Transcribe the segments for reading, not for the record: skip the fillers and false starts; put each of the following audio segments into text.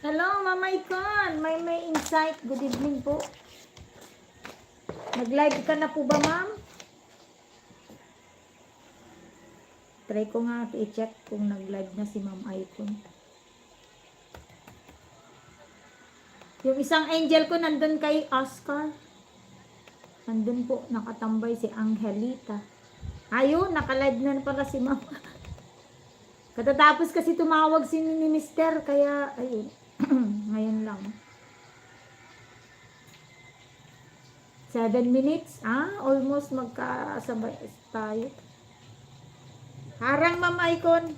Hello, Mama Icon. May insight. Good evening po. Nag-live ka na po ba, ma'am? Try ko nga i-check kung nag-live na si Ma'am Icon. Yung isang angel ko nandun kay Oscar. Nandun po, nakatambay si Angelita. Ayun, naka-live na pala si Ma'am. Katatapos kasi tumawag si ni Mister, kaya ayun. Ngayon lang. 7 minutes. Almost magkasabay tayo. Harang, Ma'am Icon.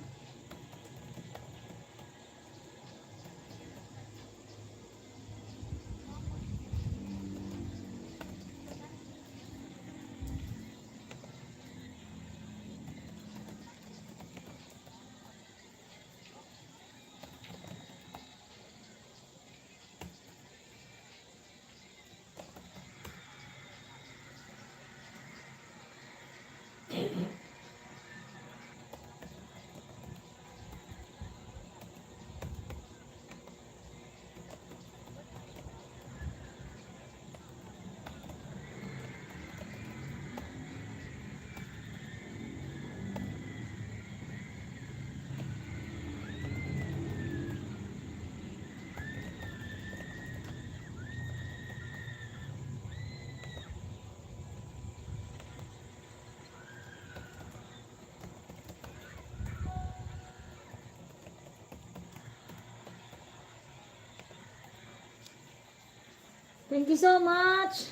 Thank you so much.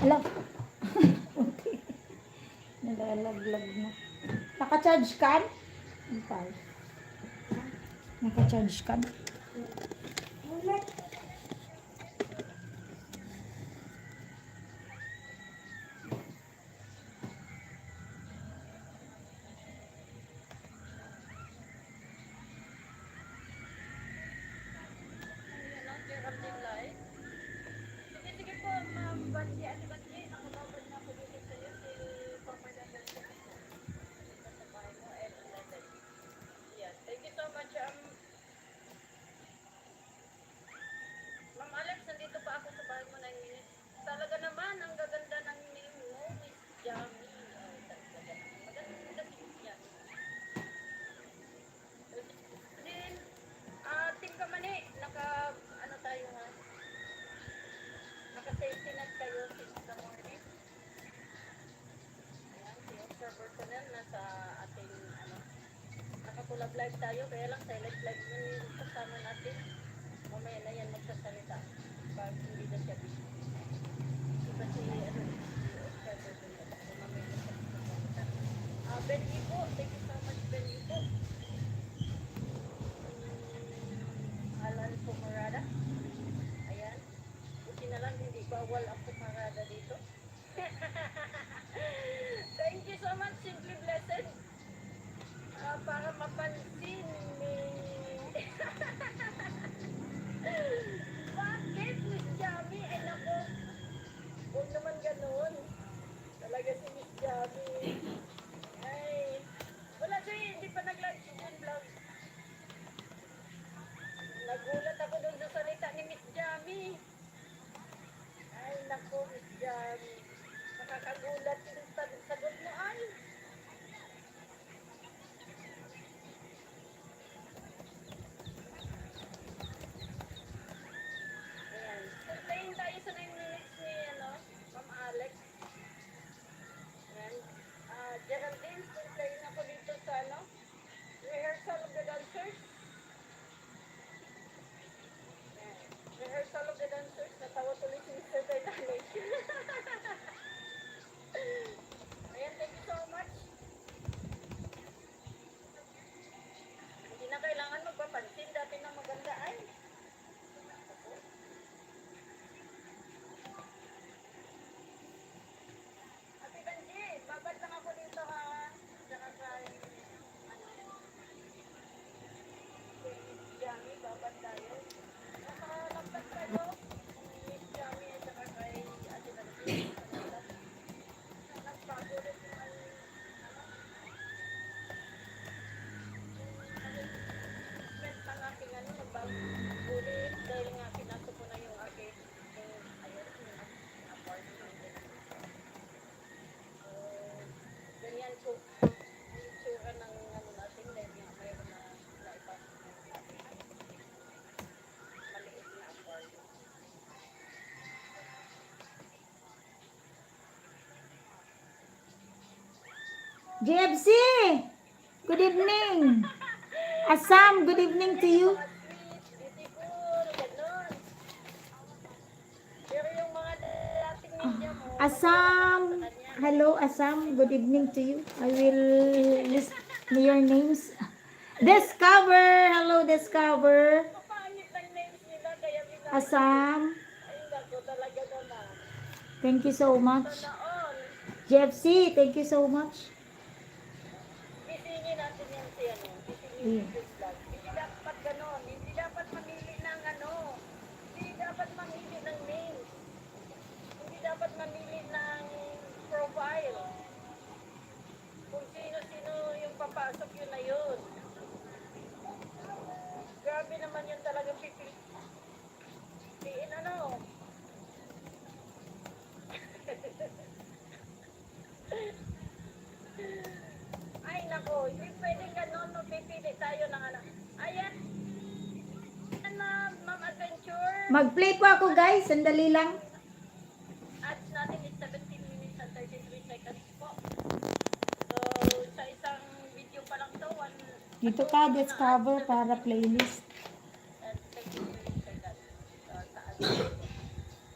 Alam. Okay. Nalalaglag na. Naka-charge ka? Naka-charge ka? Live tayo, kaya lang silent live yung kasama natin. Mamaya na yan magsasalita. Pag hindi na siya busy. Iba si, Oscar Bertolino. Mamaya na siya magsasalita. Benji po, thank you so much, Benji po. Alan Pumarada. Ayan. Buti na lang, hindi bawal ang pumarada dito. Thank you so much, Simply Blessed. Para mapansin ni bakit Miss Jami? Ay nako, huwag naman ganun. Talaga si Miss Jami. Ay, wala siya, hindi pa nag-live si Jun Vlog. Nagulat ako salita ni Miss Jamie. Ay, naku, Miss Jamie. Nakakagulat yung sagot mo ay. Ayan. Suntayin tayo sa 9 minutes ni, Ma'am Alex. Ayan. Geraldine, suntayin ako dito sa, rehearsal of the dancers. Ayan. Rehearsal of the dancers. Natawa tuloy si Mr. Titanic. Ayan, thank you so much. Hindi na kailangan magpapansin. Dati na maganda ay. Ate Benji, babad lang ako dito ha. Saka kay, kay Miss Jamie, babad tayo. Nakalagpas tayo. Miss Jamie at saka kay Ate Benji. Nagpagulit yung investment ng aking nagbagulit dahil nga pinasok ko na yung aking yung apartment. Ganyan po yung itsura ng natin dahil nga mayroon na naipasok ng ating maliit na apartment. JFC! Good evening! Asam, good evening to you. Beautiful, ganun. Pero yung mga dating ninja mo, Asam, hello Asam, good evening to you. I will list your names. Discover, hello Discover. mapangit ng names nila, kaya binasa. Asam, Ay, naku, talaga naman. thank you so much. Sana all. JFC, thank you so much. Isingin natin yan si Yeah. Isingin si vlog. Hindi dapat ganon. Hindi dapat mamili ng Hindi dapat mamili ng names. Hindi dapat mamili ng profile. Kung sino-sino yung papasok, yun na yun. Grabe naman yun talagang pipiliin Ay, nako, hindi pwedeng ganon, mapipili tayo ng Ayan, Ma'am Adventure. Mag-play po ako guys, sandali lang. Ads natin is 17 minutes and 33 seconds po. So, sa isang video pa lang to, Dito ka, Discover para playlist. and 33 seconds. Sa ads.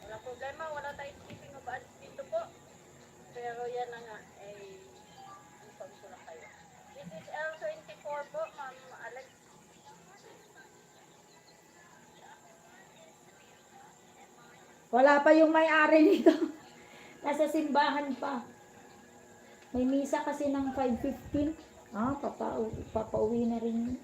Walang problema, wala tayong skipping of ads dito po. Pero yan na nga, inform ko lang kayo. This is L24 po, Ma'am Alex. Wala pa yung may-ari nito. Nasa simbahan pa. May misa kasi ng 5:15. Papauwi na rin yun.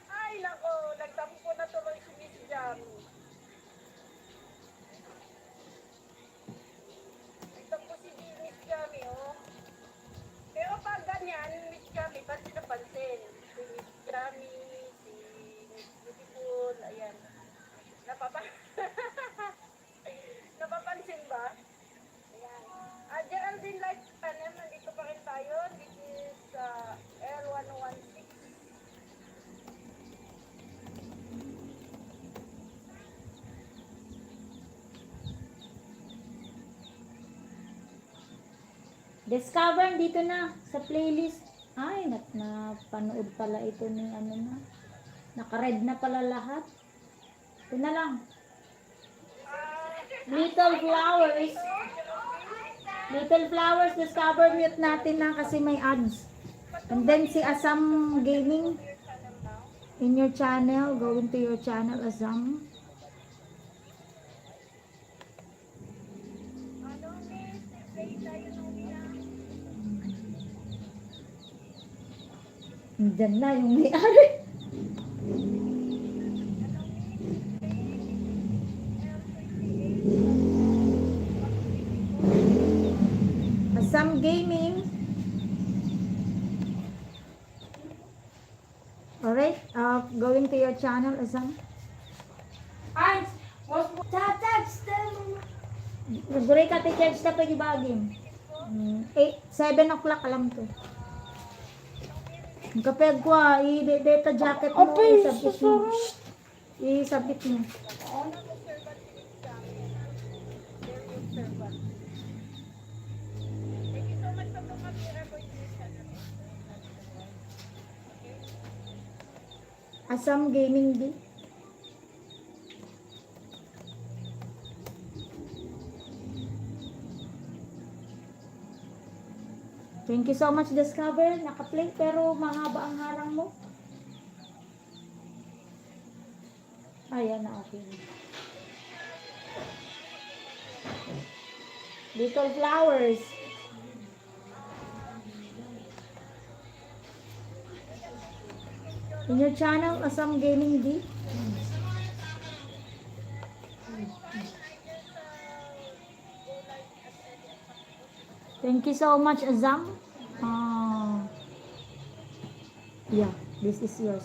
Ay, nako, nagtampo na tuloy si Miss Jamie. Nagtampo si Miss Jamie, oh. Pero pag ganyan, Miss Jamie, pansin na pansin. Si Miss Jamie, si Miss Beautiful, ayan. Napapansin ba? Ayan. Geraldine Light Panel, nandito pa rin tayo. This is L116. Discover dito na sa playlist. Ay, napanood pala ito ni na. Naka-red na pala lahat. Ito na lang. Little Flowers. Little Flowers, Discover, mute natin na kasi may ads. And then si Asam Gaming in your channel, go into your channel, Asam. Diyan na yung may-ari. Alright, going to your channel, Asam. Guray ka, te-charge na pwede bagin. 7 o'clock alam to. Ang kapag ko, i-data jacket mo, isabit mo. Isabit mo. Thank you so much for pumapira po yung channel. Asam Gaming D. Thank you so much, Discover. Naka-play pero mahaba ang harang mo. Ayan na, okay. Little flowers. In your channel, Asam Gaming D. Thank you so much, Azam. Yeah, this is yours.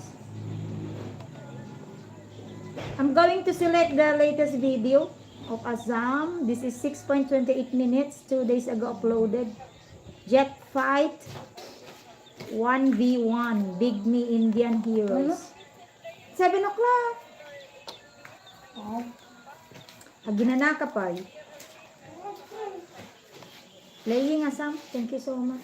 I'm going to select the latest video of Azam. This is 6.28 minutes, 2 days ago uploaded. Jet Fight 1v1, Big Me Indian Heroes. 7 o'clock. Oh. Aginana ka pa. Playing Asam, thank you so much.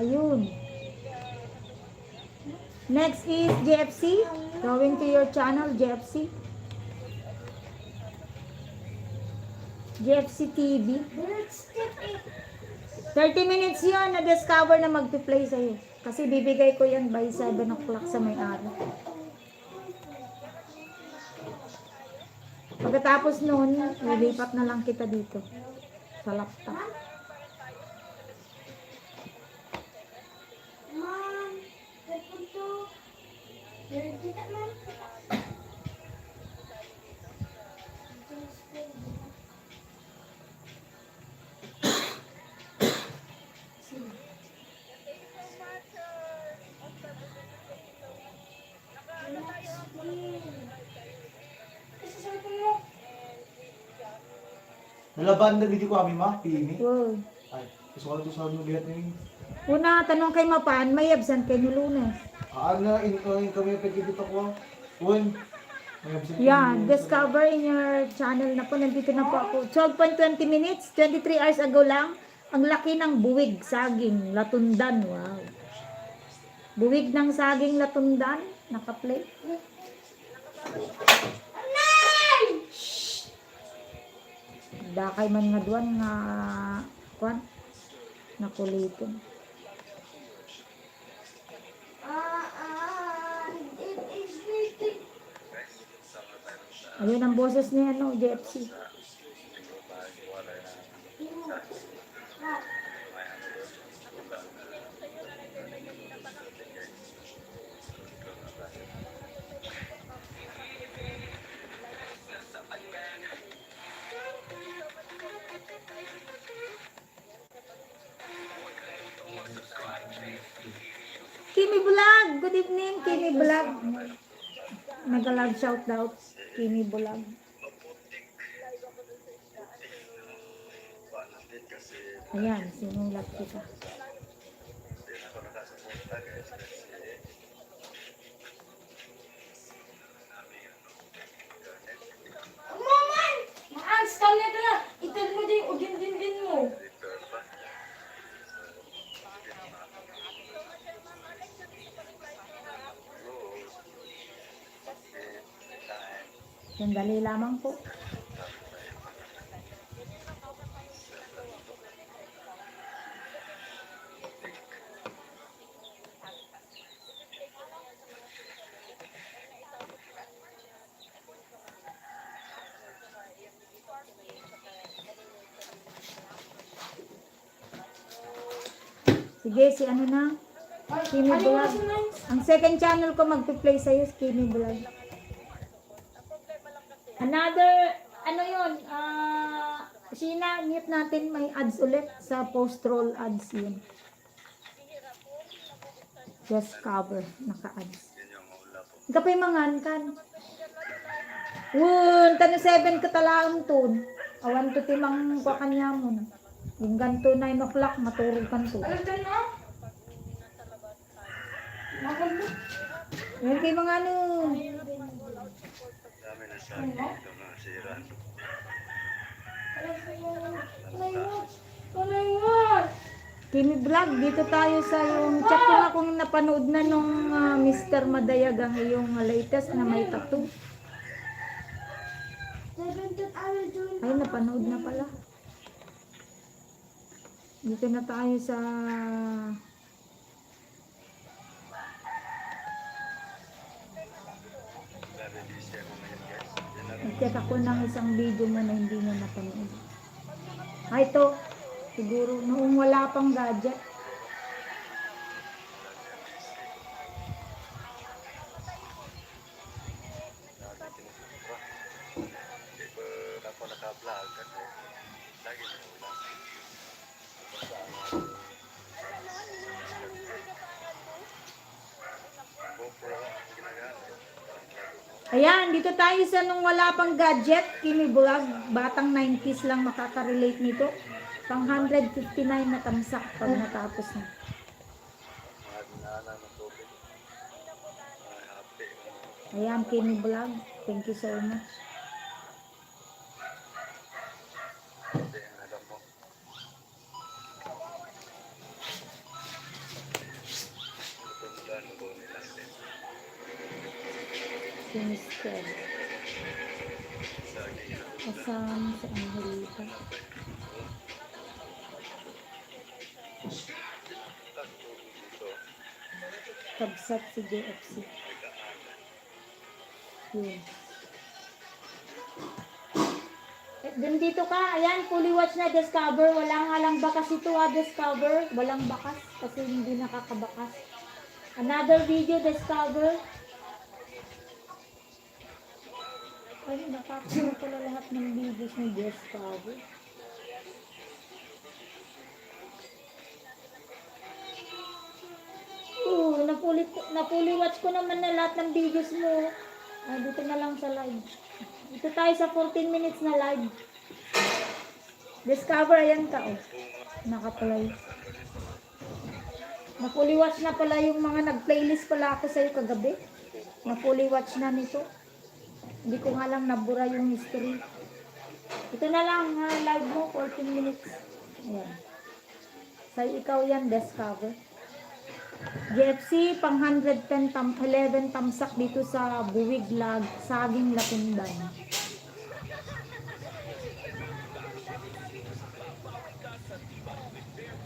Ayun. Next is JFC. Going to your channel, JFC. JFC TV. 30 minutes yun na-discover na mag-play sa'yo. Kasi bibigay ko yan by 7 o'clock sa may araw. Pagkatapos noon, lilipat na lang kita dito sa laptop. Nalaban na video ko kami ma, pini. Wow. Ay, gusto ko ito sa nulihat ni. Una, tanong kay Mapan, may absent kay Lunes. Na, in kami pagkikita ko. Uwan. Yeah, discover in your channel na po. Nandito na po ako. 12.20 minutes, 23 hours ago lang. Ang laki ng buwig, saging, latundan. Wow. Buwig ng saging, latundan. Naka-play. Dakay man nga duwan nga kwan nakulitin. Ayun ang boses ni ano, JFC. Kimi Vlog, good evening, Kimi Vlog. Nag-love shout out, Kimi Vlog. Ayan, sinulat kita. Sandali lamang po. Sige, si ano na? Kimi Vlog. Ang second channel ko magpi-play sa'yo, Kimi Vlog. Another, ano yun, Sheena, mute natin, may ads ulit sa post-roll ads yun. Just cover, naka-ads. Kapay mangan kan. Wun, tano 7 katalaang tun. Awan to timang kwa kanya mo. Yung ganto 9 o'clock, maturog kan to. Yan kay mga ano. Kimi Vlog, dito tayo sa yung check ko na kung napanood na nung Mr. Madayag ang iyong latest na may tattoo. Ay, napanood na pala. Dito na tayo sa nag-check ako ng isang video mo na hindi mo napanood. Ay, ito. Siguro, noong wala pang gadget. Ayan, dito tayo sa nung wala pang gadget, Kimi Vlog, batang 90s lang makaka-relate nito. Pang 159 na tamsak pag natapos na. Ayan, Kimi Vlog, thank you so much. Sinister. Kasama si Angelita. Kabsat si JFC. Yun. Dun dito ka, ayan, fully watch na Discover. Wala nga lang bakas ito Discover. Walang bakas kasi hindi nakakabakas. Another video Discover. Ay, nakakita pala lahat ng videos ni Discover. Napuli watch ko naman na lahat ng videos mo. Dito na lang sa live. Dito tayo sa 14 minutes na live. Discover, ayan ka, oh. Naka-play. Napuli watch na pala yung mga nag-playlist pala ako sa'yo kagabi. Napuli watch na nito. Hindi ko nga lang nabura yung history. Ito na lang, live mo, 14 minutes. Ayan. Sa'yo ikaw yan, Discover. JFC, pang 110 11 tamsak dito sa Buwig Lag, Saging Lapundan.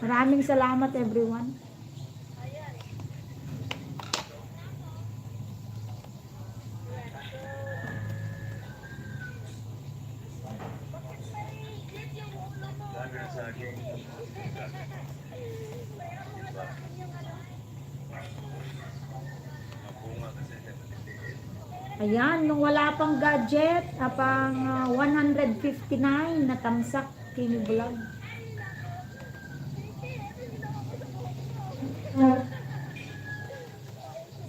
Maraming salamat everyone. Ayan, nung wala pang gadget, pang 159 na tamsak, Kimi Vlog.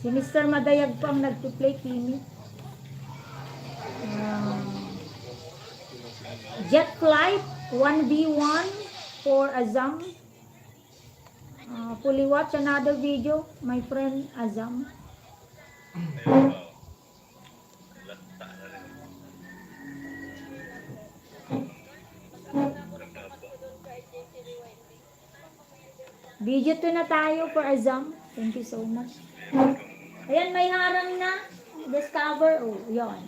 Si Mr. Madayag pang nagpi-play, Kimi. Jet Flight 1v1 for Azam. Fully watch another video, my friend Azam. Video 2 na tayo for Azam. Thank you so much. Ayan, may harang na. Discover. Oh, yun.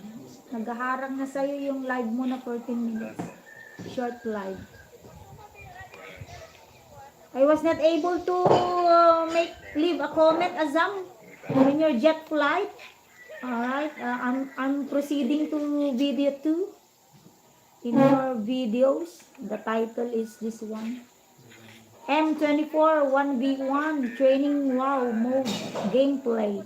Naghaharang na sa'yo yung live mo na 14 minutes. Short live. I was not able to leave a comment, Azam, in your jet flight. Alright, I'm proceeding to video 2. In your videos, the title is this one. M24 1v1 training wow mode gameplay.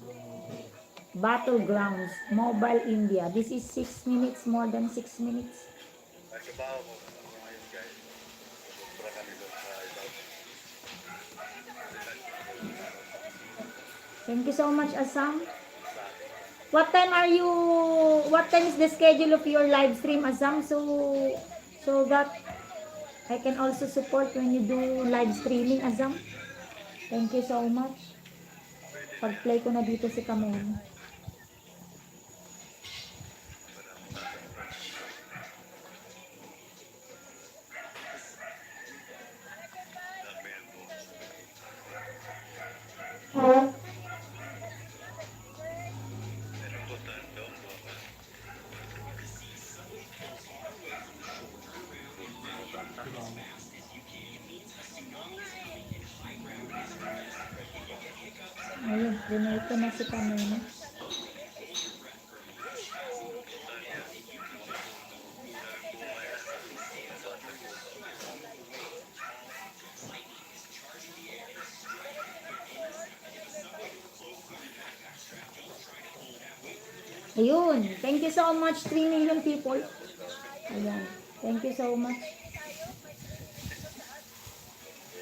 Battlegrounds, Mobile India. This is 6 minutes, more than 6 minutes. Nagtrabaho mo ngayon guys. Pupunta kami doon sa ibang Thank you so much, Asam. What time is the schedule of your live stream, Asam? So that I can also support when you do live streaming, Asam. Thank you so much. Pag-play ko na dito si Kamen. Ayun, dinay ko na si Kamen. Ayun, thank you so much 3 million people. Ayan, thank you so much.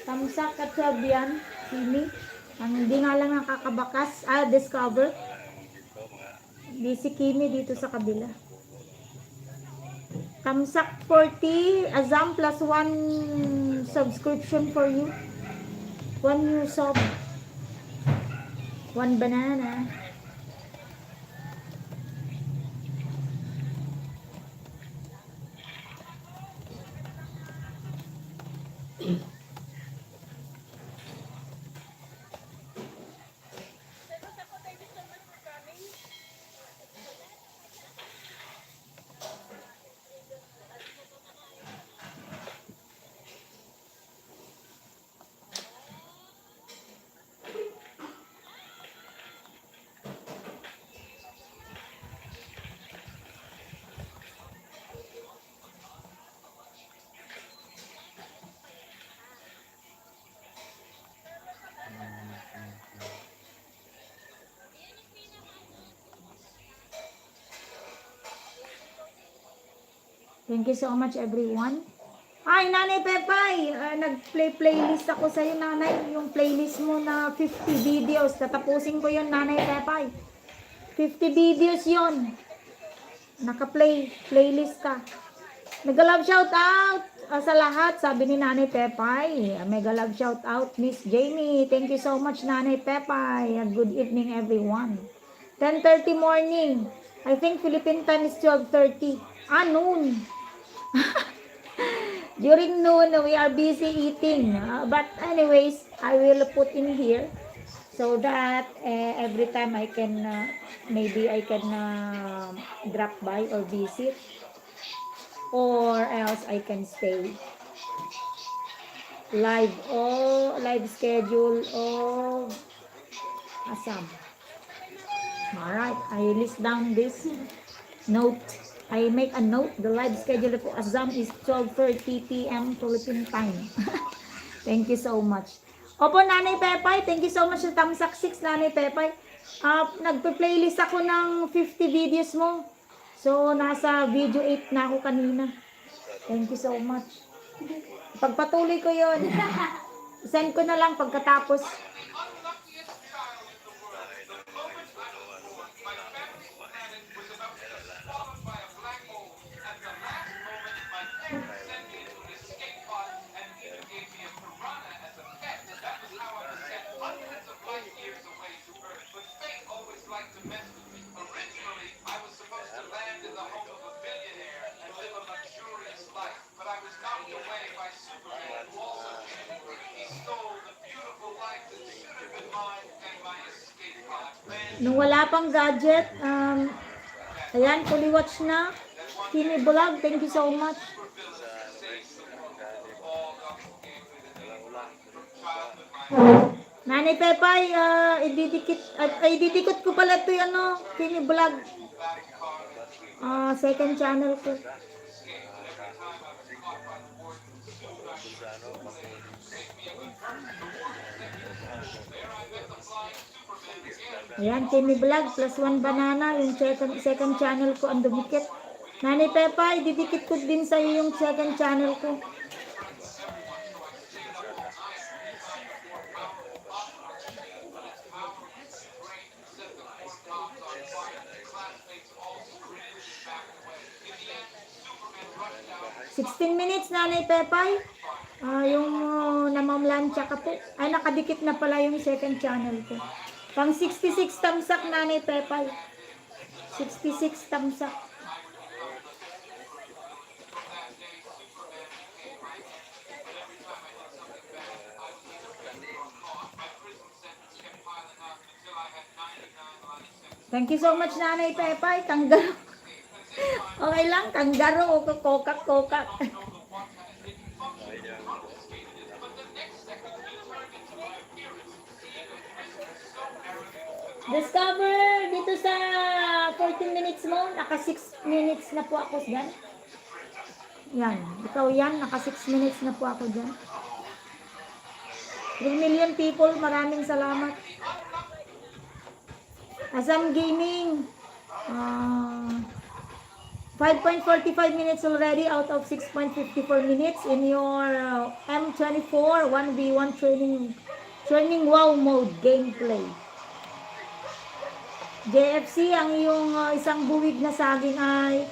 Tamsak at Sabian, Sini. Ang hindi nga lang nakakabakas, discover. Di si Kimi dito sa kabila. Tamsak 40, Azam plus 1 subscription for you. 1 new sub. 1 banana. Thank you so much everyone. Ay, Nanay Pepay, nag-playlist ako sa'yo, Nanay. Yung playlist mo na 50 videos. Tatapusin ko yun, Nanay Pepay. 50 videos yon. Playlist ka. Mega love shout out sa lahat, sabi ni Nanay Pepay. Mega love shout out, Miss Jamie. Thank you so much, Nanay Pepay. Good evening, everyone. 10:30 morning. I think Philippine time is 12:30. Noon. During noon, we are busy eating. But anyways, I will put in here so that every time I can, maybe I can drop by or visit. Or else I can stay. Live schedule of Assam. Alright, I list down this note. I make a note. The live schedule for Assam is 12:30 p.m. Philippine time. Thank you so much. Opo, Nanay Pepay. Thank you so much sa Tamsak 6, Nanay Pepay. Nagpe-playlist ako ng 50 videos mo. So, nasa video 8 na ako kanina. Thank you so much. Pagpatuloy ko yun. Send ko na lang pagkatapos. Nung wala pang gadget, ayan, fully watch na. Kimi Vlog, thank you so much. Nanay Pepay, ididikot ko pala ito yung Kimi Vlog. Second channel ko. Ayan, Timmy Vlog, +1 banana, yung second channel ko ang dumikit. Nanay Pepa, ididikit ko din sa'yo yung second channel ko. "16 minutes, Nanay Pepay. Yung namamlansya ka po. Ay, nakadikit na pala yung second channel ko. Pang 66 tamsak, Nanay Pepay. 66 tamsak. Thank you so much, Nanay Pepay. Kanggaro. Okay lang, kanggaro o kokak-kokak. Discover dito sa 14 minutes mo, naka 6 minutes na po ako dyan. Yan, ikaw yan, naka 6 minutes na po ako dyan. 3 million people, maraming salamat. Asam Gaming, 5.45 minutes already out of 6.54 minutes in your M24 1v1 training wow mode gameplay. JFC, ang iyong isang buwig na saging ay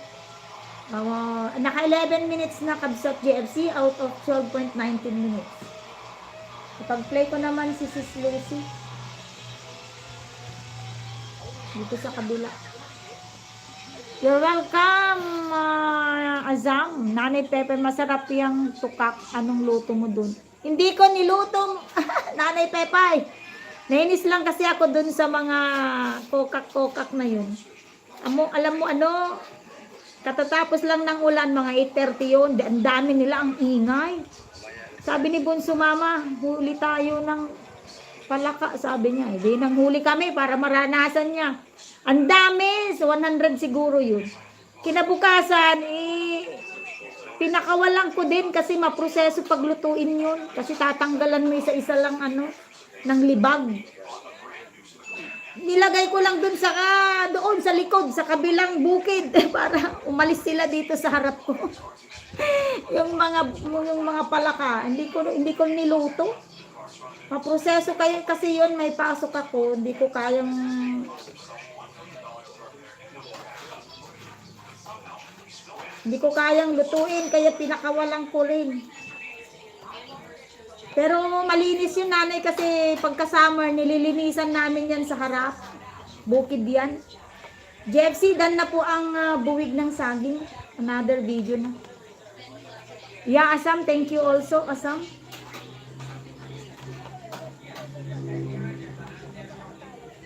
naka 11 minutes na kabsat JFC out of 12.19 minutes. Kapag-play ko naman si Sis Lucy dito sa kabila. You're welcome, Azam. Nanay Pepe, masarap yung tukak. Anong luto mo dun? Hindi ko niluto, Nanay Pepe. Nainis lang kasi ako dun sa mga kokak-kokak na yun. Alam mo ano, katatapos lang ng ulan, mga 8:30 yun. Ang dami nila, ang ingay. Sabi ni Bunso, Mama, huli tayo ng palaka, sabi niya. Hindi, nanghuli kami para maranasan niya. Ang dami, so 100 siguro yun. Kinabukasan, pinakawalan ko din kasi maproseso paglutuin yun. Kasi tatanggalan mo isa-isa lang ng libag. Nilagay ko lang doon sa likod, sa kabilang bukid para umalis sila dito sa harap ko. yung mga palaka, hindi ko niluto. Maproseso kayo kasi yun, may pasok ako, hindi ko kayang lutuin, kaya pinakawalan ko rin. Pero malinis yun, Nanay, kasi pagka-summer, nililinisan namin yan sa harap. Bukid yan. JFC, dan na po ang buwig ng saging. Another video na. Yeah, Asam, thank you also, Asam.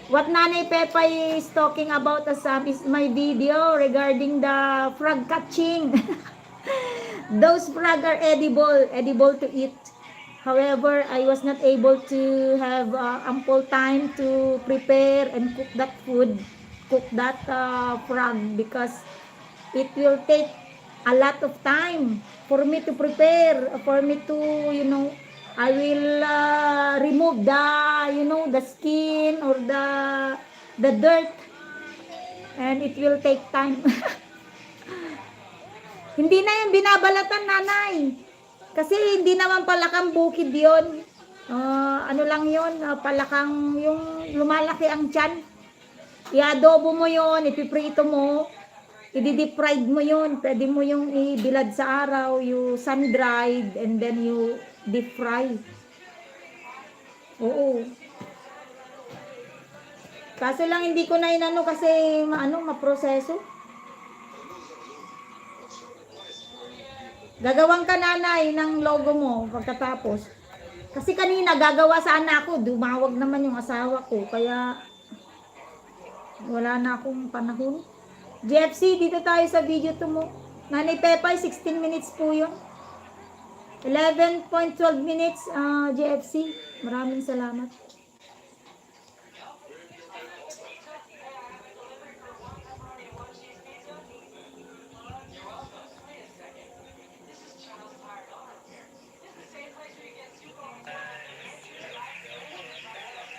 What Nanay Pepa is talking about, Asam, is my video regarding the frog catching. Those frog are edible to eat. However, I was not able to have ample time to prepare and cook that frog because it will take a lot of time for me to prepare, for me to, I will remove the skin or the dirt, and it will take time. Hindi na yung binabalatan, Nanay. Kasi hindi naman palakang bukid yun. Ano lang yun, palakang yung lumalaki ang tiyan. I-adobo mo yun, ipiprito mo, i-deep fried mo yun. Pwede mo yung ibilad sa araw, you sun-dried, and then you deep fry. Oo. Kaso lang hindi ko na inano kasi maproseso. Gagawang ka, Nanay, ng logo mo pagkatapos. Kasi kanina gagawa sana ako, dumawag naman yung asawa ko, kaya wala na akong panahon. JFC, dito tayo sa video to mo. Nanay Pepay, 16 minutes po yun. 11.12 minutes, JFC. Maraming salamat.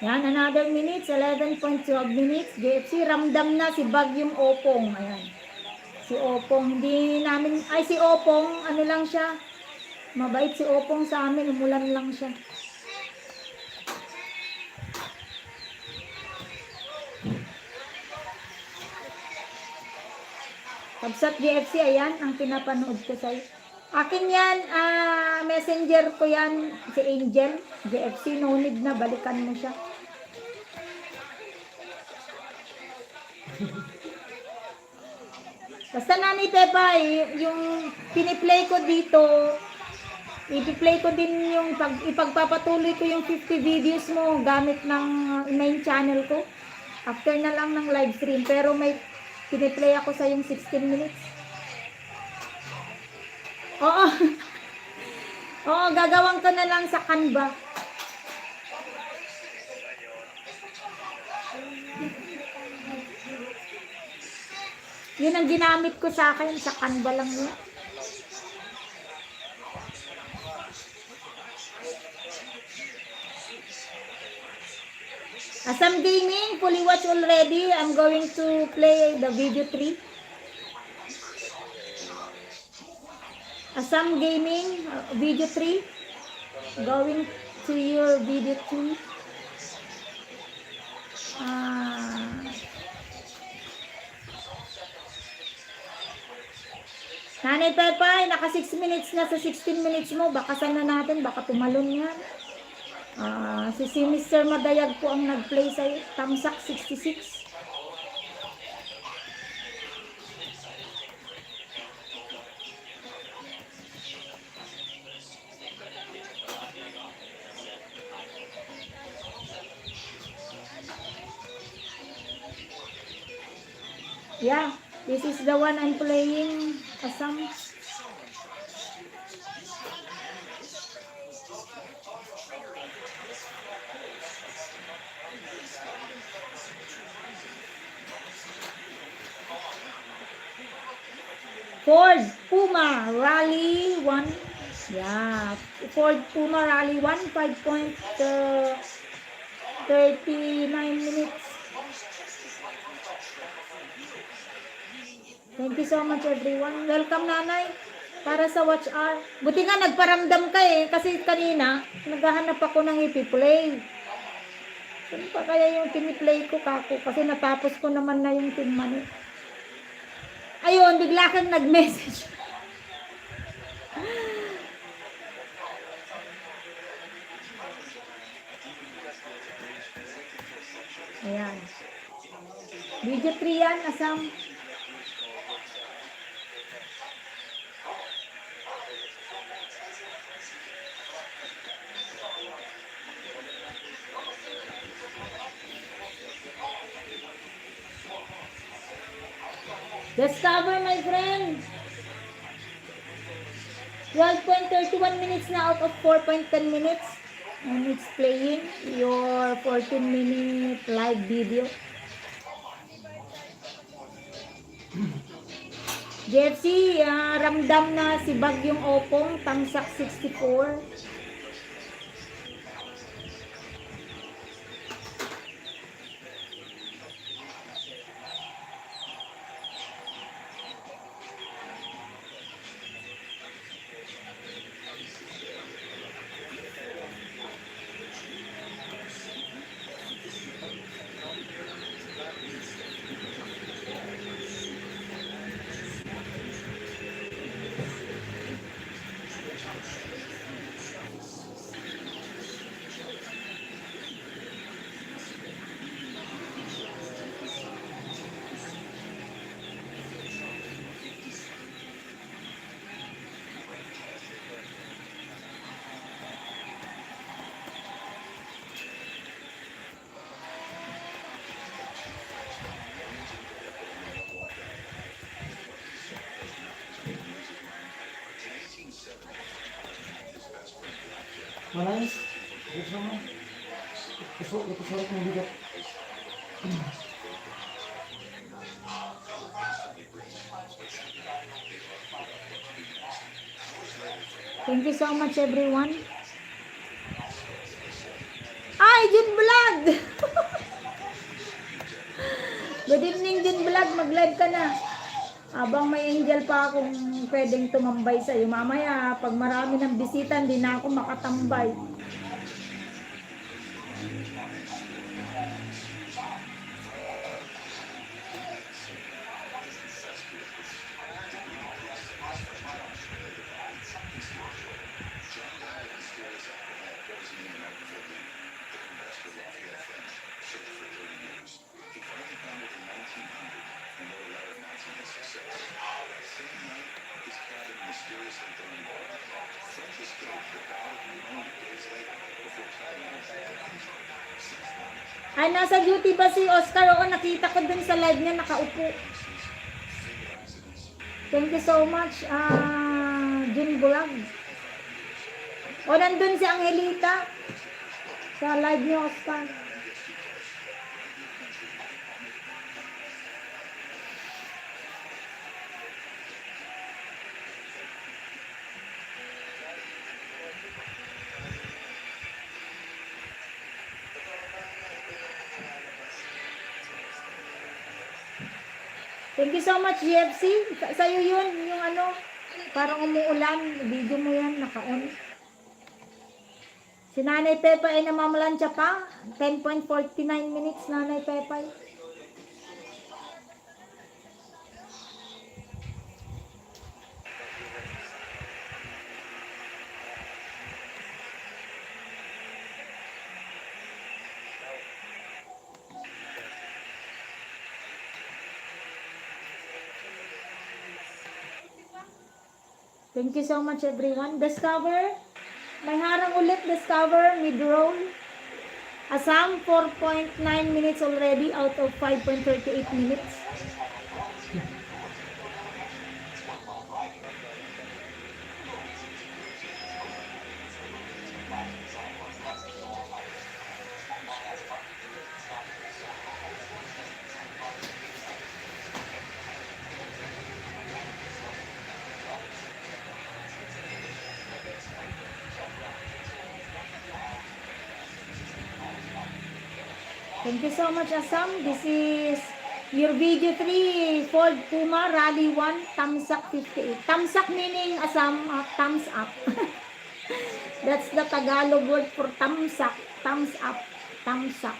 Yan, another minutes, 11.12 minutes. JFC, ramdam na si Bagyong Opong. Ayan. Si Opong, hindi namin, ay si Opong, ano lang siya. Mabait si Opong sa amin, umulan lang siya. Kabsat JFC, ayan, ang pinapanood ko sa'yo. Akin yan, messenger ko yan, si Angel. JFC, no need na, balikan mo siya. Basta Nani Pepa, yung piniplay ko dito, ipi-play ko din yung ipagpapatuloy ko yung 50 videos mo gamit ng main channel ko. After na lang ng live stream, pero may piniplay ako sa yung 16 minutes. Oo. Oo, gagawin ko na lang sa Canva. Yun ang ginamit ko sa akin, sa Canva lang yun. Asam Gaming, fully watch already. I'm going to play the video 3. Asam Gaming, video 3. Going to your video 2. Nanay Pepay, naka 6 minutes na sa 16 minutes mo. Baka sana natin, baka tumalon yan. Si Mr. Madayag po ang nag-play sa Tamsak 66. Yeah, this is the one I'm playing. Asam. Ford Puma Rally 1. Yeah, Ford Puma Rally 1, 5.39 minutes. Thank you so much everyone. Welcome nanay para sa watch hour. Buti nga nagparamdam ka kasi kanina naghahanap ako ng ipi-play. Saan pa kaya yung tiniplay ko kako? Kasi natapos ko naman na yung Team Money. Ayun, bigla kang nag-message. Ayan. Video 3 yan, Asam. Discover, my friend. 12.31 minutes na out of 4.10 minutes. And it's playing your 14-minute live video. JFC, ramdam na si Bagyong Opong, Tamsak 64. Manais. Gusto mo? Ipasulit mo bigat. Thank you so much everyone. Ay, Jun Vlog! Good evening din vlog, mag-live ka na. Abang may angel pa akong pwedeng tumambay sa'yo. Mamaya, pag marami ng bisita, hindi na ako makatambay. Ay, nasa duty ba si Oscar? Oo, nakita ko dun sa live niya, nakaupo. Thank you so much, Jun Bulag. O, nandun si Angelita sa live niya, Oscar. Thank you so much, GFC. Sa'yo yun, yung ano, parang umuulan. Video mo yan, naka-on. Si Nanay Pepa ay namamalansya pa. 10.49 minutes, Nanay Pepa. Thank you so much, everyone. Discover. May harang ulit. Discover. Mid-roll. Assam, 4.9 minutes already out of 5.38 minutes. Thank you so much, Assam. This is your video 3, Ford Puma Rally 1, Tamsak 58. Tamsak meaning Assam, thumbs up. That's the Tagalog word for tamsak. Thumbs up. Tamsak.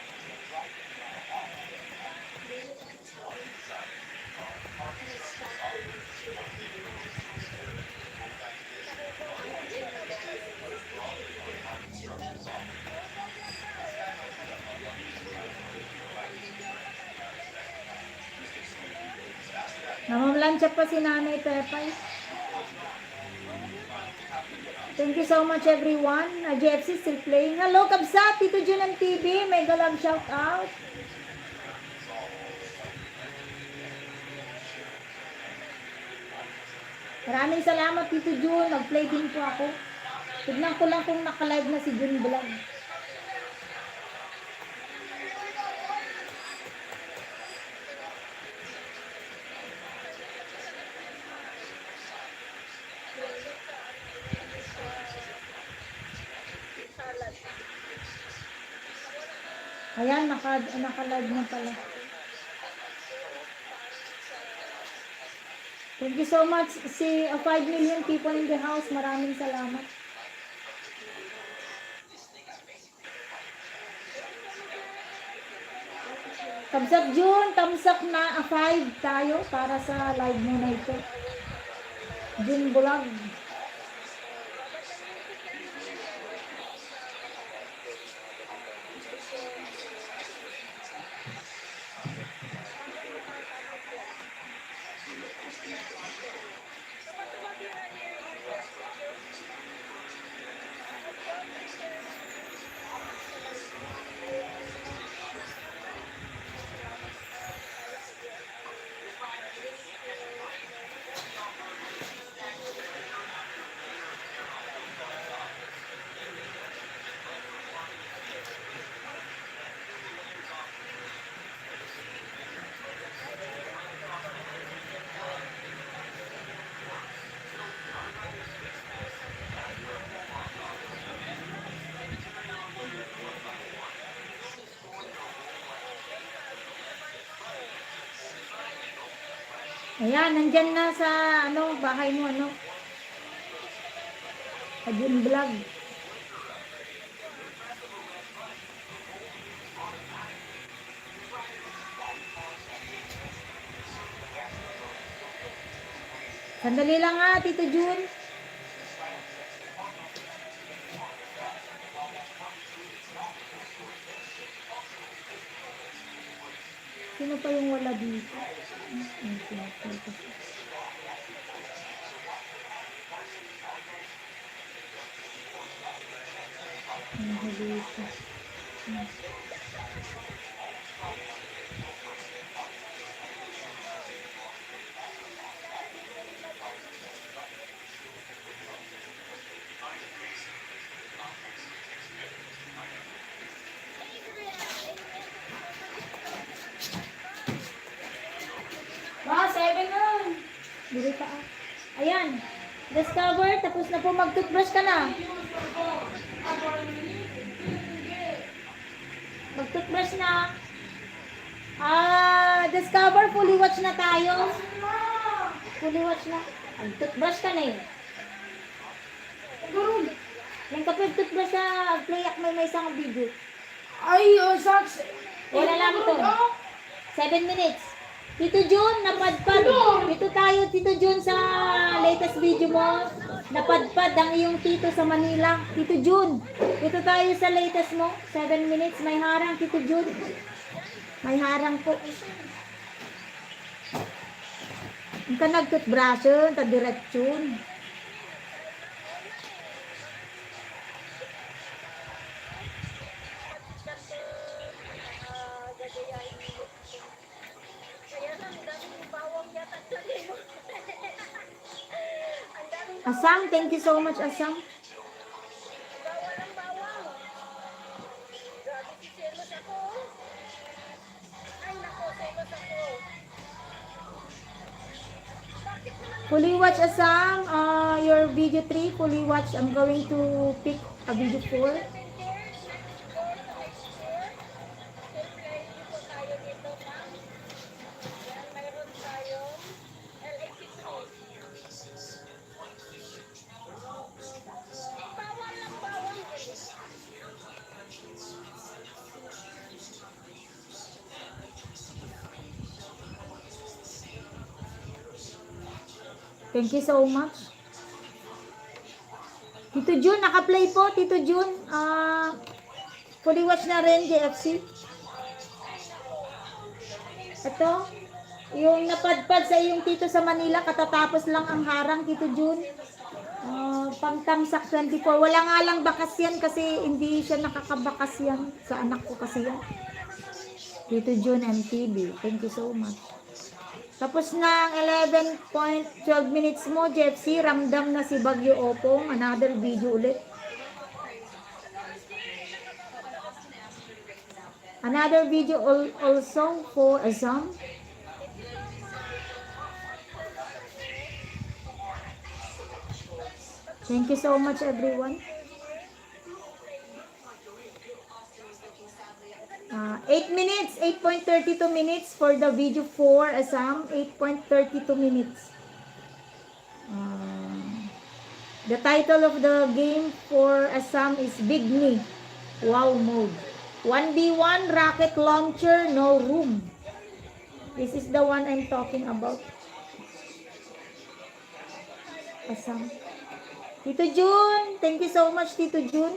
Namamalansya pa si Nanay Pepay. Thank you so much, everyone. JFC still playing. Hello, Kabsat. Tito Jun ng TV. Mega love shout out. Maraming salamat, Tito Jun. Nag-play din po ako. Tignan ko lang kung naka-live na si Jun Vlog. Ayan, naka-live na pala. Thank you so much. Si 5 million people in the house. Maraming salamat. Kamsat June, tamsak na 5 tayo para sa live mo na ito. June Bulag. Ayan, nandyan na sa ano, bahay mo, ano. Adin vlog. Sandali lang ha, Tito Jun. Sino pa yung wala dito? Dito. Ba, 7 na. Dili pa ah. Ayan. Discover, tapos na po mag-toothbrush ka na. Mag-toothbrush na. Discover, fully watch na tayo. Fully watch na. Ay, toothbrush ka na eh. Yung kapag toothbrush sa playak may isang video. Ay, saks. Wala lang ito. 7 minutes. Tito Jun, napadpad. Dito tayo, Tito Jun, sa latest video mo. Napadpad ang iyong tito sa Manila. Tito Jun, dito tayo sa latest mo. 7 minutes, may harang, Tito Jun. May harang po. Ang ka nag-toothbrushin, ta-diretsyon. Gagayahin mo. Kaya lang, ang daming bawang yata sa limot. Ang daming Asang, thank you so much, Asang. bawal ang bawang. Grabe si Selos ako. Ay, nako, Selos ako. Bakit naman Fully watch, Asang. Your video 3, fully watch. I'm going to pick a video 4. Avengers? Go to next year. Siyempre, hindi po tayo dito, ma'am. Yan, mayroon tayong LA53. Bawal lang bawang. Thank you so much. Tito Jun, naka-play po. Tito Jun, fully watch na rin, JFC. Ito, yung napadpad sa iyong tito sa Manila, katatapos lang ang harang, Tito Jun. Pangtamsak 24. Wala nga lang bakas yan kasi hindi siya nakakabakas yan. Sa anak ko kasi yan. Tito Jun MTV. Thank you so much. Tapos na ang 11.12 minutes mo, JFC. Ramdam na si Bagyo Opong. Another video ulit. Another video also for Azam. Thank you so much, everyone. 8 minutes, 8.32 minutes for the video 4, Assam. 8.32 minutes. The title of the game for Assam is Big Me. Wow mode. 1v1 rocket launcher, no room. This is the one I'm talking about. Assam. Tito Jun, thank you so much, Tito Jun.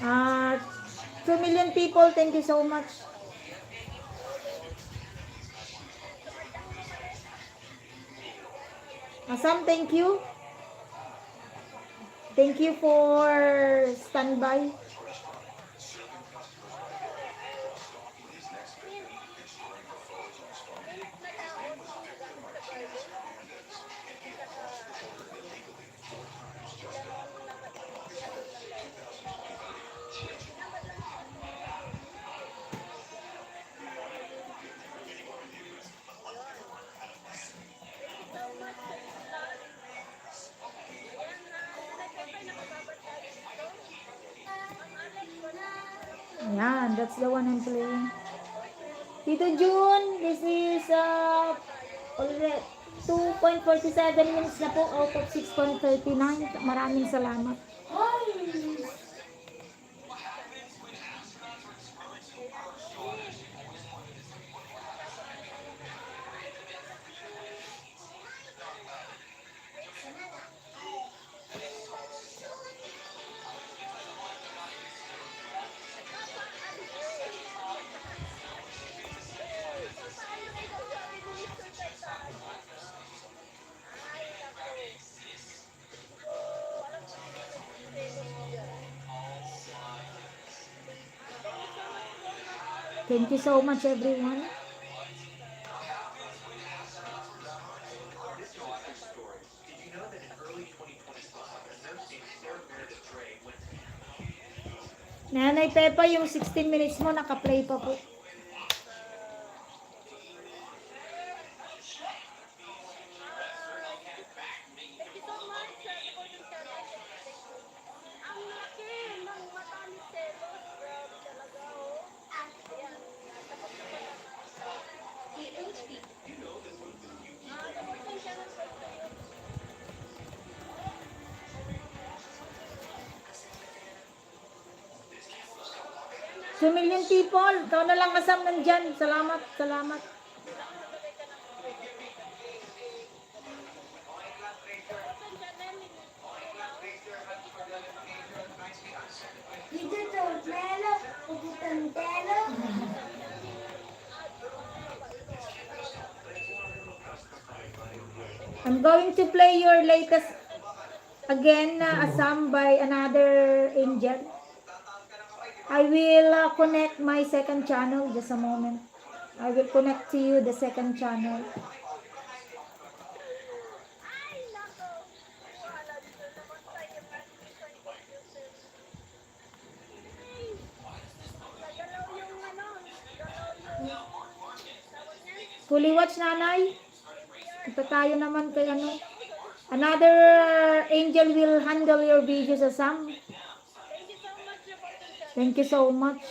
Ah, 2 million people, thank you so much. Assam, thank you. Thank you for standby. Ayan, that's the one I'm playing. Tito June, this is already 2.47 minutes na po out of 6.39. Maraming salamat. Thank you so much, everyone. Nanay Pepa, yung 16 minutes mo, naka-play pa po. Thank you so much sa supporting channel. Ang laki ng mata ni Celos. Grabe talaga, oh. Ayan. Tapos na pala. Tapos lang siya ng photo yun. 2 million people. Ikaw na lang kasam nandyan. Salamat, salamat. Dito to, Melo, puputan Telo. I'm going to play your latest again, Assam by another angel. I will connect my second channel. Just a moment. I will connect to you the second channel. Ay, nako. Wala dito naman tayo. Nagalaw yung ano. Nagalaw yung tawag niya. Fully watch, nanay. Ito tayo naman kay ano. Another angel will handle your videos, Assam. Thank you so much.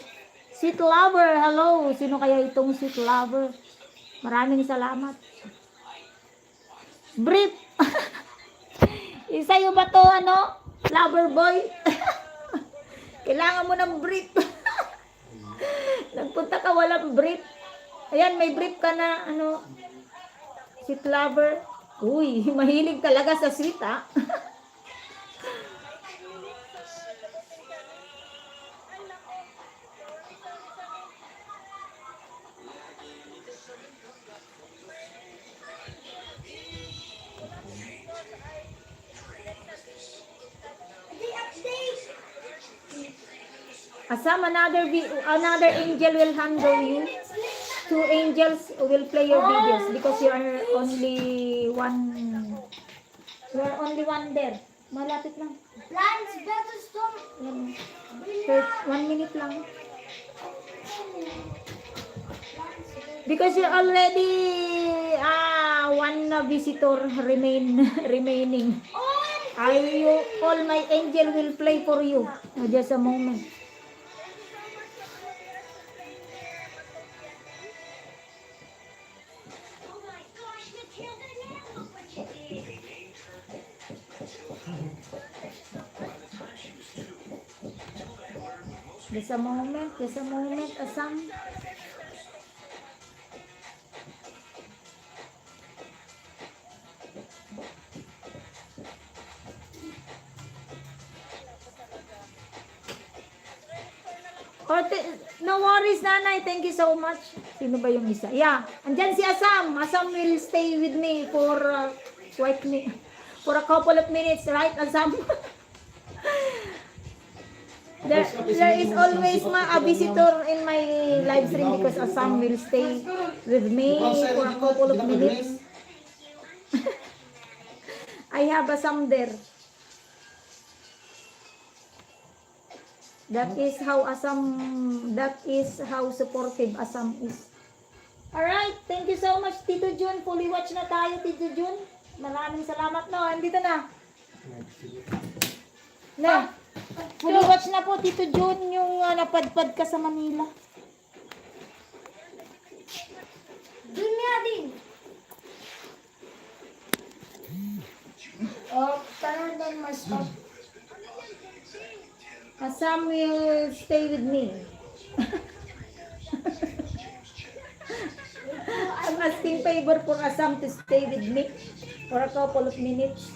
Sweet lover, hello. Sino kaya itong sweet lover? Maraming salamat. Brief. Isa yung ba to, ano? Lover boy. Kailangan mo ng brief. Nagpunta ka walang brief. Ayan, may brief ka na, ano, sweet lover. Uy, mahilig talaga sa sweet, ha? Asam, another angel will handle you. 2 angels will play your videos because you are only one. You are only one there. Malapit lang. Plants better storm. Yan. 1 minute lang. Because you already one visitor remaining. All my angel will play for you. Just a moment. Just a moment, Assam. No worries, nanay. Thank you so much. Sino ba yung isa? Yeah. Andyan si Assam. Assam will stay with me for for a couple of minutes, right, Assam? There is always a visitor in my live stream because Assam will stay with me for a couple of minutes. I have Assam there. That is how supportive Assam is. Alright, thank you so much, Tito Jun. Fully watch na tayo, Tito Jun. Maraming salamat, no. Andito na. Ne. Fully watch na po, Tito Jun, yung napadpad ka sa Manila. Dunya din. Oh, parang din mas top. Asam will stay with me. I'm asking favor for Asam to stay with me for a couple of minutes.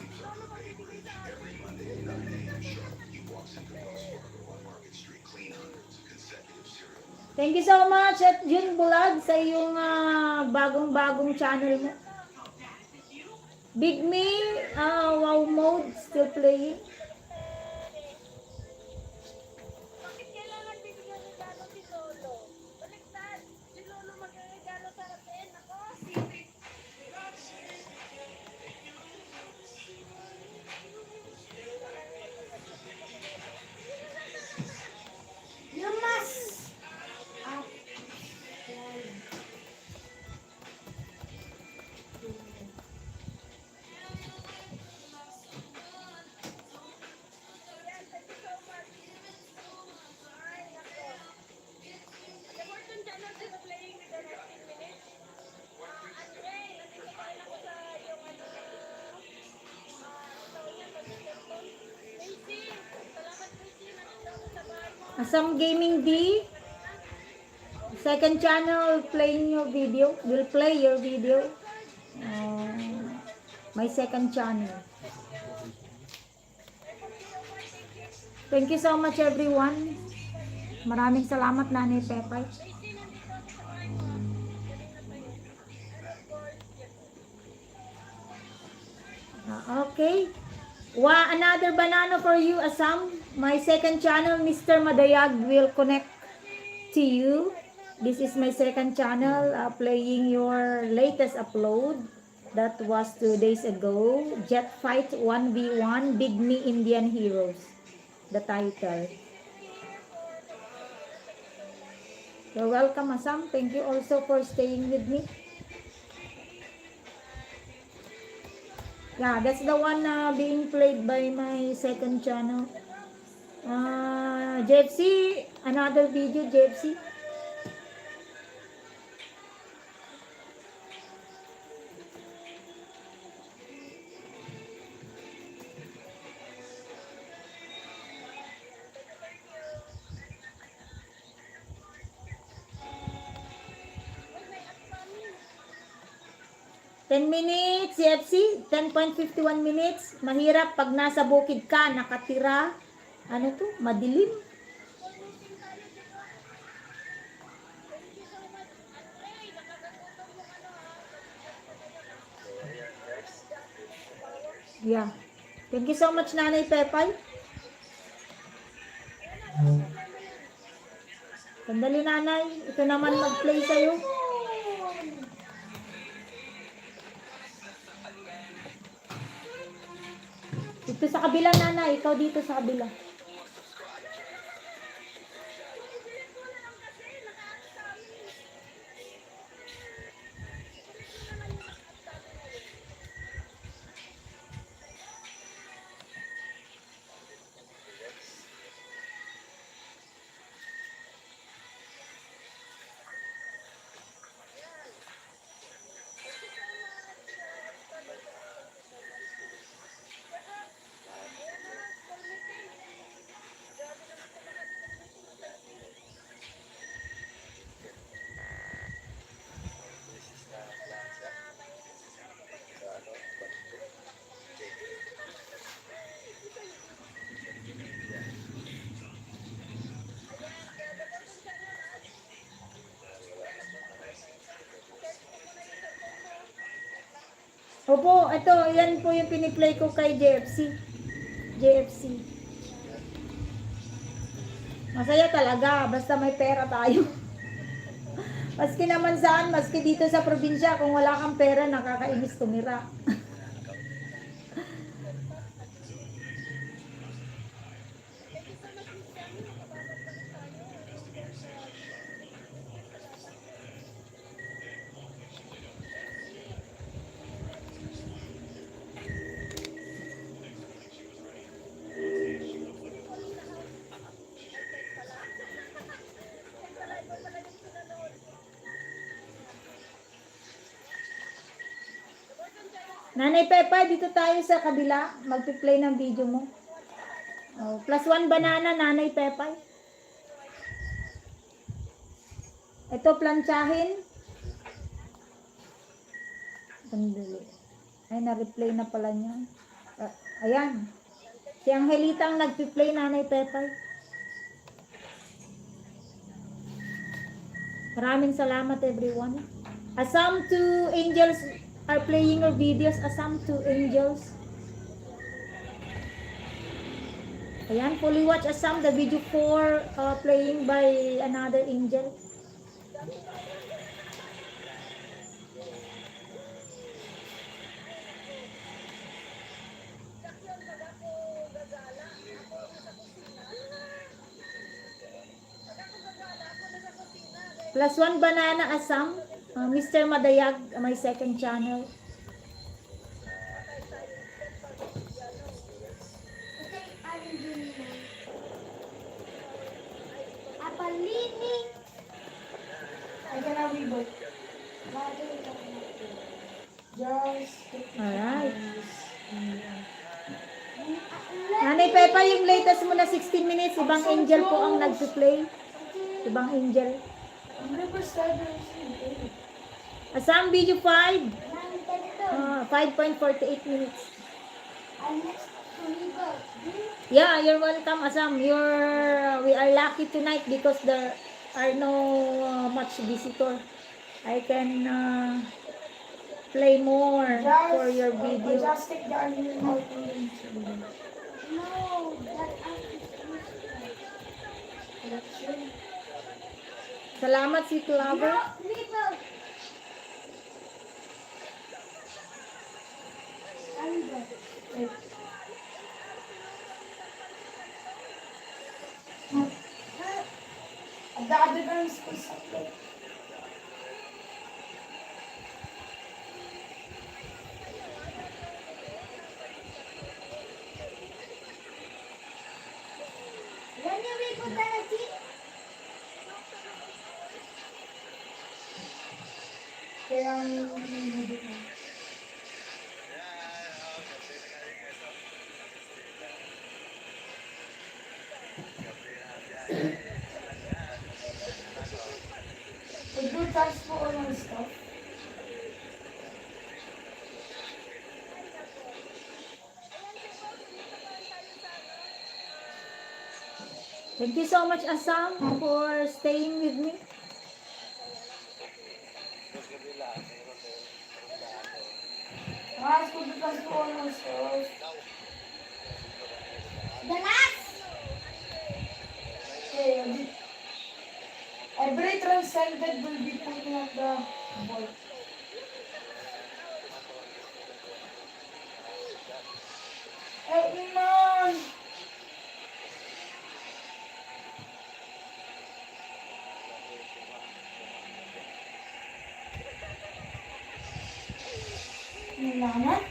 Thank you so much at Jun Bulag sa iyong bagong-bagong channel mo. Big Me, wow mode, still playing. Bakit kailangan bibigyan regalo si Lolo? Baliktad, si Lolo magregalo sa atin. Ako, You must. Ah, the Fortune channel is playing with the next 10 minutes. Andre, nandito pa rin ako sa yung tawag niya, pag-cellphone. Macy, salamat Macy, nandito ako sa bahay mo. Asam Gaming D, second channel playing your video, will play your video. My second channel. Thank you so much everyone. Maraming salamat Nanay Pepay. Okay. Another banana for you, Asam. My second channel, Mr. Madayag, will connect to you. This is my second channel, playing your latest upload. That was 2 days ago. Jet Fight 1v1, Big Me Indian Heroes. The title. You're welcome, Asam. Thank you also for staying with me. Yeah, that's the one being played by my second channel. JFC, another video, JFC. Ten minutes, CFC, 10.51 minutes. Mahirap pag nasa bukid ka, nakatira. Ano to? Madilim. Yeah. Thank you so much, Nanay Pepay. Sandali, Nanay. Ito naman mag-play sa'yo. Ito sa kabila, Nanay. Ikaw dito sa kabila. Opo, ito, yan po yung piniplay ko kay JFC. JFC. Masaya talaga, basta may pera tayo. Maski naman saan, maski dito sa probinsya, kung wala kang pera, nakakainis tumira. Nanay Pepa, dito tayo sa kabila. Magpi-play ng video mo. Oh, +1 banana, Nanay Pepa. Ito, plantsahin. Sandali. Ay, na-replay na pala niya. Ayan. Si Angelita ang nagpi-play, Nanay Pepa. Maraming salamat, everyone. Asam to angels are playing your videos. Asam to angels. Ayan, fully watch Asam, the video 4 playing by another angel. +1 banana Asam. Mr. Madayag, my second channel. Okay, ano din mo? Apalining. I can have reboot. Just Alright. Nanay Pepa, yung latest mo na 16 minutes, ibang angel po ang nagpi-play. Ibang angel. Asam video 5. 5.48 minutes. Yeah, you're welcome, Asam. We are lucky tonight because there are no much visitor. I can play more for your video. Just take the animal out. No, that Salamat si Clover. The other girls was something. When you will put that tea? Kaya Would you touch po all my stuff? Thank you so much, Asam, for staying with me. Guys, would you touch po all my stuff? The last! Okay, every transcended will be putting up the ball. Eh, Iman! Nilangan?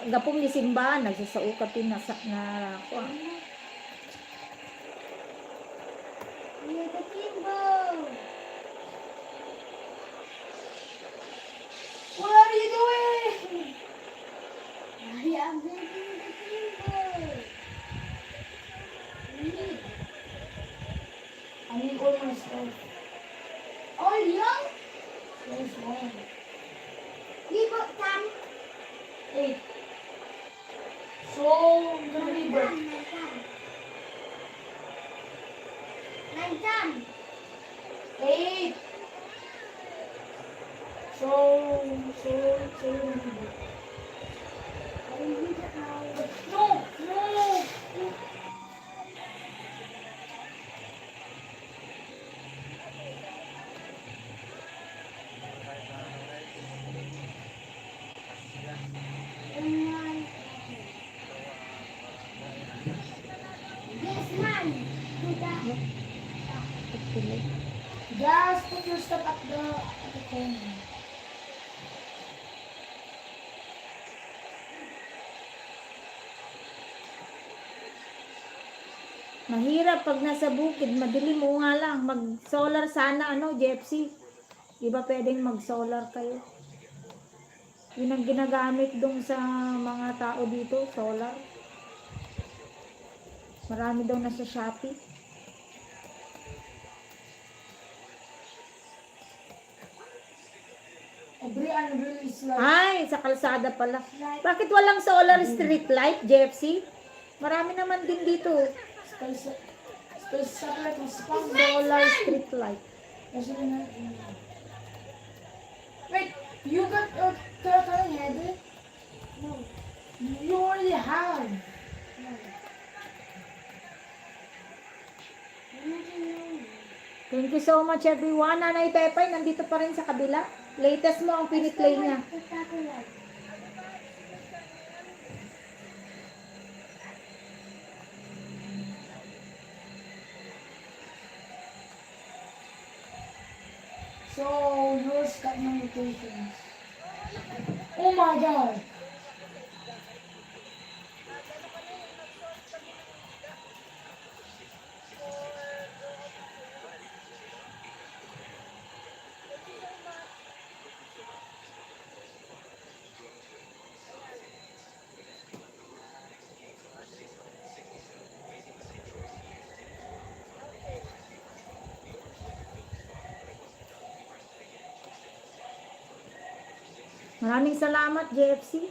Gapong ni Simba, nagsasaukatin na ako. You're the Kimbo! What are you doing? I am making the Kimbo! I need all my stuff. All young? There's one. You got 10? 8. So, I'm gonna be back. 9. 8. So, I will read it now. No! Yes, man. Do that. Just put your stuff at the corner. Mahirap pag nasa bukid, madilim mo nga lang. Mag-solar sana, JFC. Di ba pwedeng mag-solar kayo? Yun ang ginagamit dong sa mga tao dito, solar. Marami daw na sa Shopee. Every unreal is like Ay, sa kalsada pala. Bakit walang solar street light, JFC? Marami naman din dito. space satellite was found. Solar street light. Kasi na. Wait, you got a turtle head? No. You already have. No. Thank you so much everyone. Nanay Pepay, nandito pa rin sa kabila. Latest mo ang piniplay niya. So, yours got no mutations. Oh my god. Maraming salamat, JFC.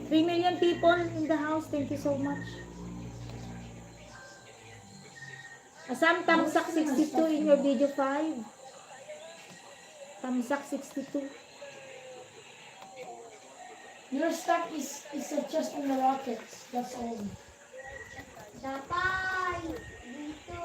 Three million people in the house. Thank you so much. Asam Tamsak 62 in your video 5. Tamsak 62. Your stuff is just in the rockets. That's all. Dapat dito.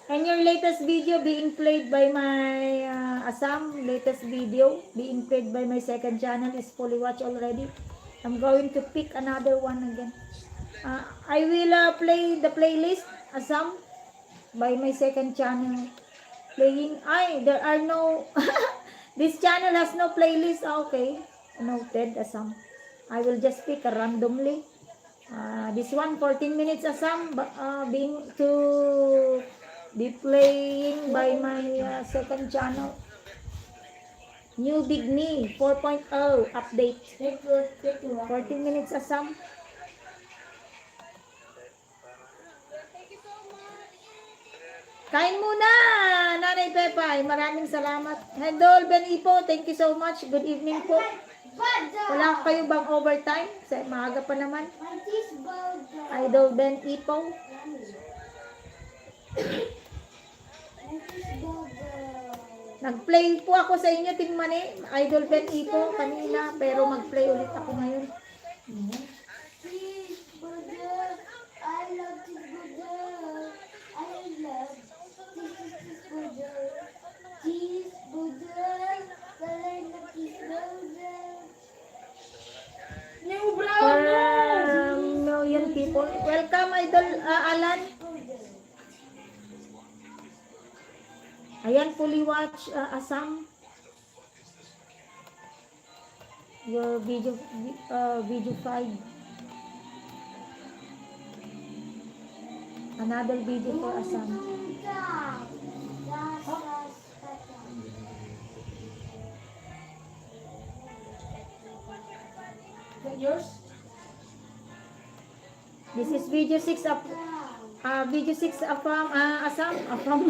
And your latest video being played by my Asam, latest video being played by my second channel is fully watched already. I'm going to pick another one again. I will play the playlist Asam by my second channel. Playing, there are no, this channel has no playlist. Okay, noted Asam. I will just pick randomly. This one 14 minutes Asam being to be playing by my second channel. New Big Me 4.0 update. Take your 14 minutes Asam. Kain muna, Nanay Pepay. Maraming salamat. Idol Ben Ipo, thank you so much. Good evening po. Wala kayo bang overtime? Sa maaga pa naman. Idol Ben Ipo. Nag-play po ako sa inyo, Team Mani. Idol Ben Ipo kanina, pero mag-play ulit ako ngayon. Cheeseburger. I love cheeseburger. I love cheeseburger. Cheeseburger. I love cheeseburger. New For brown. million people. Welcome, Idol Alan. Ayan, fully watch Asam. Your video 5. Another video for Asam. That yours? This is video 6 of video 6 of Asam Asam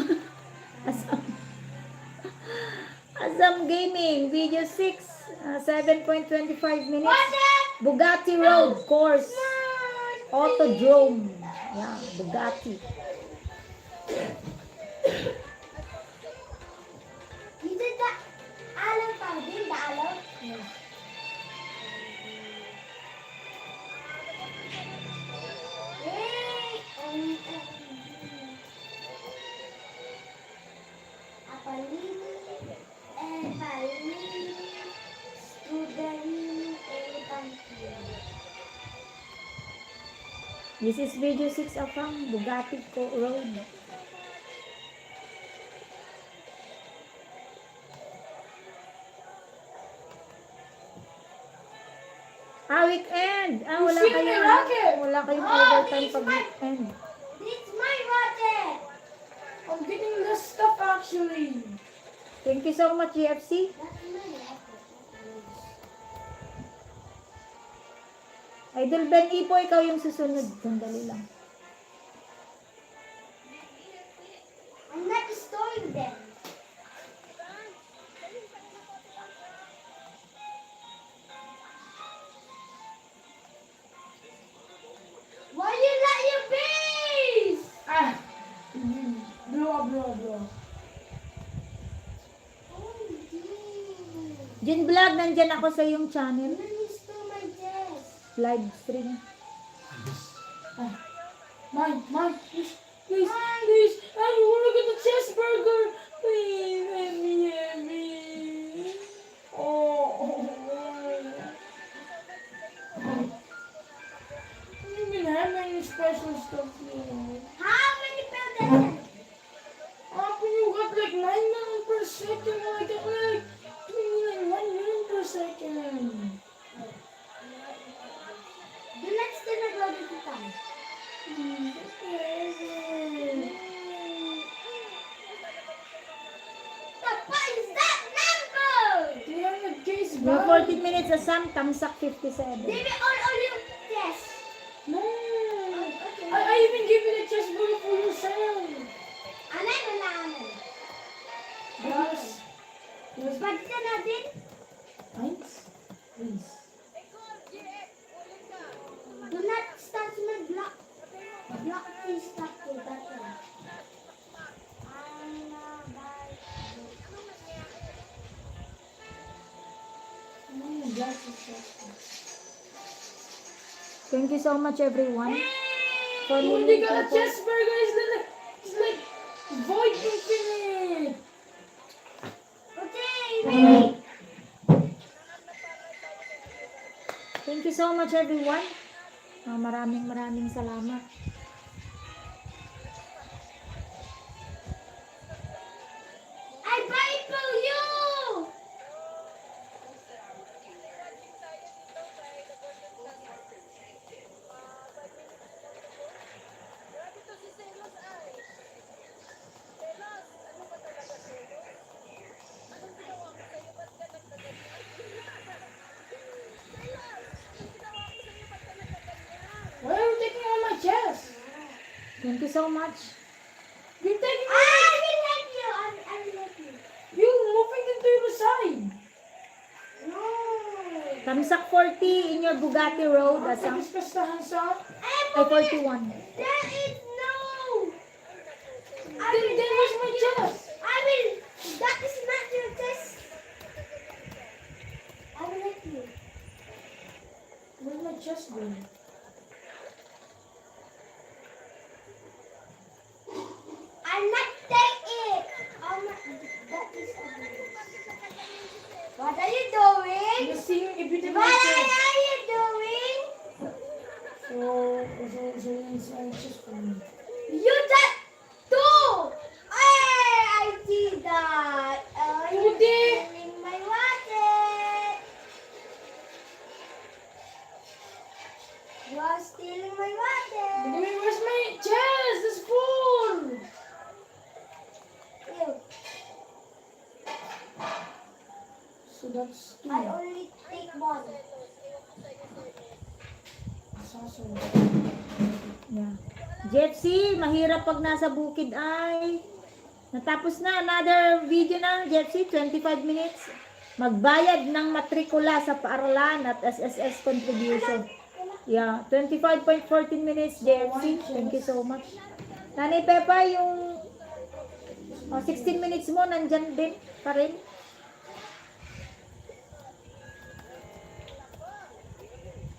Asam Gaming video 6 7.25 minutes. Bugatti Road course Autodrome. Yeah, Bugatti. You did that. Alam pa din, alam. This is video 6 of Bugatti Road. Weekend. You see my rocket? Wala kayong Oh, overtime it's pag my- weekend. It's my rocket. I'm getting this stuff actually. Thank you so much, GFC. That's my rocket. Idol Ben Ipo, ikaw yung susunod. Sandali lang. I'm not destroying them. Why you let your base? Blah. Oh, dear. Jin Vlog, nandyan ako sa iyong channel. Let me stole my dress. Live stream. Mine, please, please. I want to get the cheeseburger. Please, let me. Oh. You can have any special stuff here. How many buildings? When you got like 9 million per second, I got like 1 million per second. Do not steal my body to time. What is that number? 300 case Yung bag. 14 minutes asam, tamsak 57. Give me all you yes. No. Okay. I even give you the cheeseburger for yourself. Anay mo na ano? Yes. Pwede ka natin? Thanks. Please. Do not start my block. Block please stop to that one. Thank you so much, everyone. For You meeting got a people. cheeseburger. It's like void infinite. Okay. Thank you so much, everyone. Maraming salamat. I buy it for you. Why are you taking on my chest? Thank you so much. You're taking I will help you. I will help you. you moving into the side. No. Tamsak 40 in your Bugatti Road. Asam. Kastahan sa. Ay, 41. There is no. Then where's my chest? I will. That is not your test. I will help you. Where's my chest going? I'm not take it. I'm not. That is. What are you doing? You're seeing if you take my What chest. are you doing? So it's just for me. You just do. I did that. You did. Stealing my rocket. You are stealing my rocket. Anyway, where's my chest? It's full. You. So that's 2. I only take one. Saso. Yeah. Jeffsy, mahirap pag nasa bukid ay. Natapos na, another video na, Jeffsy, 25 minutes. Magbayad ng matrikula sa paaralan at SSS contribution. Yeah, 25.14 minutes, Jeffsy. Thank you so much. Nanay Pepa, yung 16 minutes mo, nandyan din pa rin.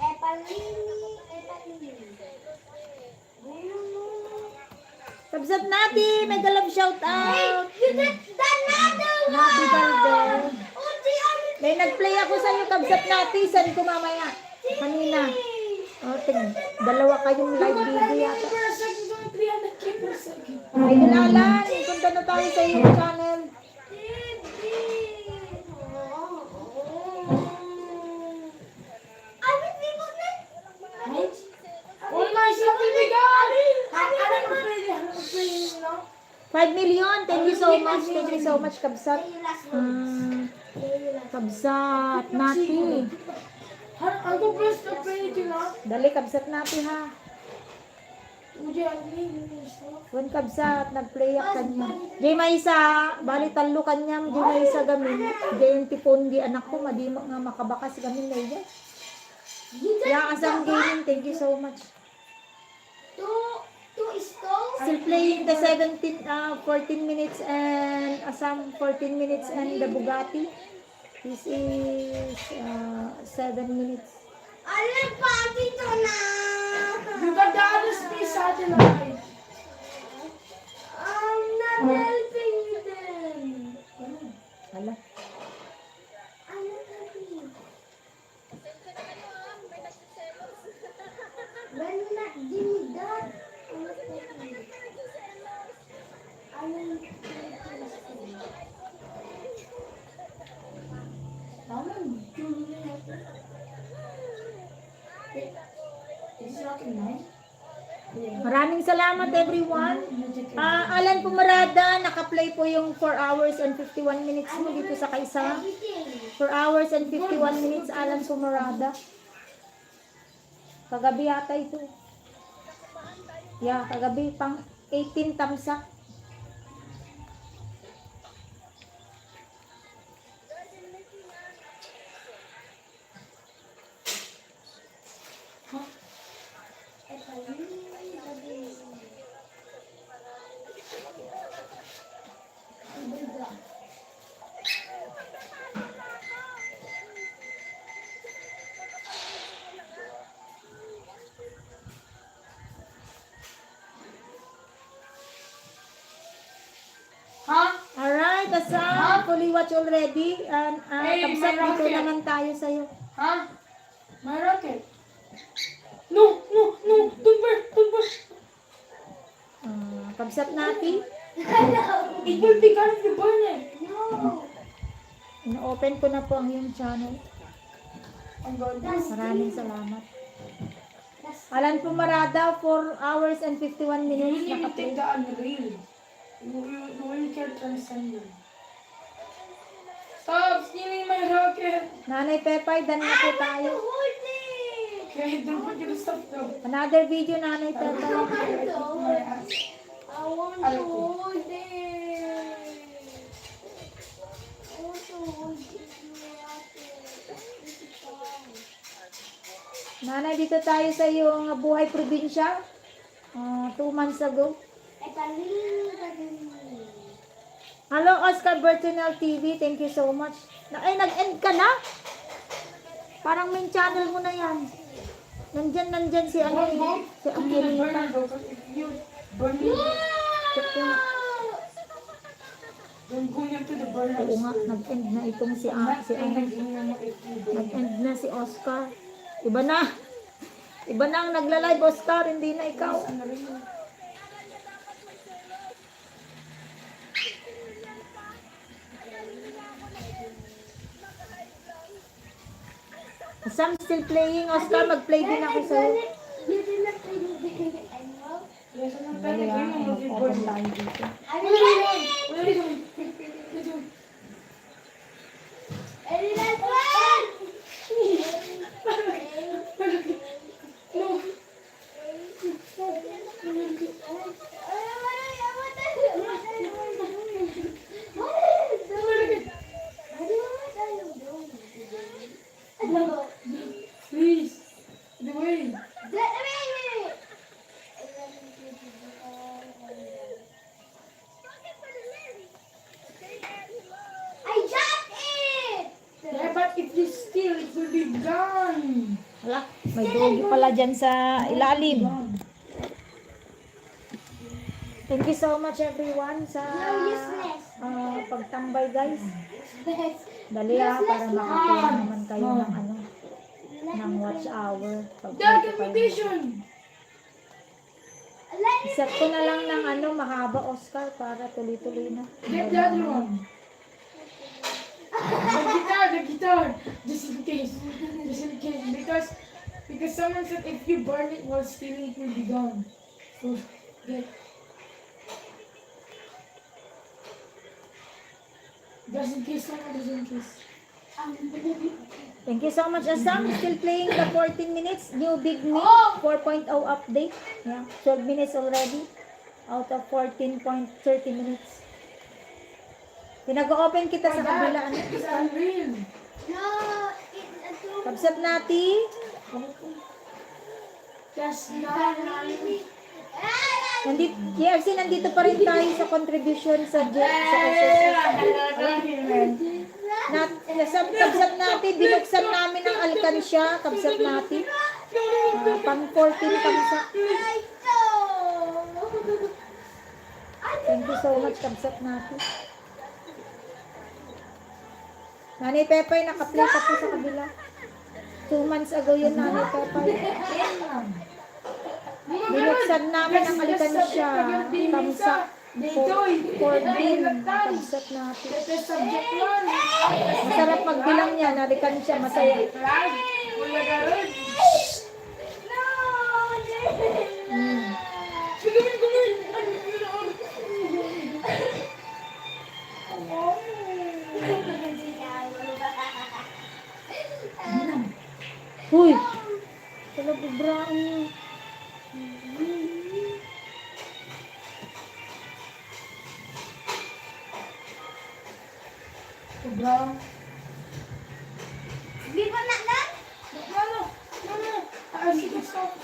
Epalini. Sabsab natin, mega love shout out. You did another Happy birthday. one. Oh, the other May nag-play ako sa iyo, kabsat natin. Saan ko mamaya? Kanina. thing. Dalawa kayong live video yata. Per second, going 300k per second. Idol Alan, punta na tayo sa iyong channel. Oh, nice lang bibigyan! Ano na pwede? Ano pwede, no? 5 million, thank you so much. Thank you so much, Kabsat. Kabsat, Nati. Ano plus na pwede, no? Dali, Kabsat Nati ha. Uje, ang linis, no? Wan Kabsat, nag-play up kanya. Jay Maisa, bali talo kanyam, Jay Maisa gamin. Jay yung tipondi, anak ko, madi nga makabakas gamin na iya. Yeah, Asam Gaming, thank you so much. Two stones. Still playing the 14 minutes and Asam 14 minutes and the Bugatti. This is 7 minutes. Alam pa, dito na. You got the other space satellite. I'm not helping you then. Hala. I'm not helping you. When you not give me that, I'm not helping you. I will Tama, Julie na yun. Is it okay, nice? Maraming salamat everyone. Alan Pumarada, naka-play po yung 4 hours and 51 minutes mo dito sa Kaisa. 4 hours and 51 minutes, Alan Pumarada. Kagabi yata ito. Yeah, kagabi pang 18 tamsak. Ha? Alright, Asam, fully watch already. And Hey, Kabsat, may dito rocket. naman tayo sa'yo. Ha? My rocket. No, no, no, don't burn, don't burn. Kabsat Nati, It will be gone if you burn it. No. ina-open ko na po ang iyong channel. I'm going Maraming salamat. Alan Pumarada, 4 hours and 51 You minutes. really need to Naka-play. take the unreal. You really can't transcend it. Stop stealing my rocket. Nanay Pepay, dan na po tayo. Hold it. Okay, don't put your stuff down. Another video, Nanay Pepay. My ass. I want to hold it. I want to hold it. Nanay, dito tayo sa iyong buhay probinsya. 2 months ago. Hello, Oscar Bertinel TV. Thank you so much. Nag-end ka na? Parang main channel mo na yan. Nandyan si ano eh. Si Go to the Angelita. burner though, 'cause if you burn it, Check ko na. then go near to the burner. Oo nga, nag-end na itong si Nag-end na si Oscar. Iba na. Iba na ang nagla-live, Oscar. Hindi na ikaw. Sam still playing, Oscar. Mag-play din ako sa'yo. You did not play the game anymore. Yes, I'm not Dali playing ah, the game. mag-open tayo dito. I will play it. What are you doing? What are you doing? I did not play. No. Please. The way. I dropped it! Yeah, but if you steal, it will be gone. Hala, may doggy pala dyan sa ilalim. Thank you so much everyone sa pagtambay guys. Dali para makakuha naman kayo ng ano. ng watch hour. Dad, invitation! Set ko na lang ng ano, mahaba, Oscar, para tuloy-tuloy na. Get the other one. The guitar. Just in case. Just in case. Because someone said if you burn it while stealing, it will be gone. So, get. Just in case, someone just in case. Thank you so much, Asam. Still playing the 14 minutes. New Big Me 4.0 update. Yeah, 12 minutes already. Out of 14.30 minutes. Pinag-open kita sa kabila. Ano? It's unreal. No, it's a two. Kabsat natin. That's not Nandito, KFC, nandito pa rin tayo sa contribution sa SSS. Kabsat natin, binuksan namin ang alkansya. Kabsat natin. Pang 14 kamsa. Thank you so much, kabsat natin. Nanay Pepay, naka-play ka po sa kabila. 2 months ago yun, Nanay Pepay. Binuksan namin ang alkansya. Kamsa. 14. Kabsat natin. the subject one. Masarap magbilang yan. Alkansya, masaya. Wala ka rin. Mm. Huy! Talaga brown niyo. Brown. Di ba na lang? No. Sige, stop.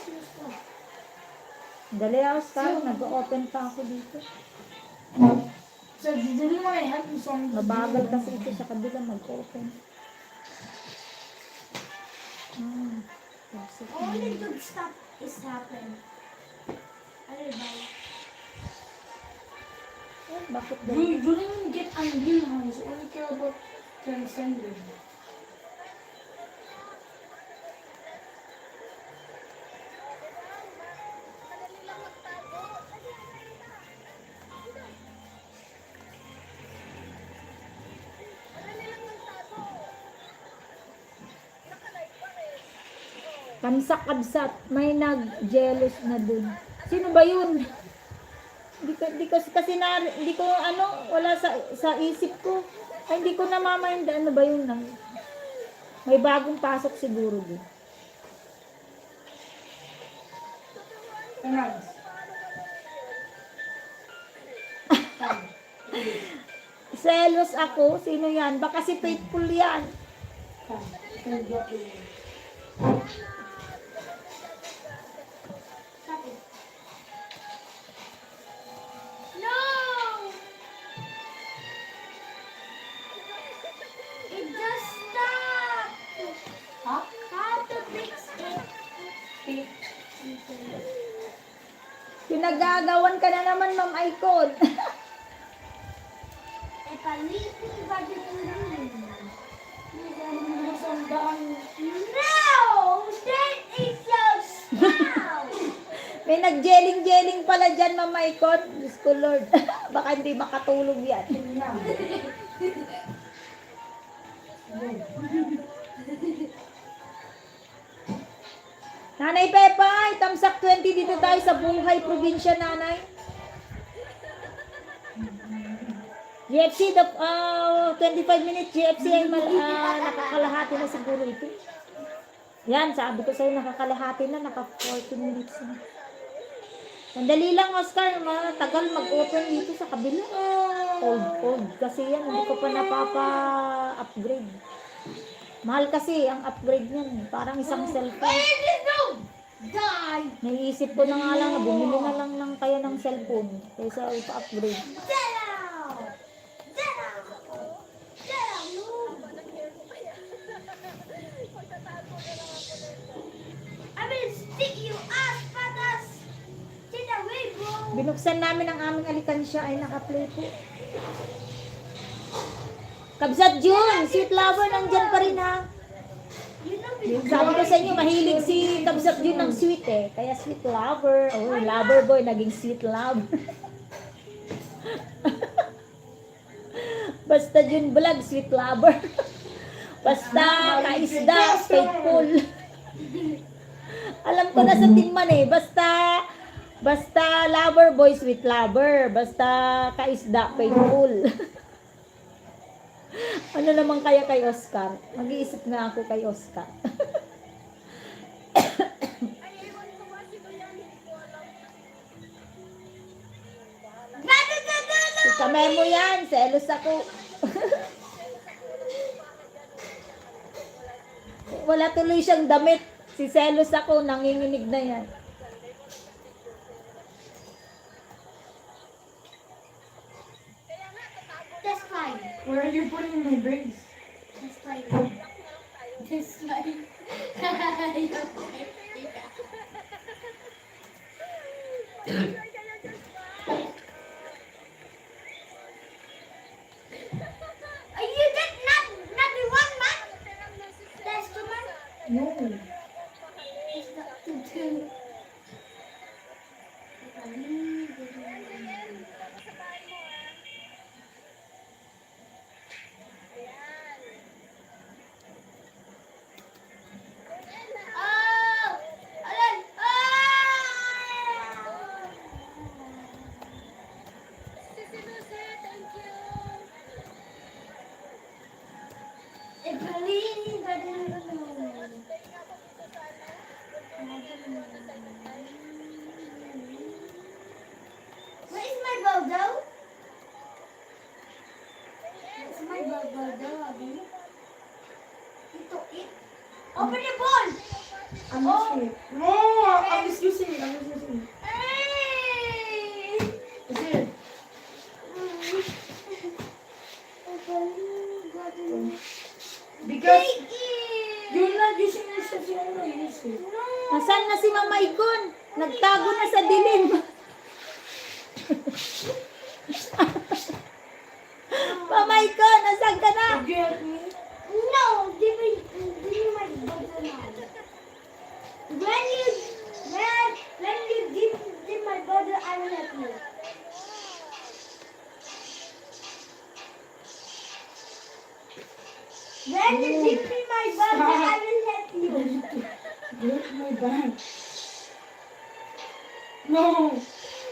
Dali ako, Star. Nag-open pa ako dito. So, did you want to help me some? Mabagal kasi ito sa kabila mag-open. Kapsat Only natin. good stuff is happen. Ano ba? Bakit You dali? don't even get unreal ones. You only care about transcending. Kamsak-kabsat. May nag-jealous na dun. Sino ba yun? Hindi ko ano, wala sa isip ko. Ay, hindi ko namamainda. Ano ba yun? May bagong pasok siguro din. Nice. Selos ako. Sino yan? Baka si Faithful yan. No! It just stopped! Huh? How to fix it? Pinagagawan ka na naman, Ma'am Icon. Eh, palitin ba dito rin? No! That is so small! May nag-jelling-jelling pala dyan, Ma'am Icon. Diyos ko, Lord. Baka hindi makatulog yan. Nanay Pepay, tamsak 20 dito tayo sa Buhay Probinsya, Nanay. GFC, 25 minutes GFC ay nakakalahati na siguro ito. Yan, sabi ko sa'yo, nakakalahati na, naka 14 minutes na. Sandali lang, Oscar, matagal mag-open dito sa kabila. Old kasi yan, hindi ko pa napapa-upgrade. Mahal kasi ang upgrade niyan, parang isang cellphone. Die! Naisip ko na nga lang na bumili na lang ng kaya ng cellphone kaysa ipa-upgrade. Get out! Get out! Get out! Move! I will stick you ass patas! Get away, bro! Binuksan namin ang aming alikansya ay naka-play po. Kabsat June, sweet lover, nandyan pa rin ha. You know Sabi ko sa inyo, mahilig si Kabsat Jun ng sweet eh. Kaya sweet lover. Oh, lover boy, naging sweet love. Basta Jun vlog, sweet lover. Basta kaisda, faithful. Alam ko na sa tinman eh. Basta lover boy, sweet lover. Basta kaisda, faithful. Ano naman kaya kay Oscar? Mag-iisip nga ako kay Oscar. Kamay mo yan, selos ako. Wala tuloy siyang damit. Si selos ako, nanginginig na yan. That's fine. Where are you putting my brace? That's fine. That's fine. Are you that not the one man? That's the man. No. It's not the two. Oh! Alan! Evelyn, I don't know. Where is my Baldo? Where's my Baldo, Abby? Ito, it. Open the ball! I'm not sure. No, I'm just using it. I'm just using it. Hey! Is it? Because you're not using this as you want to use it. Nasaan na si Mama Icon? Nagtago na sa dilim. Mama Icon, nasaan ka na? Get me? No, give me my brother now. When you give my brother, I will help you. When you give me my brother, I will help you. Get my bag. No.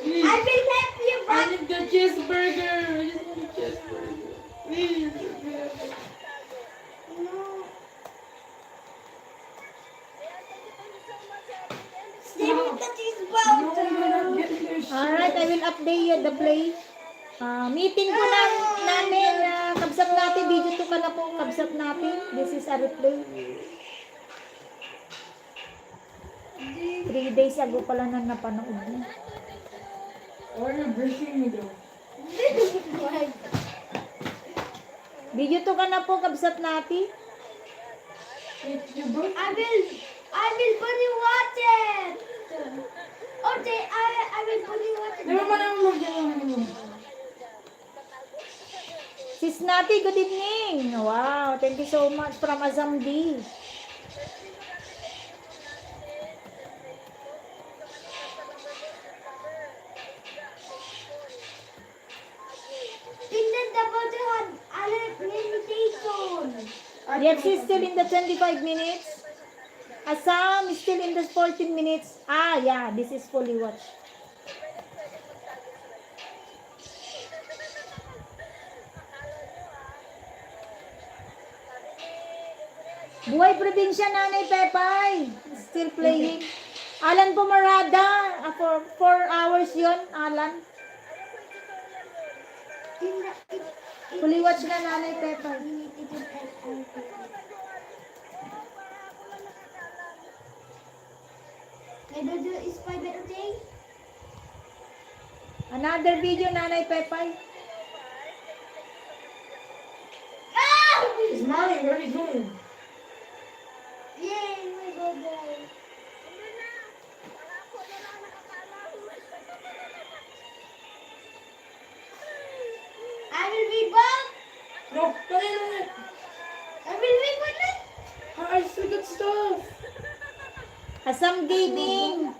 Please. I will help you, I but need the cheeseburger. I just want a cheeseburger. Please. no. Stay with the cheese No, you're not powder. getting your shit. Alright, I will update you the play. Meeting ko na namin, kabsat natin, video to ka na po, kabsat natin. This is a replay. 3 days ago pala na napanood niya. Why are you breaking me though? Video to ka na po, kabsat natin. You broke I will put you watch it. Okay, I will put you watch it. Never mind. Sis Nati, good evening. Wow, thank you so much from Azamdi. Tingnan the brother had alert limitation. Yes, she's still in the 25 minutes. Assam is still in the 14 minutes. Ah, yeah, this is fully watched. Buhay Probinsya, Nanay Pepay. Still playing. Alan Pumarada. For 4 hours yon, Alan. Fully watch na, Nanay Pepay. My brother is 5 birthday. Another video, Nanay Pepay. Ah! It's mine. Where are you going? Yay, my brother. I will be back. No. I will be back. I I still got stuff. Asam Gaming.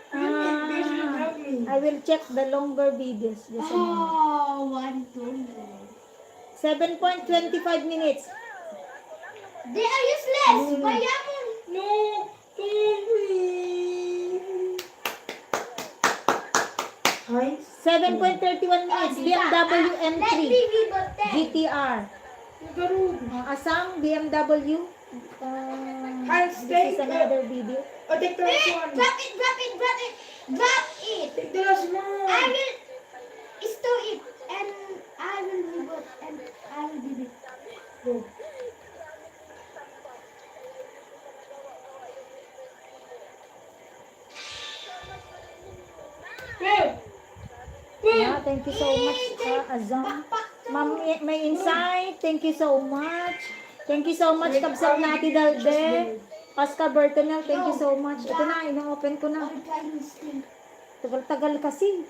There's no help me. I will check the longer videos. Just a minute. Oh, $1. 7.25 minutes. They are useless. Bayamon. No. Don't. Hi. 7.31 minutes. BMW Let M3 me be but then. GTR. Garud. Asam BMW. This is another video. Oh, take the last one. Drop it. Drop it. Take the last one. I will store it and I will reboot and I will delete. Go. Yeah, thank you so much, Azam. Ma'am, may insight. Thank you so much. Thank you so much, Kabsat Nati Dalde. Oscar Bertonel, thank you so much. Ito na, ino-open ko na. Tagal-tagal kasi.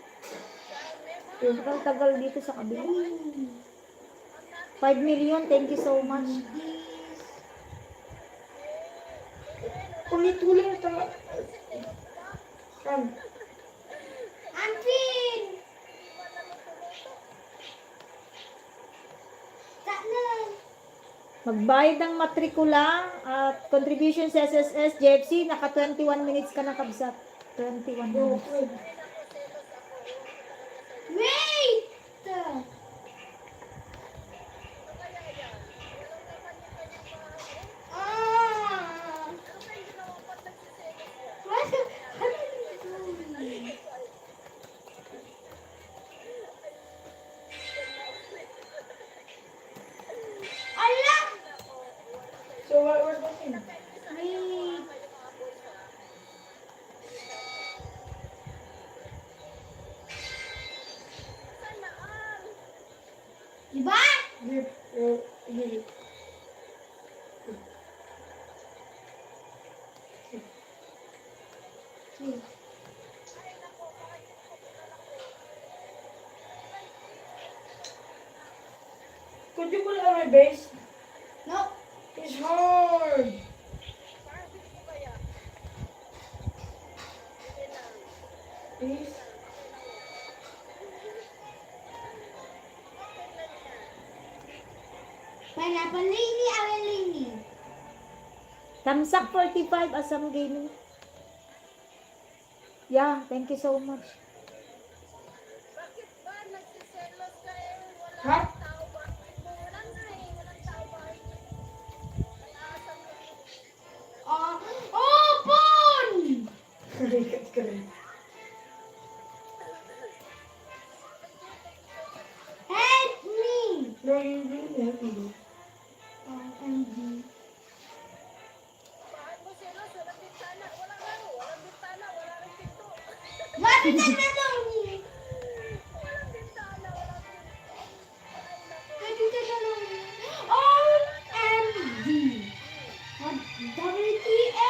Tagal-tagal dito sa kabila. 5 million, thank you so much. Ulit-ulit na tanga. Ampin! Magbayad ng matrikula at contribution sa SSS, JFC, naka 21 minutes ka na, Kabsat. 21 minutes. Wait! So what was the thing? Wait. Diba? Could you put it on my base? No. It's hard. Please. Pineapple Lainey, Alan Lainey. Tamsak 45, Asam Gaming. Yeah, thank you so much. Bakit ba nagsiselos ka eh? Ha? Walang tao ba? Walang na eh. Walang tao ba? Nag-aasam na eh. Oh, Pon! Rikat ka rin. Help me! No, you didn't help me. OMG. Bakit mo selos? Walang bintana. Walang ano? Walang bintana. Walang pinto. Bakit na lang? Walang bintana. Walang pinto. Bakit na lang? OMG. WTF?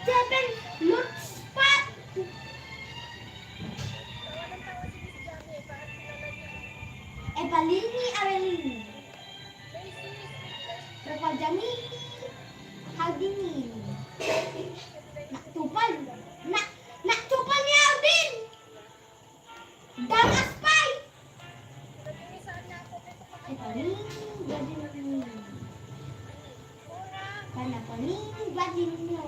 Seven look spot. Evalini Arelini. Berpajami. Haldini. Naktupal. Naktupal ni Alvin. Damas Pai. Evalini. Gadini. Panapaling gadini.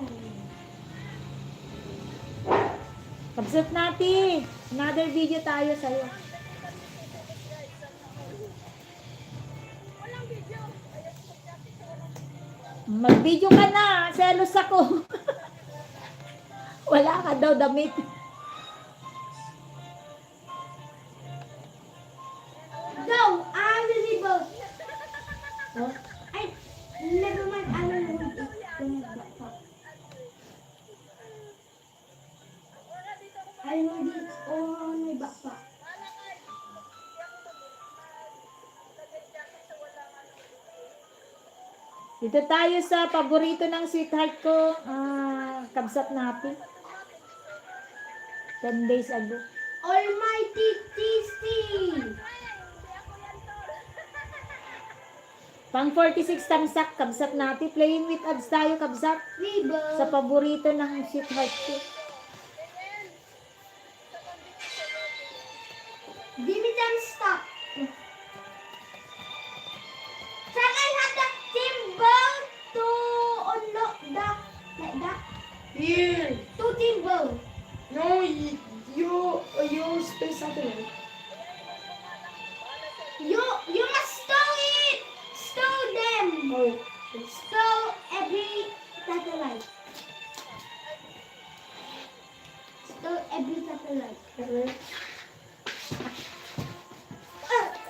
Kabsat Nati, another video tayo sa'yo. Mag-video ka na, selos ako. Wala ka daw damit. Go! I will be both. I never mind. I will hold it. I hold it on my backpack. Dito tayo sa paborito ng sweetheart ko, Kabsat Nati. 10 days ago. Almighty Tasty. Pang 46 tamsak, kabsat natin. Playing with ads tayo, kabsat. Vivo. Sa paborito ng sweetheart ko. Dividend stock. Can I have the timber to unlock the like that? Here. Two timber. No, you space something. You must store it. Store them. Oh, Store every satellite. Store every satellite. okay.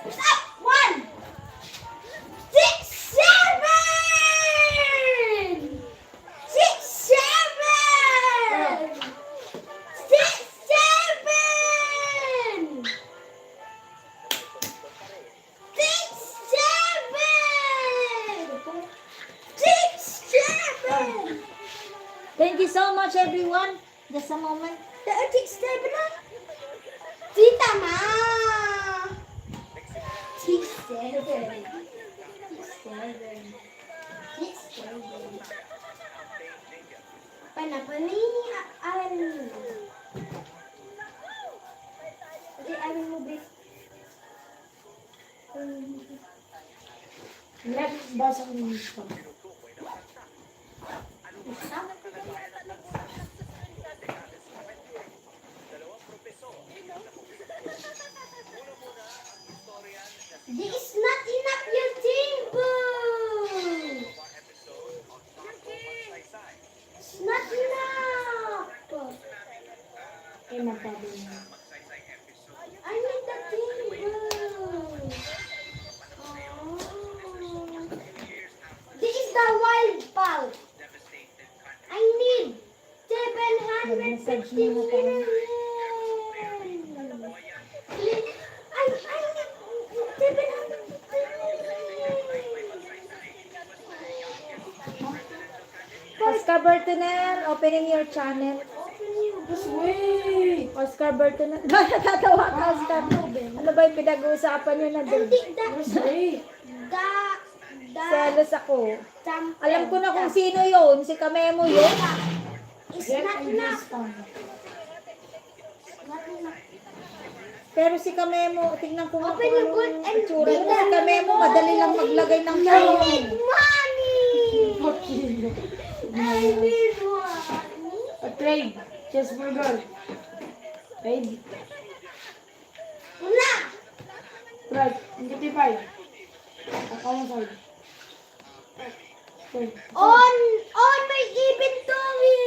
Stop! 1, 6, 7! 6, 7! 6, 7! 6, 7! 6, 7! Thank you so much, everyone. Just a moment. The 6, 7 na? Tita Ma! 6, 7. 6, 7. 6, 7. Panapani, alam mo. Okay, alam mo, Brit. Next basa ko ng gusto. This is not enough your timber. It's not enough. Eh, magpabi na. I need the timber. This is the wild pulp. I need 750 million. I need 750 million. Oscar Bertoner, opening your channel. Just wait. Oscar Bertoner. Natatawa ka, Oscar. Ano ba yung pinag-uusapan nyo na I doon? think Just wait. the Selos ako. champion. Alam ko na kung sino yun. Si Kamemo yun. It's Get not on enough. this phone. Not enough. Pero si Kamemo, tignan ko nga Open kung your book anong and itsura read mo. Si Kamemo, madali lang maglagay ng I phone. need money. Fuck you. I need money. A trade. Just for girl. Trade. Wala. Right. Ang katipay. Akala sa'yo. Trade. On my inventory.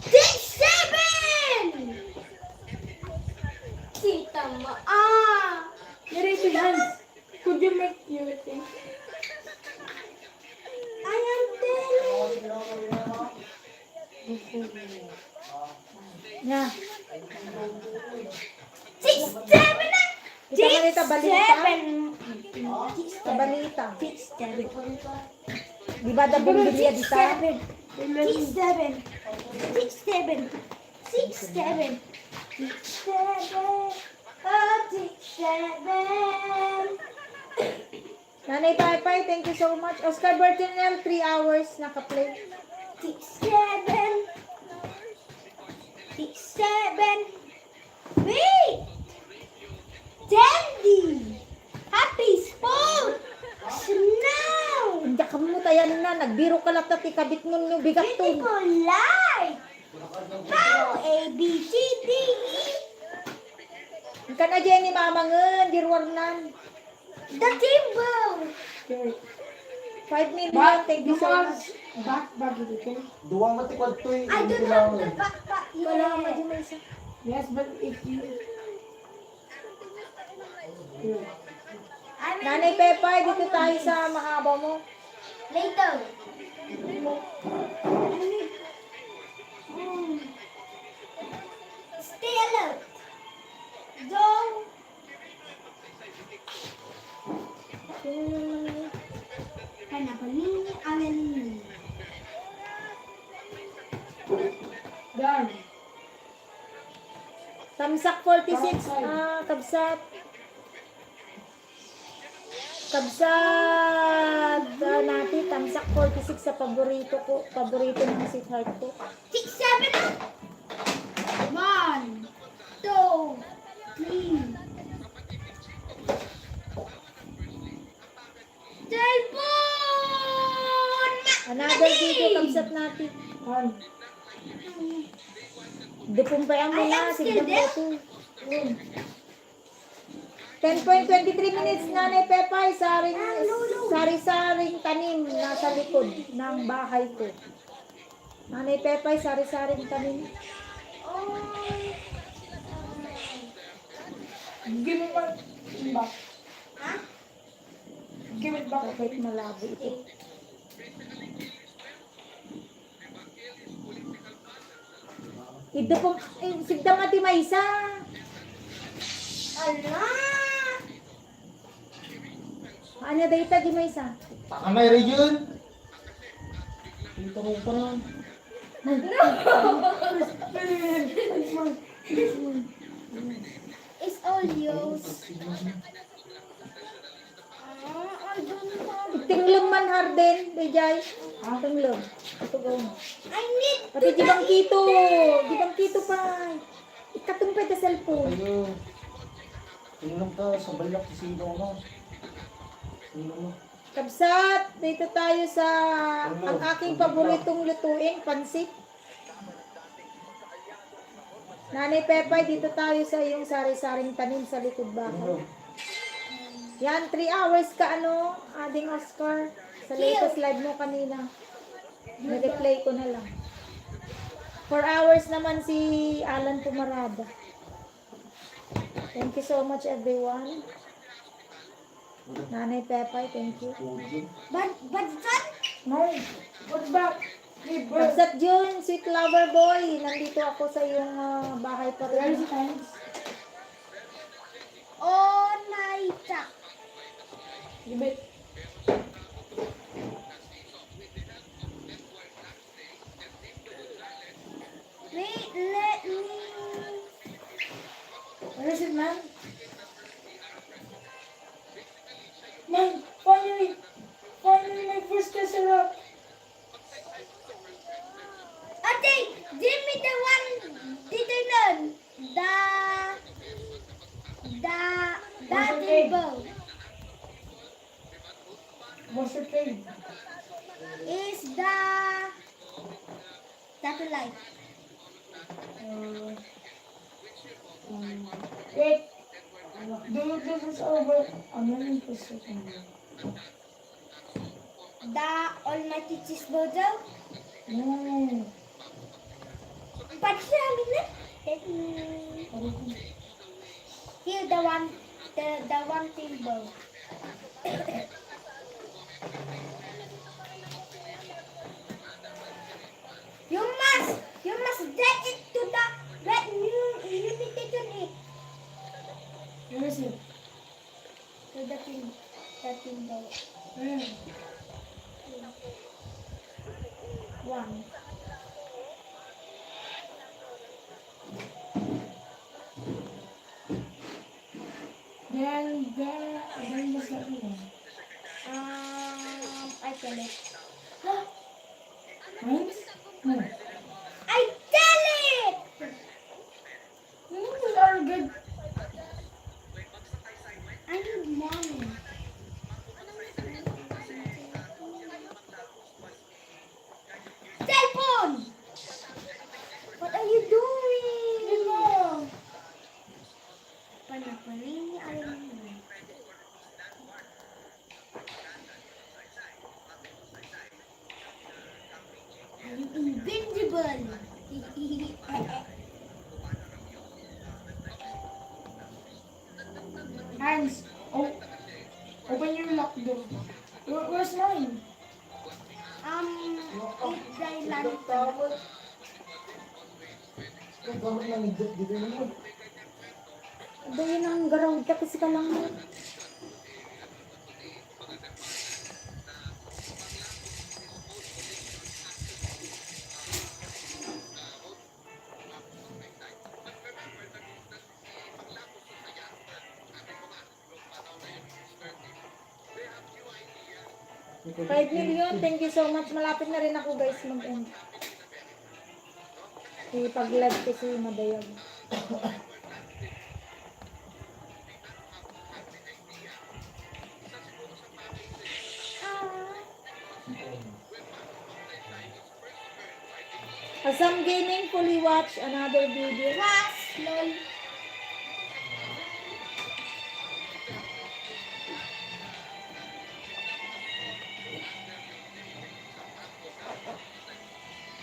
6, 7. Kita mo. Raise your hands. Could you make your thing? I am telling. Na. 6, 7 na. Kita mo nito, balita? 6, Sa balita. 6, 7. Di ba da bumbilya di ta? 6, 7. 6, 7. 6, 7. 6, 7. Oh, 6, 7. Nanay Paypay, thank you so much. Oscar Bertinel, 3 hours naka-play. 6, 7. 6, 7. Wait! Dandy! Happy Sport! Snow! Hindi ka mo tayan na, nagbiro ka lang tati kabit mo no bigat to. Beautiful light! Wow! A, B, C, D, E. Ka na Jenny mamangen, dirwarnan. The timber! Okay. 5 million, thank you so much. Back it, okay? Duwang matikwad to eh. I don't have the backpack Wala ka yet. may isa. Yes, but if you... Yeah. Nanay Pepay, dito tayo sa mahaba mo. Later. Stay alert. Don't. Kenapa ni? Alan ni. Tamsak 46, kabsat. Kabsat natin, tamsak 46 sa paborito ko. Paborito ng sweetheart ko. 6, 7 na. 1, 2, 3. Cellphone! Another video, kabsat natin. Dupumpayan mo I na, am still sigdan there. mo ito. 10.23 minutes, Nanay Pepay, sari-saring tanim nasa likod ng bahay ko. Nanay Pepay, sari-saring tanim. Give it back. Ha? Give it back. Bakit malabo ito? Ito pong, sigda mati Maysa. Ala! Ano data di Maysa? Pakamay rin yun. Dito ko pa naman. It's all yours. I don't know. Tinglom man harden, Dejay. Tinglom. Ito go mo. I need Pati jibang kito pa. Ikatumpay ta cellphone. Ayun. Tingnan ka sa balak si sino mo. Sino mo? Kabsat, dito tayo sa ang aking paboritong lutuin, pansit. Nanay Pepay, dito tayo sa iyong sari-saring tanim sa likod bahay. Yan, 3 hours ka ading Oscar, sa latest live mo kanina. Nag-replay ko na lang. 4 hours naman si Alan Pumarada. Thank you so much everyone. Nanay Pepay, thank you. But son? No, what's back? Kabsat June, sweet lover boy. Nandito ako sa iyong bahay pa rin. Oh, my God. Gibit. Wait, let me... Where is it, man? Man, finally, my first casserole. Ate, give me the one dito nun. The table What's your trade? is the satellite. Wait. Do this over. I'm running for a second. The almighty cheeseburger. No. But here the one table. You must get it to the red you need to it Where is it? to the table. Where? One. Then what's that one? I tell it. Right? No. I tell it. You are good. I need money. Cell phone. What are you doing? Panapaling alam mo. I'm invincible. Hands. Oh. Open your lock door. Where's mine? It's the lantern. Tapos. Ikaw gamit ng higit dito naman. Aba yun ang garaw ka kasi ka lang mo. 5 million. Thank you so much. Malapit na rin ako guys mag-end. Ipag-live kasi madayag. Asam Gaming, fully watch another video. Was, lol.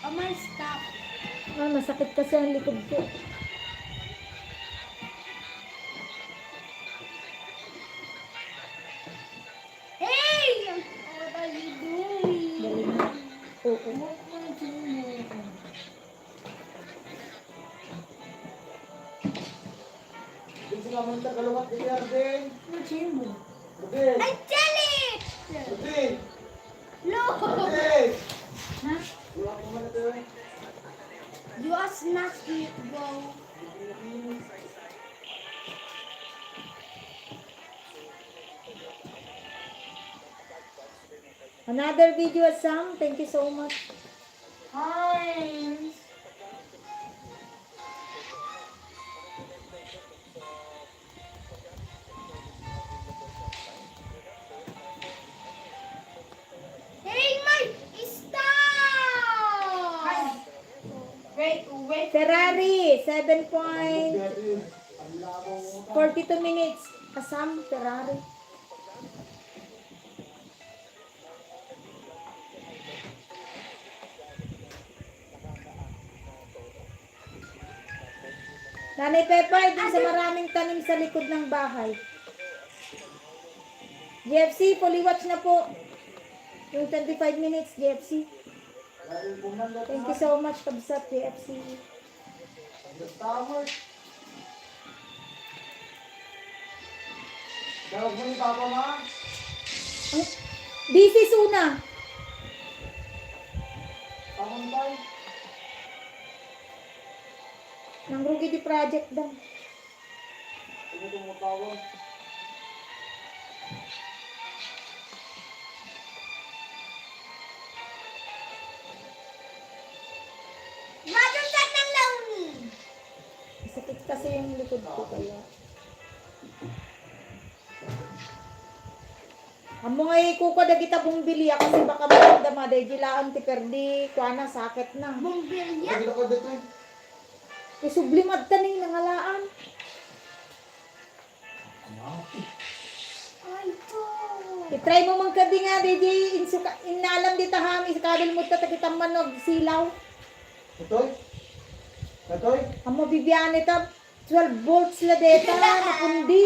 Oh my stop. Ah, masakit kasi ang likod ko. Hey! What are you doing? Dali na. Oo. What are you doing? Yung sila man tagalumat ni Arden. What's your move? Arden! I tell it! Arden! Look! Arden! Huh? Wala ko man ito eh. You are snatchy, bro. Another video, Asam. Thank you so much. Hi. Hey, Mike! Stop! Wait. Ferrari, 7.42 Ang labo mo. minutes. Asam, Ferrari. Nanay Pepay, dun sa maraming tanim sa likod ng bahay. GFC, fully watch na po. Yung 25 minutes, GFC. Dahil pumunta Thank you so much, Kabsat, GFC. the tower. Tawag mo ni Papa Ma. This is una. Pamuntay. Nang rugi di project daw. Sino tumutawag? Maduntan ng launi. Sakit kasi yung likod ko kaya. Amo nga ikuko da kita bumili ako kasi baka maramdama dahil gilaan ti perdi kuana sakit na. Bumbilya. Lagi ko dito eh. Isublimad taning nangalaan. Ay, to. I-try mo man kadi nga DJ inalam di tahami sa kadal mo tatakitang manog silaw. Itoy? Itoy? Amo bibiyane ta 12 volts la deta napundi.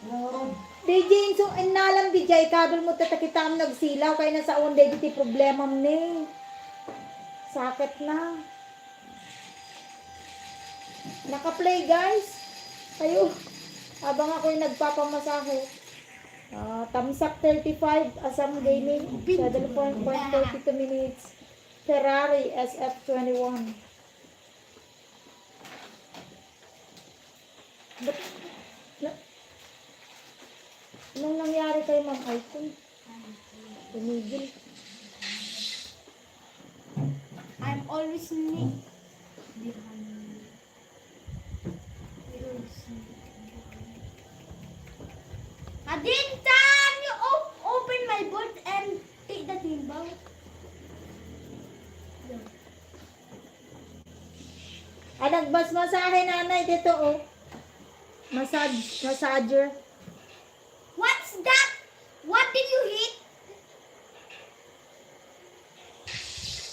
Naroon. DJ so inalam di jay kadal mo tatakitang nagsilaw kay nasa onde di problema mo ni. Sakit na. Naka-play guys. Kayo. Habang ako'y nagpapamasahe. Tamsak 35, Asam Gaming, 7.42 minutes. Ferrari SF21. But, anong nangyari kay Ma'am iPhone? Tumigil. I'm always neat. Adintan, you open my boat and take the timbang. Ay, nagbasmasahe nanay dito, oh. Massager. What's that? What did you hit?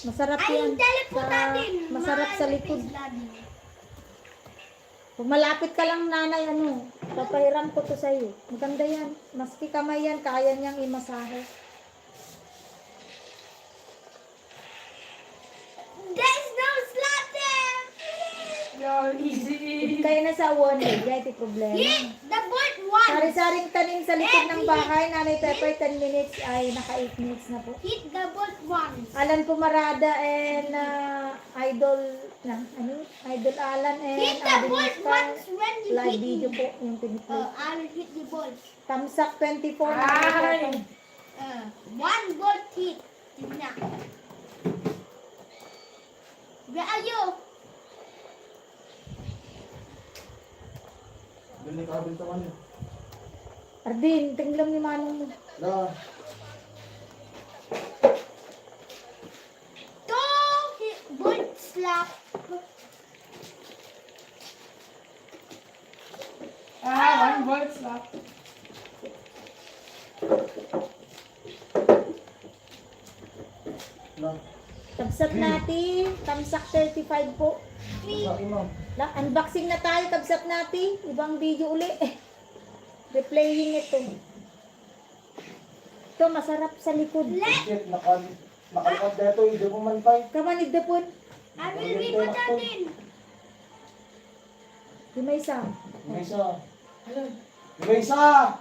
Masarap Ay, yan. teleport natin. Masarap sa likod. Daddy. Kung malapit ka lang nanay, ano, papahiram ko to sa'yo. Maganda yan. Maski kamay yan, kaya niyang imasahe. There's no slot there. Kaya na sa one day, di problema. Hit the boat once. Sari-saring tanim sa likod ng bahay, nanay Pepper, 10 minutes ay naka 8 minutes na po. Hit the boat once. Alan Pumarada and Idol Alan and Hit the Adin boat Mister. once when you Live hit video me. po yung piniplay. I will hit the ball. Tamsak 24. One gold teeth. Tignan. Where are you? Doon ni Kabel taman yun. Ardin, tinglam ni Manong mo. Na, Gold slap. One gold slap. na. Kabsat natin. Tamsak 35 po. Sa ima. Unboxing na tayo. Kabsat natin. Ibang video uli. Replaying ito. Ito, masarap sa likod. Shit, nakalakad dito. Hindi mo man tayo. Kamanid na po. I will be put that in. Yung may isa. May isa. May isa!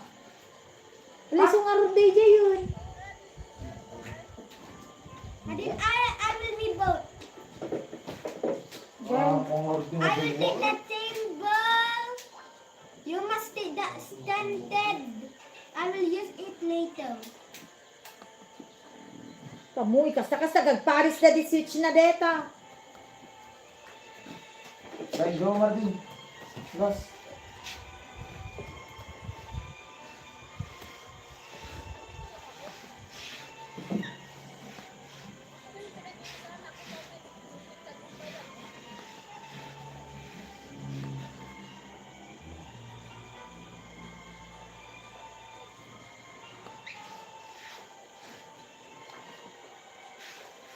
Alis yung arong DJ yun. I will be both. Kung ordi mo I will din take mo. that table. You must take that standard. I will use it later. Kamuy, kasta-kasta. Gagparis na di switch na deta. Dahil gawa nga din. Gas.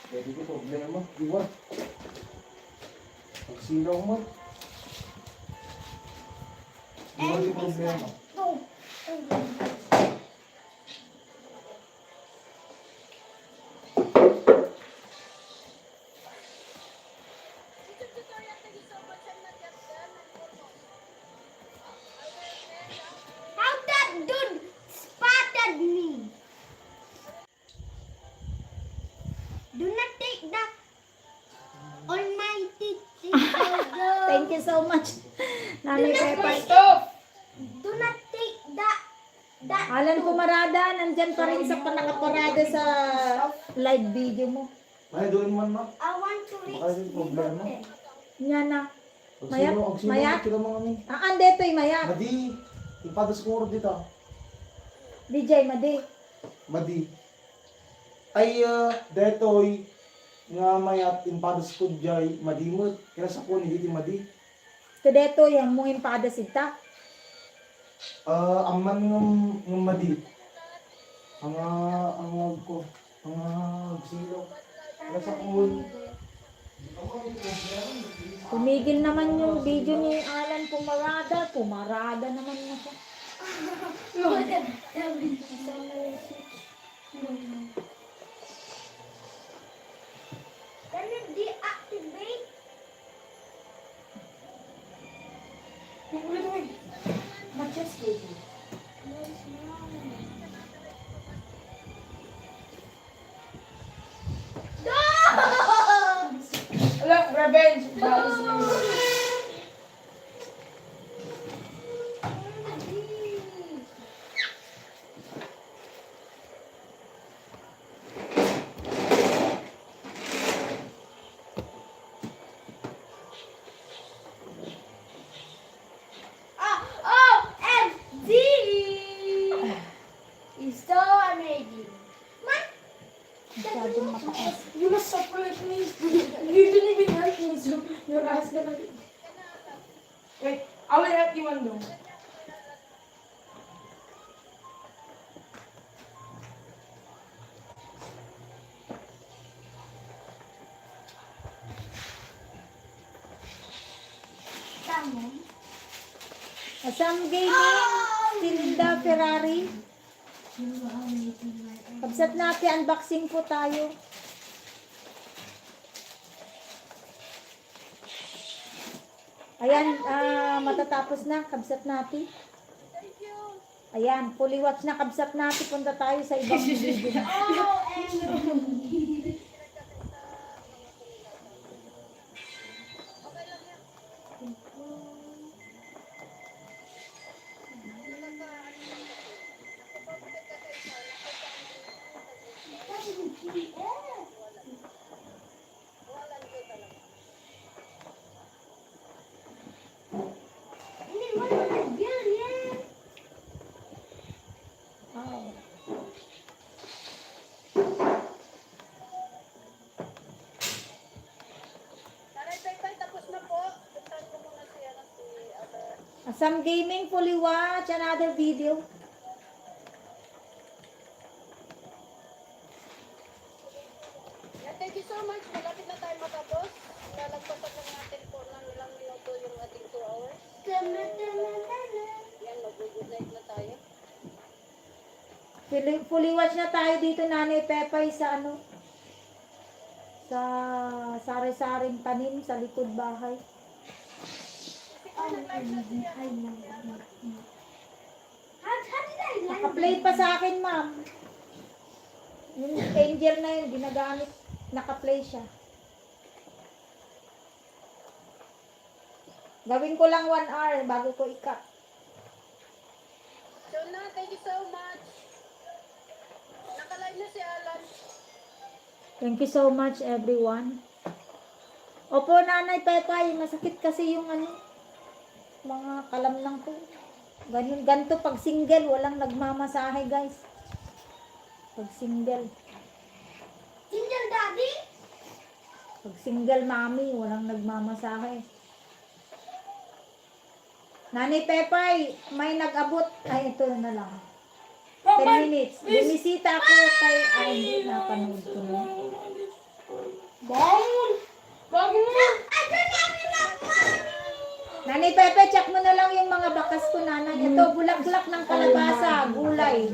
Pwede ko problema. Iwan. Pagsilaw mo. Iwan di problema. Go. How that dude spotted me? Do not take that almighty thing. Thank you so much. Nanay Pepa. Do not take that. Alan Pumarada, nandyan pa rin sa panakaparada sa live video mo. Ay, doon man na. I want to reach Baka yung problema. the Yan na. Mayat? Ang sino, Mayat? kila mga mi. Ande ito'y mayat. Madi. Ipadas ko oras dito. DJ, madi. Madi. Ay, detoy nga mayat impadas ko jay madimot. Kaya sa ko ni diti madi. Kadeto, yung mong impada sita. Ang man ng madi. Ang ko. Ang silo. Kaya sa ko. Tumigil naman yung video ni Alan Pumarada. Pumarada naman na siya. Can you deactivate? Look, revenge. OMG! It's so amazing. Masyadong mataas. You must separate me. You didn't even help me. So your eyes gonna be... Wait, I will help you one though. Tama. Asam Gaming, Stilinda Ferrari. Kabsat natin, unboxing po tayo. Ayan, matatapos na, kabsat natin. Ayan, fully watch na, kabsat natin. Punta tayo sa ibang video. OMG! Walan ko talaga. Hindi, 100 billion. Wow. Nanay Paypay, tapos na po. Puntahan ko muna si Ada. Asam Gaming, fully watch another video. Yeah, thank you so much. Malapit na tayo matapos. Lalagpasan lang natin po ng ilang minuto yung ating 2 hours. Yan, mag-good night na tayo. Fully watch na tayo dito, Nanay Pepay, sa ano? Sa sari-saring tanim sa likod bahay. How did I land? Naka-play pa sa akin, ma'am. Yung angel na yun, ginagamit. Naka-play siya. Gawin ko lang 1 hour bago ko i-cut. So na, thank you so much. Nakalive na si Alan. Thank you so much, everyone. Opo, Nanay Pepay, masakit kasi yung ano, mga kalamnang ko. Ganito pag single, walang nagmamasahe, guys. Pag single. Single daddy? Pag single mommy, walang nagmamasahe. Nanay Pepay, may nag-abot. Ay, ito na lang. 10 minutes. Bumisita ako kay... Ay, napanood ko na. Bangun! Bangun mo! Nanay Pepe, check mo na lang yung mga bakas ko, nanay. Ito, bulaklak ng kalabasa, gulay.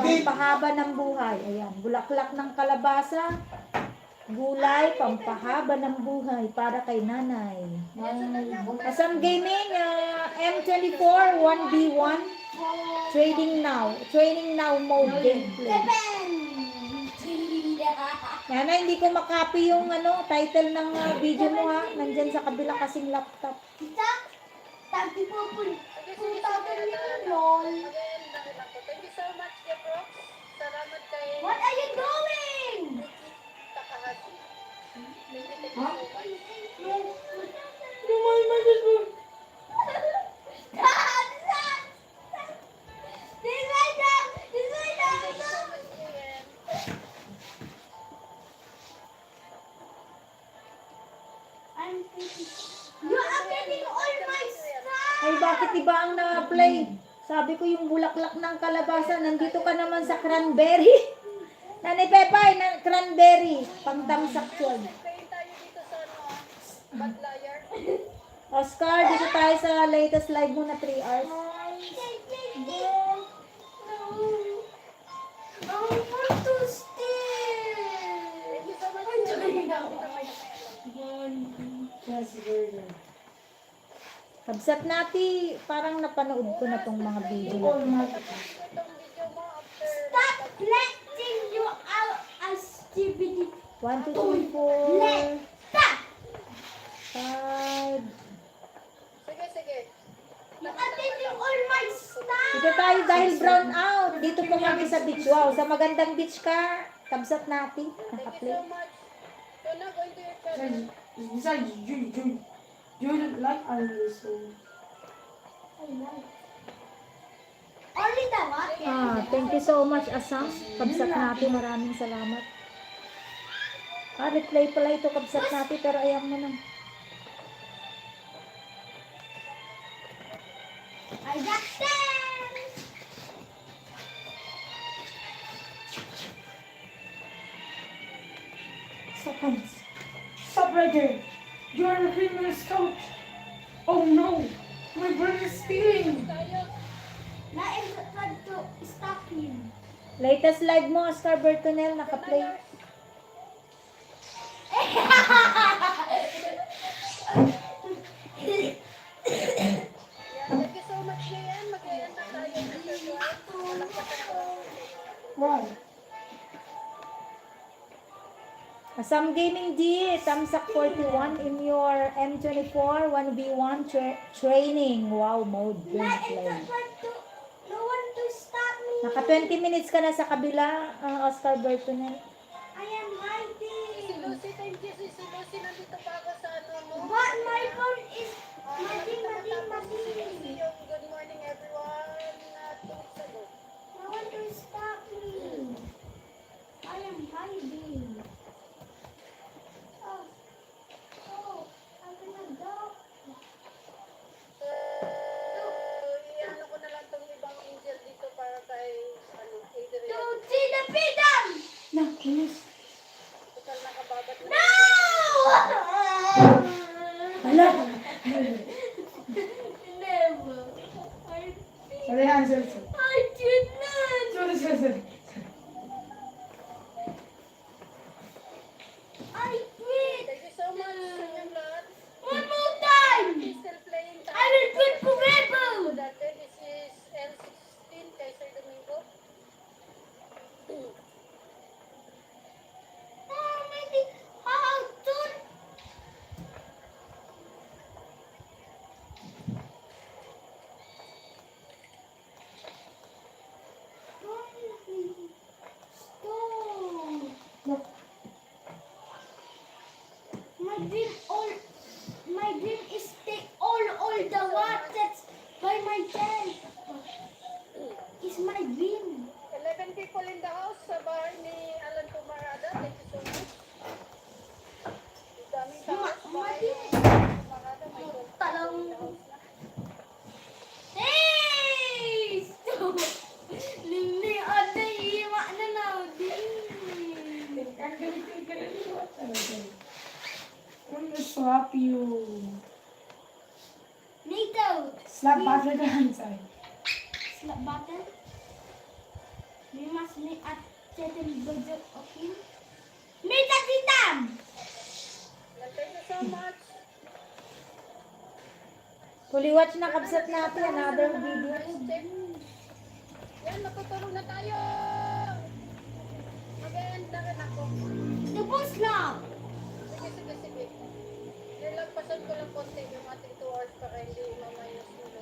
Pampahaba ng buhay. Ayan, bulaklak ng kalabasa, gulay, pampahaba ng buhay para kay nanay. Asam Gaming, M24, 1v1, trading now mode gameplay. Nanay, hindi ko makapi yung ano, title ng video mo ha. Nandyan sa kabila kasing laptop. Thank you po po. Sige, sige, sige. Lol. Again, dahil ako. Thank you so much, Jeprox. Salamat kay What are you doing? Takahashi. Thank you so much. Lumay mo dyan mo. Thank you so much, Ian. You're updating all my stuff. Ay, bakit iba ang na-play? Sabi ko yung bulaklak ng kalabasa, nandito ka naman sa cranberry. Nanay Pepay, cranberry. Pangtamsak yun. Kain tayo dito sa Bad Liar. Oscar, dito tayo sa latest live mo na 3 hours. I want to steal. Thank you so much. Kabsat nati, parang napanood ko na tong mga video. Itong video mo after Stop letting you out as stupid. 1, 2, 3, 4, Stop. 5. Sige, sige. You're updating all my stuff. Dito tayo dahil brown out. Dito po kami sa beach. Wow, sa magandang beach ka. Kabsat nati. Thank you Naka-play. so much. So now, going to your channel. Besides, you don't like Iris, so... Only the what? Thank you so much, Asam. Kabsat nati. Maraming salamat. Replay pala ito, kabsat nati. Pero ayaw mo na. I got 10. Stop, Hans. Stop right there. You are a criminal scout. Oh no. My brother is stealing. Now I'm trying to stop him. Latest live mo, Oscar Bertonel. Naka-play. Yeah, thank you so much, Ian. Mag-ian na tayo dito sa Wow. Asam Gaming D, Tamsak 41 in your M24 1v1 training. Wow, mode gameplay. No one to stop me. Naka 20 minutes ka na sa kabila, Oscar Bertonel. I Yung good morning everyone na 2 weeks ago. I want to stop me. I am hiding. Oh, I'm gonna go. So, iano ko na lang tong ibang angel dito para kay Adrian. To see the freedom. No, please. Total nakababat na. No! Hala. Never. Sorry, answer. I did not. Sorry. I quit. Thank you so much sa inyong lahat. One more time. Still playing tayo. I will quit forever. Dati, this is L16 kay Sir Domingo. Oh, maybe. How soon? Stop. My dream is take all the waters by myself. Is my dream. 11 people in the house sa bahay ni Alan Pumarada. Thank you so much. Daming tao sa bahay ni Alan Pumarada. May 12 Talang. in the house na. Hey! Stop. Lili, ada iimak na na. I'm gonna slap you. Nito. Slap Patrick inside. Slap button. We must make a certain budget of him. Nita Titam! Thank you so much. Fully watch na kabsat natin another video. Yan, matutulog na tayo. Mag-end na rin ako. Tapos lang. Sige. Nilagpasan ko lang konti yung ating 2 hours para hindi mamayos yung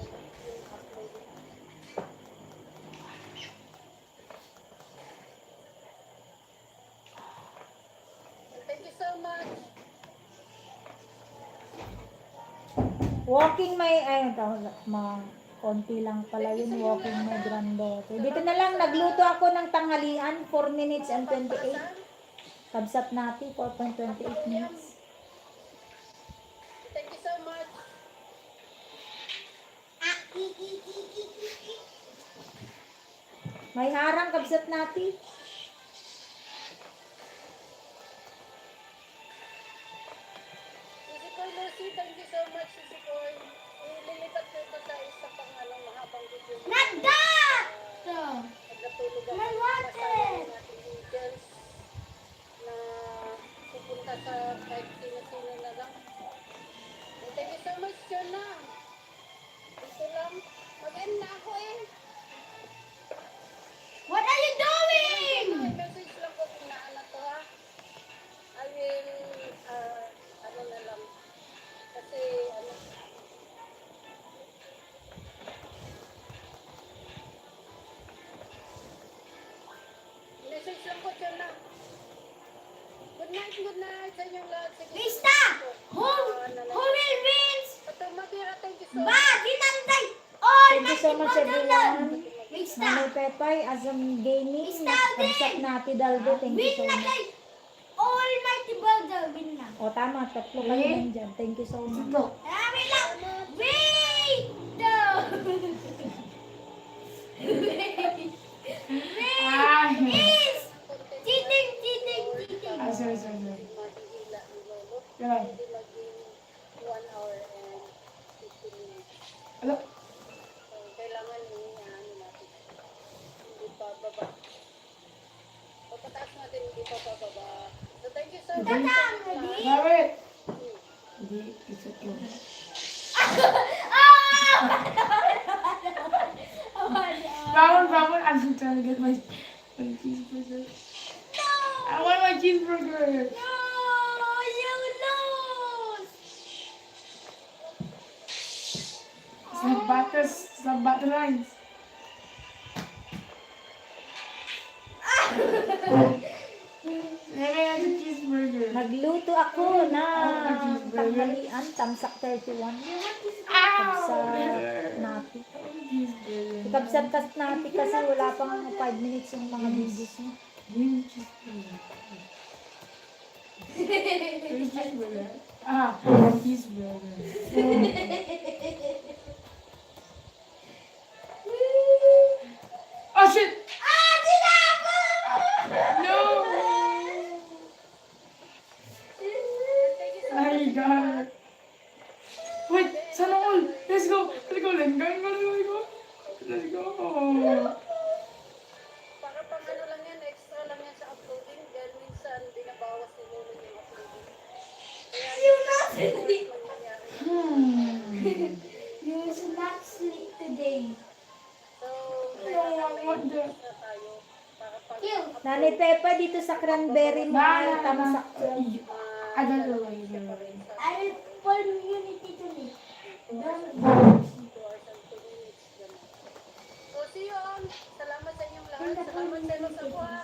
upload. Thank you so much. Walking may, konti lang pala yun, walking my granddaughter. Dito na lang, nagluto ako ng tanghalian, 4 minutes and 28. Kabsat natin, 4.28 minutes. Thank you so much. May harang, kabsat natin. Sisi Koy Lucy, thank you so much, Sisi Koy. Ililipat ko ito sa isa pang mahabang video. Nagdat! Pagkatulog ako. My water! Kasama yung ating angels na pupunta sa kahit sino-sino na lang. And thank you so much, Jonah. Dito lang. Mag-end na ako eh. What are you doing? May message lang ko kung naana to ha. I will, ano na lang. Kasi, message lang ko dyan na. Good night sa inyong lahat. Sige. Lista! Who will win? Matira, thank you so Ba, much. ginantay! All Thank you so much everyone. Lista! Nanay Pepay, Azam Gaming, kabsat natin Daldo, thank you Win so na much. kay Almighty Brother, win na. O tama, tatlo kayo nandyan. Thank you so much. Marami lang! Wait! Ah, Is! Cheating! sorry. Mahihila ni Lolo. Kailan? Hindi maging 1 hour and 50 minutes. Hello? So, kailangan ano natin. Hindi pa baba. Pagkataas natin, hindi pa bababa. So, thank you so much. Tatang, ready? Bakit? Hindi, it's okay. Bangun, I'm trying to get my cheeseburger. I want my cheeseburger. No, you lose! Stop back the lines. Let me have a cheeseburger. Nagluto ako na tanghalian, tamsak 31. Kabsat natin. Kabsat natin kasi wala pang 5 minutes yung mga videos mo. Oh shit! No! My God! Wait, sana all! Let's go! Let's go! Let's go! Let's go! Let's go! Para pang ano lang yan, extra lang yan sa uploading. Dahil minsan binabawas ni Lolo yung uploading. Kaya You not sleep. mangyayari. You should not sleep today. So, What the? extra tayo. Para pag You. Nanay Pepa dito sa cranberry mo ay tamsak yan. I don't know why you're I will form unity today. Don't 2 hours and 2 minutes. Ganun. So, see you all. Salamat sa inyong lahat. Salamat selos ako ha.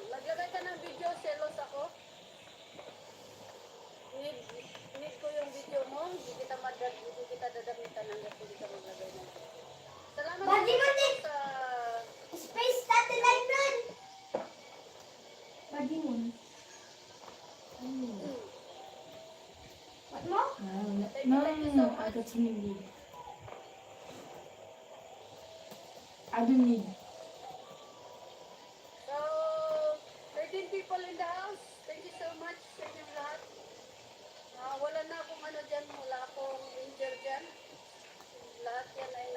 Maglagay ka ng video, selos ako. Need ko yung video mo. Hindi kita dadamitan hanggang hindi ka maglagay ng video. Salamat Badi mo, Nick. sa... Space satellite run. Badi mo. What mo? No, I got something good. I don't need. So, 13 people in the house. Thank you so much sa inyong lahat. Wala na akong ano dyan. Wala akong injured dyan. Lahat yan ay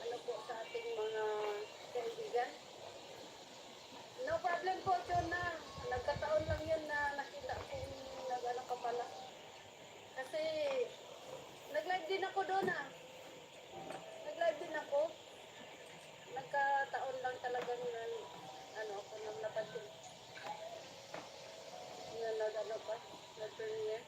ano po sa ating mga kaibigan. No problem po, Jonah. Nagkataon lang yun na nakita kong nag-ano ka pala. Kasi, nag-live din ako doon Nag-live din ako. Nagkataon lang talagang ano ako nang napansin. Nag-ano pa? Nag-premiere.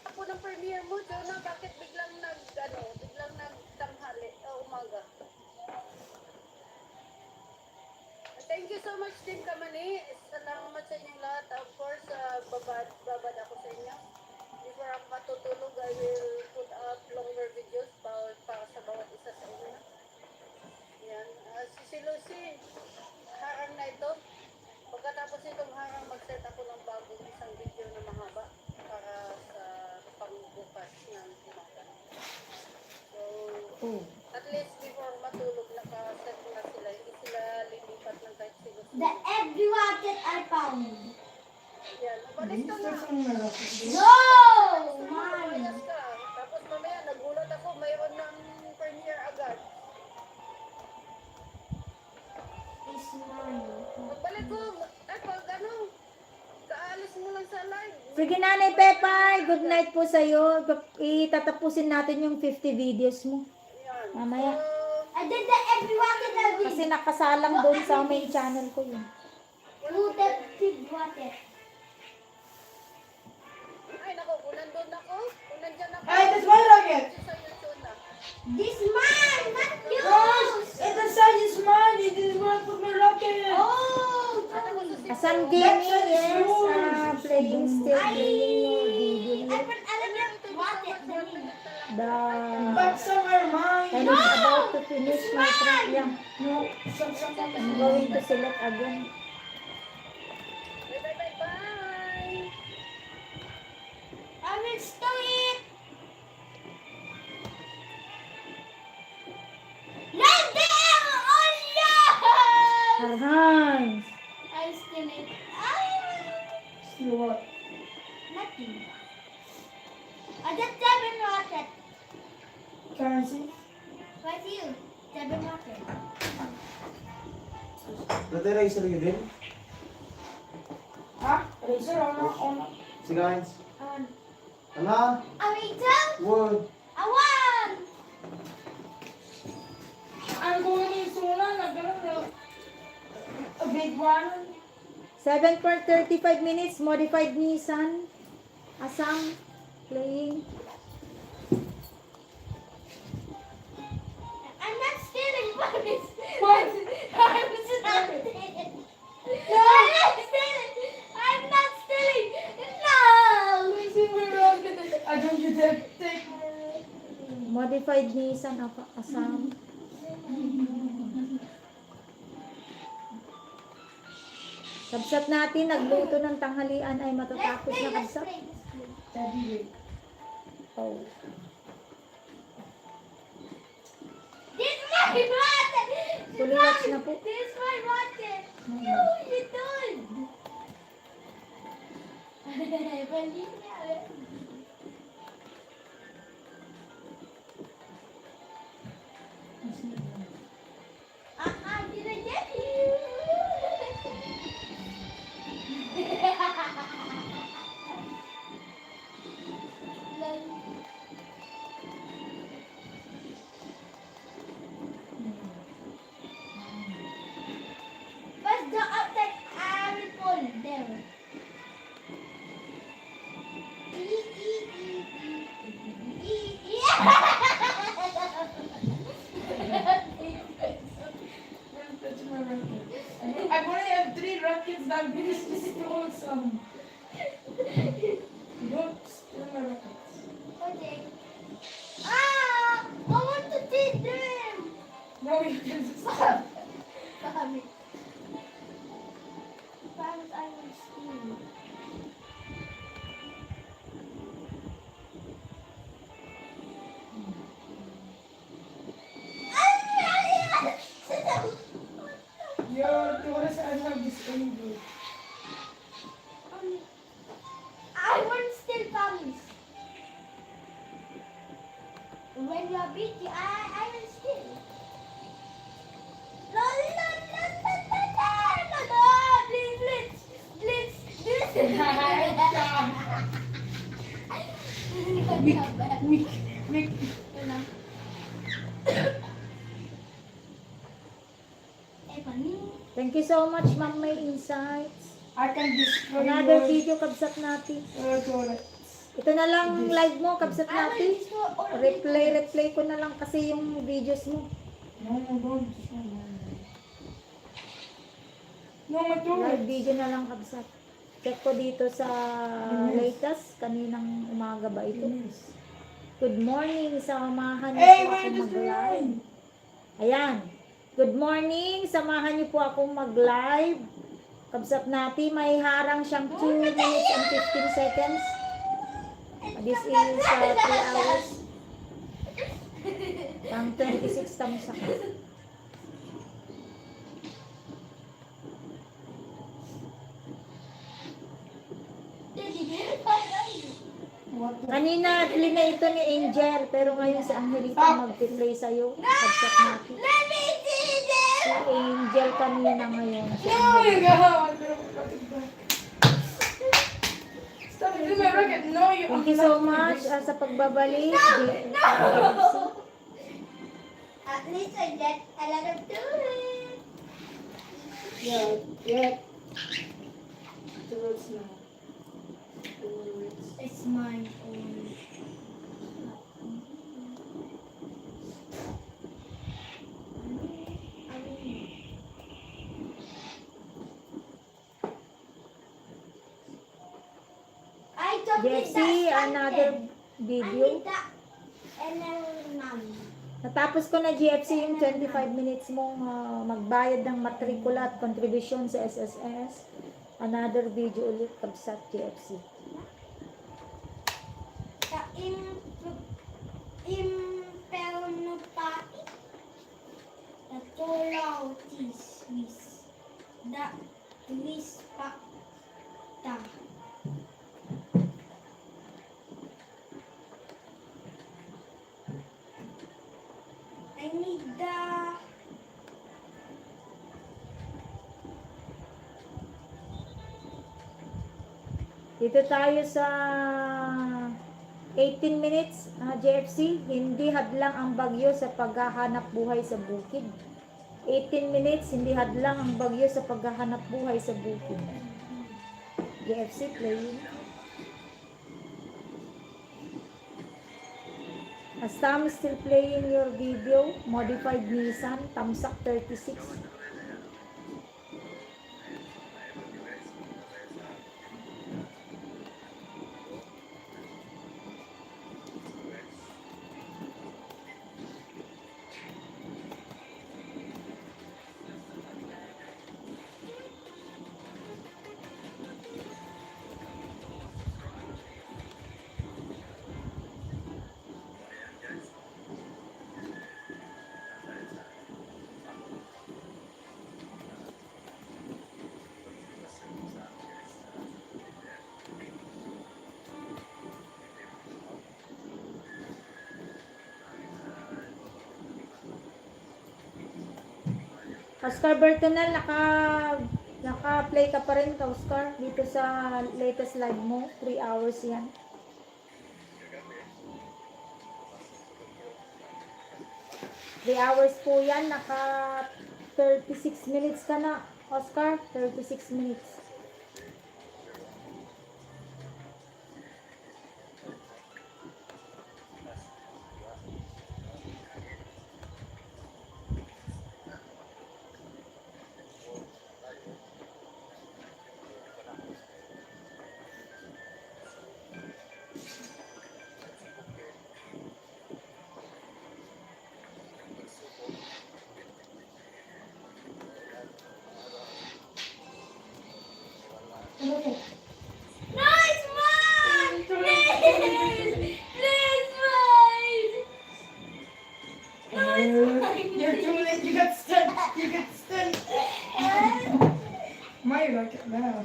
Ako ng premiere mo, Jonah, bakit biglang nagtanghali o umaga? Thank you so much, Team Kamani. Salamat sa inyong lahat. Of course, babad ako sa inyo. Before ako matutulog, I will put up longer videos para sa bawat isa sa inyo. Yan. Si Lucy, harang na ito. Pagkatapos itong harang, mag-set ako ng bagong isang video na mahaba para sa pangbukas ng umaga. So, at least before matulog, nakaset na sila. Hindi sila lilipat ng kahit sino. The every rocket I found. Yan. Umalis ka na. No! Man. Umayas ka. Tapos mamaya, nagulat ako, mayroon ng premiere agad. It's mine. Pagbalik ko, pag ano, kaalis mo lang sa live. Sige Nanay Pepa, good night po sa'yo. Itatapusin natin yung 50 videos mo. Yan. Mamaya. I did the every rocket I did. Kasi nakasalang doon sa main channel ko yun. Who that big rocket? Ay, naku, kung nandun ako, kung nandyan ako. Hey, that's my rocket! Sa YouTube na. This mine, not yours. Gosh, it's the sun is mine. It is where I put my rocket. Oh, Ano mo sa Asan gaming? Yes, playing still, playing your video I here. put another rocket. The But some are mine. I was about to finish my track. Yeah, No, some are I'm going to select again. Bye, bye, bye, bye. I will steal it. Not there! Oh no! Arhan! I steal it. Still what? Nothing. I just 7 rocket. Currency? Right here. 7 rocket. Dati racer yun din. Huh? Razor on. Si guys. Um, Ano? I mean, 2. Wood. I won! I'm going in soon. I'm gonna a big one. 7:35 minutes, modified Nissan. Asam, playing. I'm not stealing bunnies. What? I'm not stealing. I'm not Nissan apa asam. Kabsat natin, nagluto ng tanghalian ay matatapos na kabsat. Daddy, wait. Oh. This is my water. Fully watch na po. This is my water. You don't. Balik na. Didn't get you. What's the outside apple there? Don't touch my racket. I only have 3 rackets that finish this whole sum. Don't steal my rackets. Okay. I want to see them. No, you can stop. Promise. Promise I will steal. Your Taurus I have disabled. I won't steal promise. When you are big, I will steal. La la la la la la la la. Blitz, blitz, blitz, blitz. Weak. Thank you so much, Ma'am May Insights. I can destroy Another your video, kabsat natin. Taurus. Ito na lang live mo, kabsat I will natin. destroy all of Replay ko na lang kasi yung videos mo. No, don't destroy my No, my Live Taurus. video na lang, kabsat. Check ko dito sa latest, kaninang umaga ba ito? Good morning, samahan niyo Hey, po where akong is the mag-live. Ayan. Good morning, samahan niyo po akong mag-live. Kabsat natin, may harang siyang 2 minutes and 15 seconds. This is 3 hours. Pang 26 tamsak. What the? Kanina, play na ito ni Angel, pero ngayon si Angelita mag-play sa'yo. Kabsat natin. Let me see them. Si Angel kanina ngayon. Si No, Angel. you got Stop it, do my racket. No, you Thank you so much sa pagbabalik. At least I get a lot of doing. Yeah. Taurus now. It's mine. I don't need Jesse, that another something. I video. need that. And then Natapos ko na GFC yung 25 minutes mong magbayad ng matrikula at contribution sa SSS. Another video ulit, kabsat GFC. the imperno party. The Torautis. The Twispata. I need the Dito tayo sa 18 minutes, JFC. Hindi hadlang ang bagyo sa paghahanap buhay sa bukid. 18 minutes, hindi hadlang ang bagyo sa paghahanap buhay sa bukid. JFC playing. As Tom is still playing your video, modified Nissan, Tamsak 36. Oscar Bertonal, naka-play ka pa rin ka, Oscar, dito sa latest live mo. 3 hours yan. Three hours po yan. Naka 36 minutes ka na, Oscar. 36 minutes. Ano po? Nice one! Please! Please, mine! You're too late. You got stunned. You got stunned. My rocket now.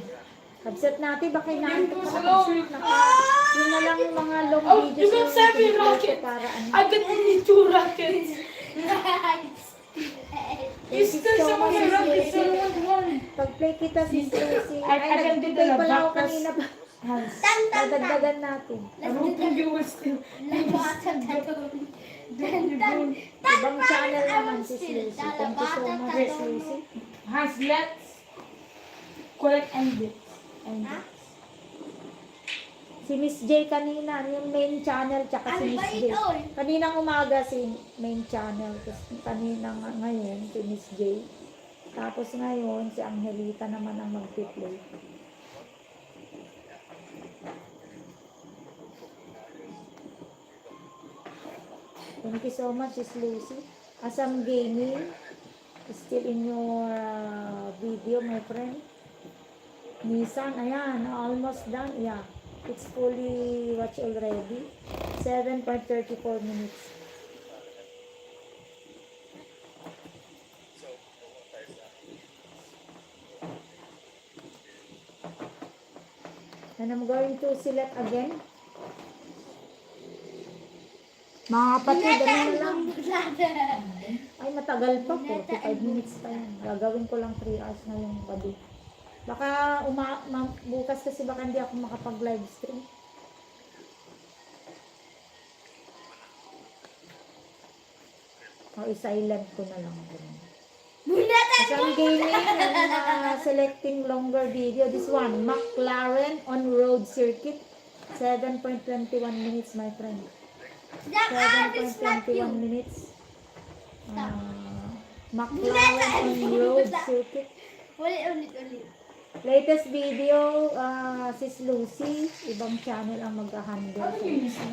Kabsat natin, baka inaantok Yung ka sa na loob. kabsat. Yun na lang yung mga long Oh, videos. you got na 7 piniplay ko rockets. para ano. I got only 2 rockets. Nice! You still so some of much, your rockets. Lucy. Still want one. Pag-play kita si Lucy. I can do the nag-play pala ako backwards. kanina pa. Hans. Tan, tan, tan. Dadagdagan natin. I don't think you will still. Lalabata tattoo. Tan, tan. Ibang channel naman si Lucy. Thank you so much, Miss Lucy. Hans, let's collect and bit. And Ha? Si Miss J kanina, yung main channel, tsaka si Ano ba Miss J. ito? Kaninang umaga si main channel, tapos kaninang ngayon si Miss J. Tapos ngayon si Angelita naman ang mag-play. Thank you so much, Miss Lucy. Asam Gaming is still in your video, my friend. Nissan, ayan, almost done. Yeah, it's fully watched already. 7.34 minutes. And I'm going to select again. Mga kapatid, ano na lang. Ay, matagal pa. 45 minutes pa yan. Gagawin ko lang 3 hours na yung gabi. Baka bukas kasi baka hindi ako makapag-live stream. O, i-silent ko na lang. Kasi ang gaming and selecting longer video. This one, McLaren on road circuit. 7.21 minutes, my friend. 7.21 minutes. McLaren on road circuit. Ulit. Latest video, Sis Lucy. Ibang channel ang mag-handle. Ano yung isa?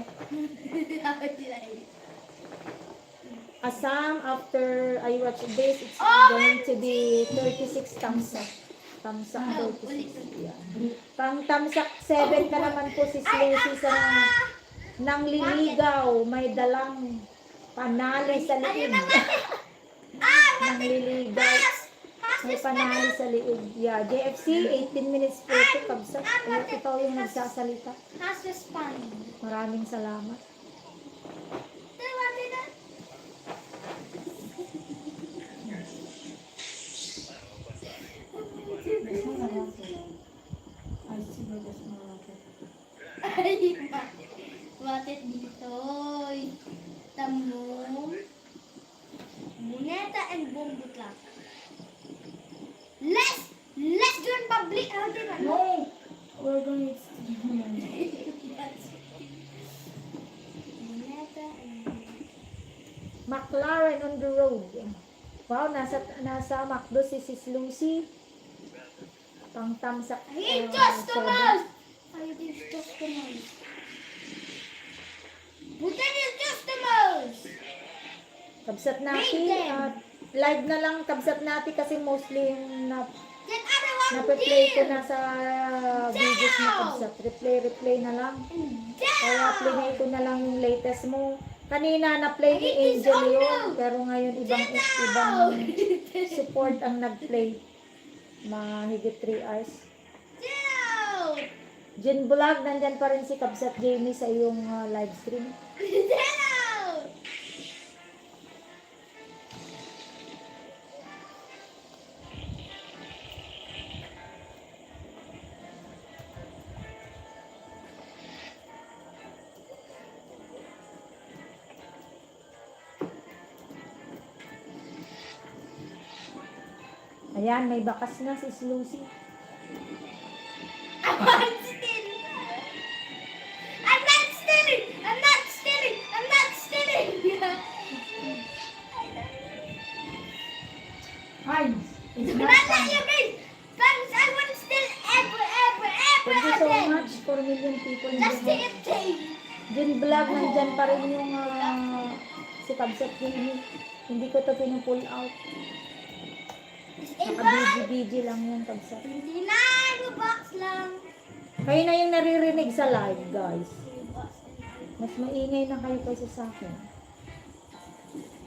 Asam, after I watch this, it's going to be 36 thumbs up. Thumbs up 36. Yeah. Pang thumbs up 7 ka naman po si Lucy sa nang liligaw. May dalang panali sa liig. Nang liligaw. May panali sa liig. Yeah, JFC, 18 minutes po ito. Kabsat. Ikaw yung nagsasalita. How's the spine? Maraming salamat. I see where there's no rocket. Ay, bakit dito? Tamo. Muneta and bombutlak. Let's do it public outing. No! We're going to Muneta and McLaren on the road. Wow, nasa McDo si Sis Lucy. Pang tamsak. Hey, customers! Ay, these customers. Bukan yung customers! Kabsat natin. Live na lang kabsat natin kasi mostly yung Get everyone nape-play ko here! na sa videos mo kabsat. Replay na lang. Kaya play ko na lang yung latest mo. Kanina na-play ni Angel yun. Pero ngayon ibang support ang nag-play. Mahigit 3 hours. Down! Jin Vlog, nandyan pa rin si Kabsat Jamie sa iyong live stream. Down! Ayan, may bakas na si Lucy. I'm not stealing. I'm not stealing. I'm not stealing. I'm not stealing. Heinz. It's not Not fun. you guys. Guys, I want to steal ever Thank you so again. much for million people in Just the take it, take. Jun Vlog, nandyan pa rin yung si Kabsat Gaming. Hindi ko to pinupull out. Iba. Naka-BG lang yung Kabsat. Hindi na. Box lang. Kayo na yung naririnig sa live, guys. Mas maingay na kayo kaysa sa akin.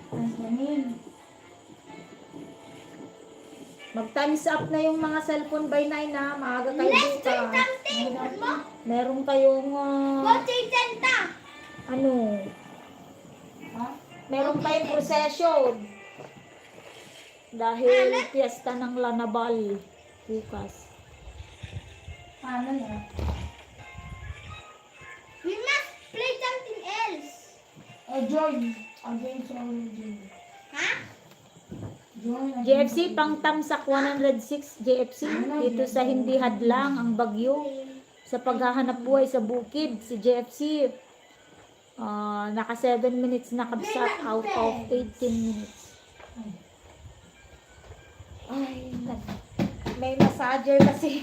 Ang gamin. Mag-times up na yung mga cellphone by 9 na. Maaga kayo Let's do bukas. something. Mo? Meron kayong, Coaching center. ano, Ha? meron kayong procession. Dahil piyesta ng Lanabal bukas. Paano na? We must play something else. Join. Against all of you. Ha? Join. JFC, pangtamsak 106 JFC. Dito sa hindi hadlang ang bagyo. Sa paghahanap buhay sa bukid, si JFC, naka 7 minutes nakabsat out of 18 minutes. Ay, may massager kasi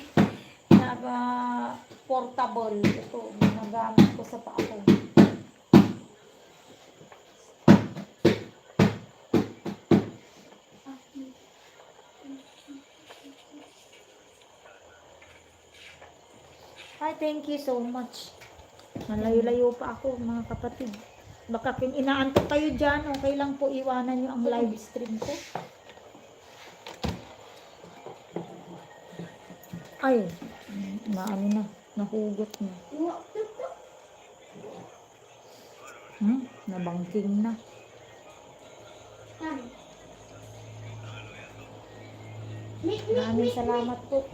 portable. Ito, nagamit ko sa paa ko. Hi, thank you so much. Malayo-layo pa ako, mga kapatid. Baka kung inaantok kayo dyan, okay lang po iwanan nyo ang live stream ko. Ay, naano na, nahugot na. Nabangking na. Maraming salamat po.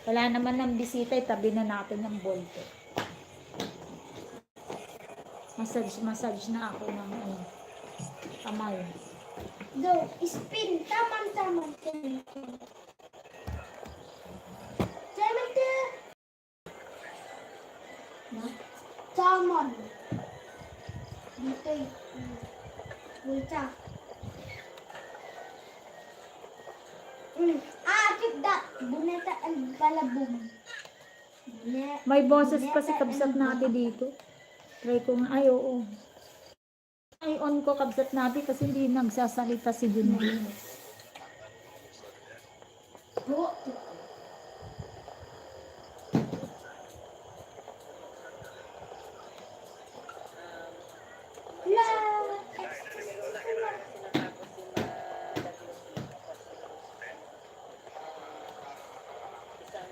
Wala naman ng bisita, tabi na natin ng bolte. Massage na ako ng kamay. Go, spin. Taman. Taman. Dito eh. Bulta. Keep that. Buneta ang balabog. May boses pa si Kabsat natin dito. Try ko nga, ay oo. Ay on ko Kabsat natin kasi hindi nagsasalita si Junmar.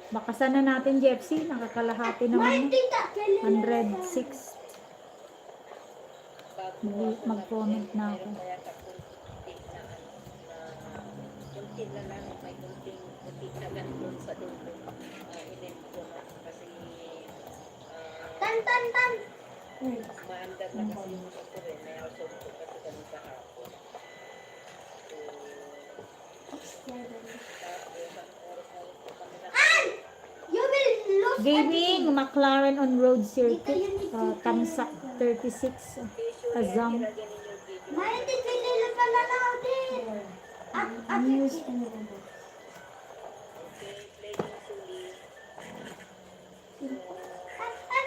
Baka sana natin Jeffsy, nakakalahati naman. 106. Mag-comment na ako. Kaya sa kunti na kunti na lang may kunti na ganun sa dulo. Inin ko na kasi Tan. maandar na kasi yung ito rin. May asol ko kasi kami kahapon. You will lose Gaming, McLaren on road circuit, Tamsak 36, Azam. May hindi pala natin. News.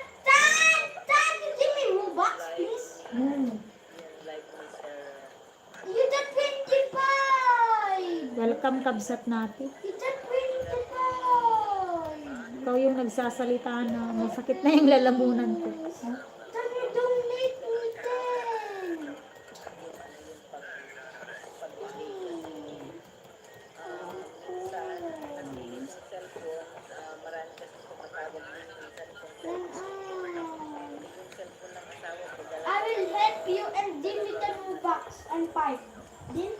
Tan, give me more box, please. You got 25. Welcome Kabsat natin. You got 25. Ikaw yung nagsasalita na masakit na yung lalamunan ko. Can you donate me 10? I will help you and give me 10 bucks and 5. Din?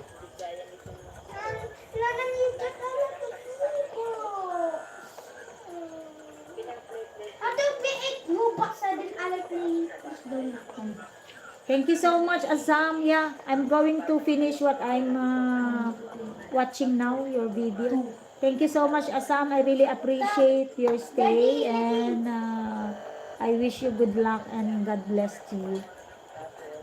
Nananita ka na ko. Ato, 8 bucks na din alay please. Thank you so much, Azam. Yeah, I'm going to finish what I'm watching now, your video. Thank you so much, Azam. I really appreciate your stay and I wish you good luck and God bless to you.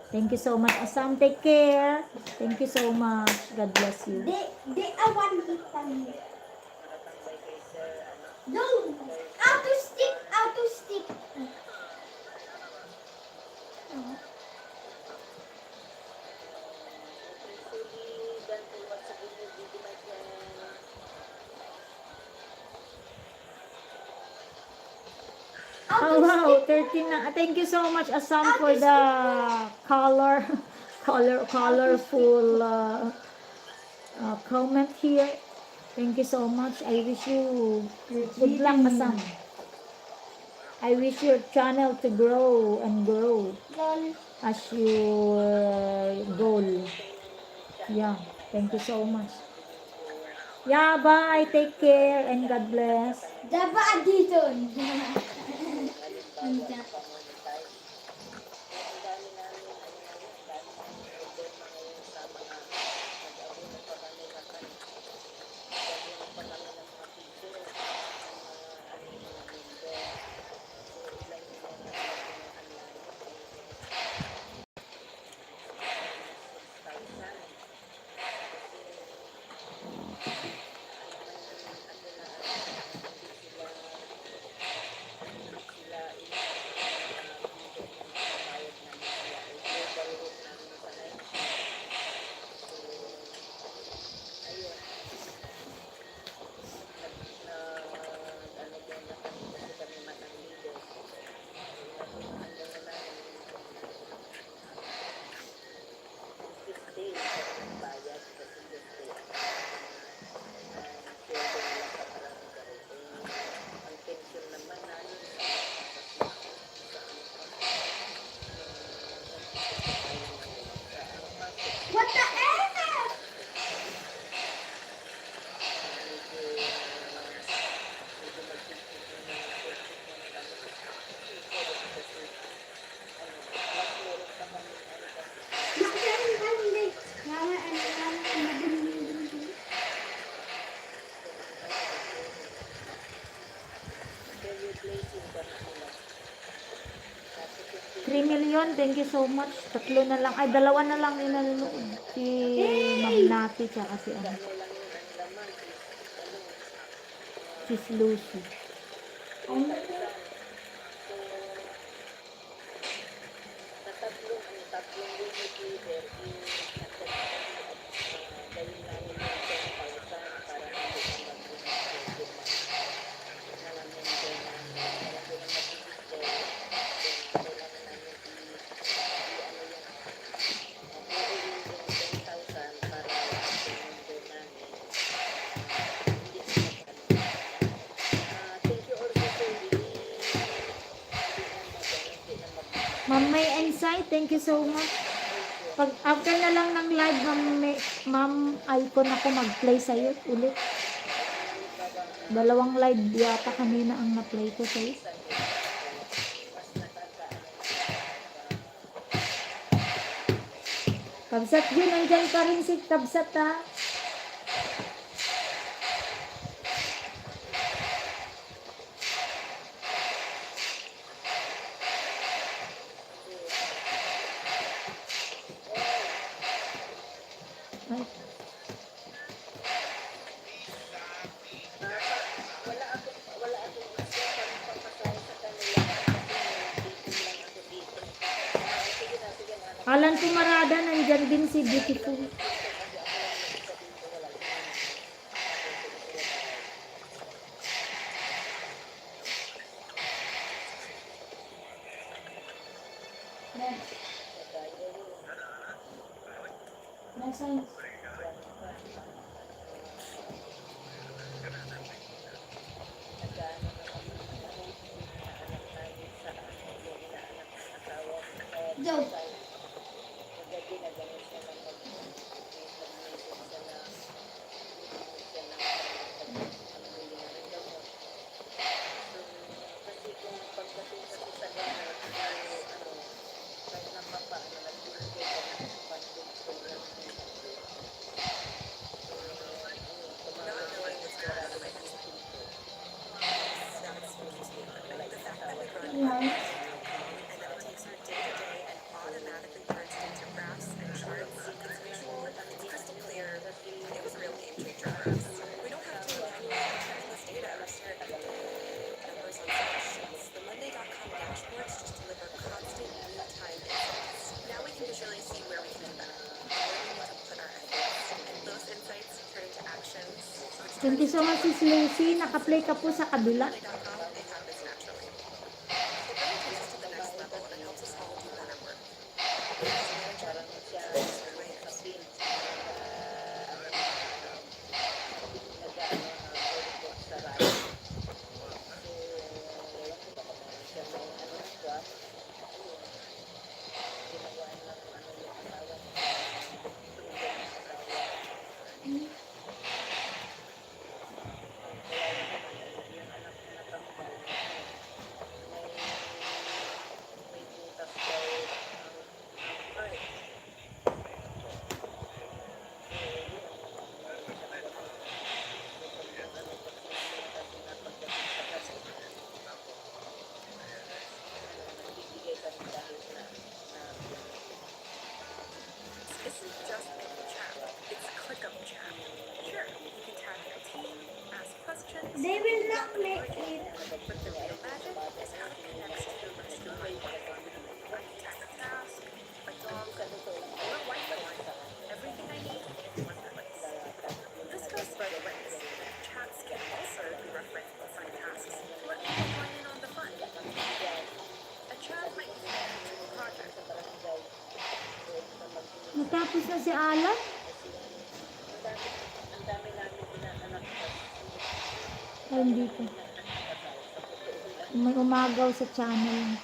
Thank you so much, Azam. Take care. Thank you so much. God bless you. They are one hit time. No, auto stick, auto stick. Usually, done for what's again your video, my friend. Oh wow, 13 na. Thank you so much, Asam, for the color, colorful comment here. Thank you so much. I wish you good luck, Asam. I wish your channel to grow and grow Lol. as you goal. Yeah, thank you so much. Yeah, bye. Take care and God bless. Dapat dito. Halimbawa, pang-monetize. Ang dami namin, ano ngayon, ang dami namin problema ngayon sa mga nag-abono pa kami na nag-abono pa kami ng mga picture, ng mga, ano yung mga member. So, ilan yung mga nakikinuhan namin. 6,000. What the F? Mama, 3 million, thank you so much. Tatlo na lang, ay dalawa na lang yung nanonood. Si Ma'am Nati, tsaka si ano. Si Lucy. Tatlong unit leader gawin namin yung 10,000 para hindi na mag-register na lang yung member namin. Para hindi na mag-register, then kailangan namin i-ano yung i-uwi yung 10,000 para yung member namin hindi na mag-ano. Thank you also for hindi na Ma'am May Insight, thank you so much. Pag after na lang ng live, Ma'am Icon ako mag-play sa'yo ulit. Dalawang live yata kanina ang na-play ko sa'yo. Kabsat yun, nandyan pa rin si Kabsat ha. Ay, wala akong gusto parang papasahe sa kanila kasi meeting lang ako dito. Sige na, Alan Pumarada, nandyan din si Beautiful. Next time. Joe. Kasi kung pagdating kasi sa ganun, kahit ng papa, Thank you so much, Sis Lucy. Naka-play ka po sa kabila. Parang siya kapin. Sa raya. So, ewan ko baka meron siya may ano siya. Ginawa ng ano yung asawa niya. Tulungan ng asawa. Kaya yung anak niya natambal. May butas daw ang heart. Isn't just chat. It's a ClickUp chat. Sure, you can tag your team, ask questions. They will not make it. But the real magic is how it connects to the rest of my life. I can tag a task, a dog, or a whiteboard. Everything I need in one place. This goes by the ways. Chats can also be referenced inside tasks to let people join in on the fun. A chat might be connected to a project. Natapos na si Alan. Ang dami namin dinaanak sa Ay, hindi ko. May umagaw sa channel.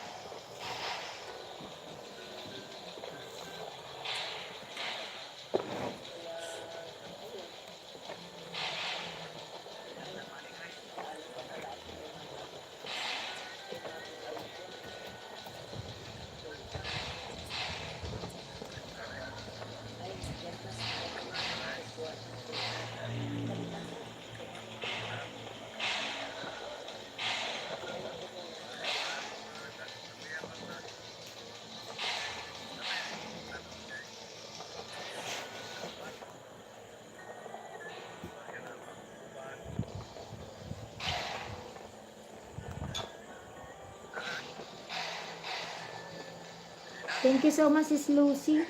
Thank you so much, Sis Lucy.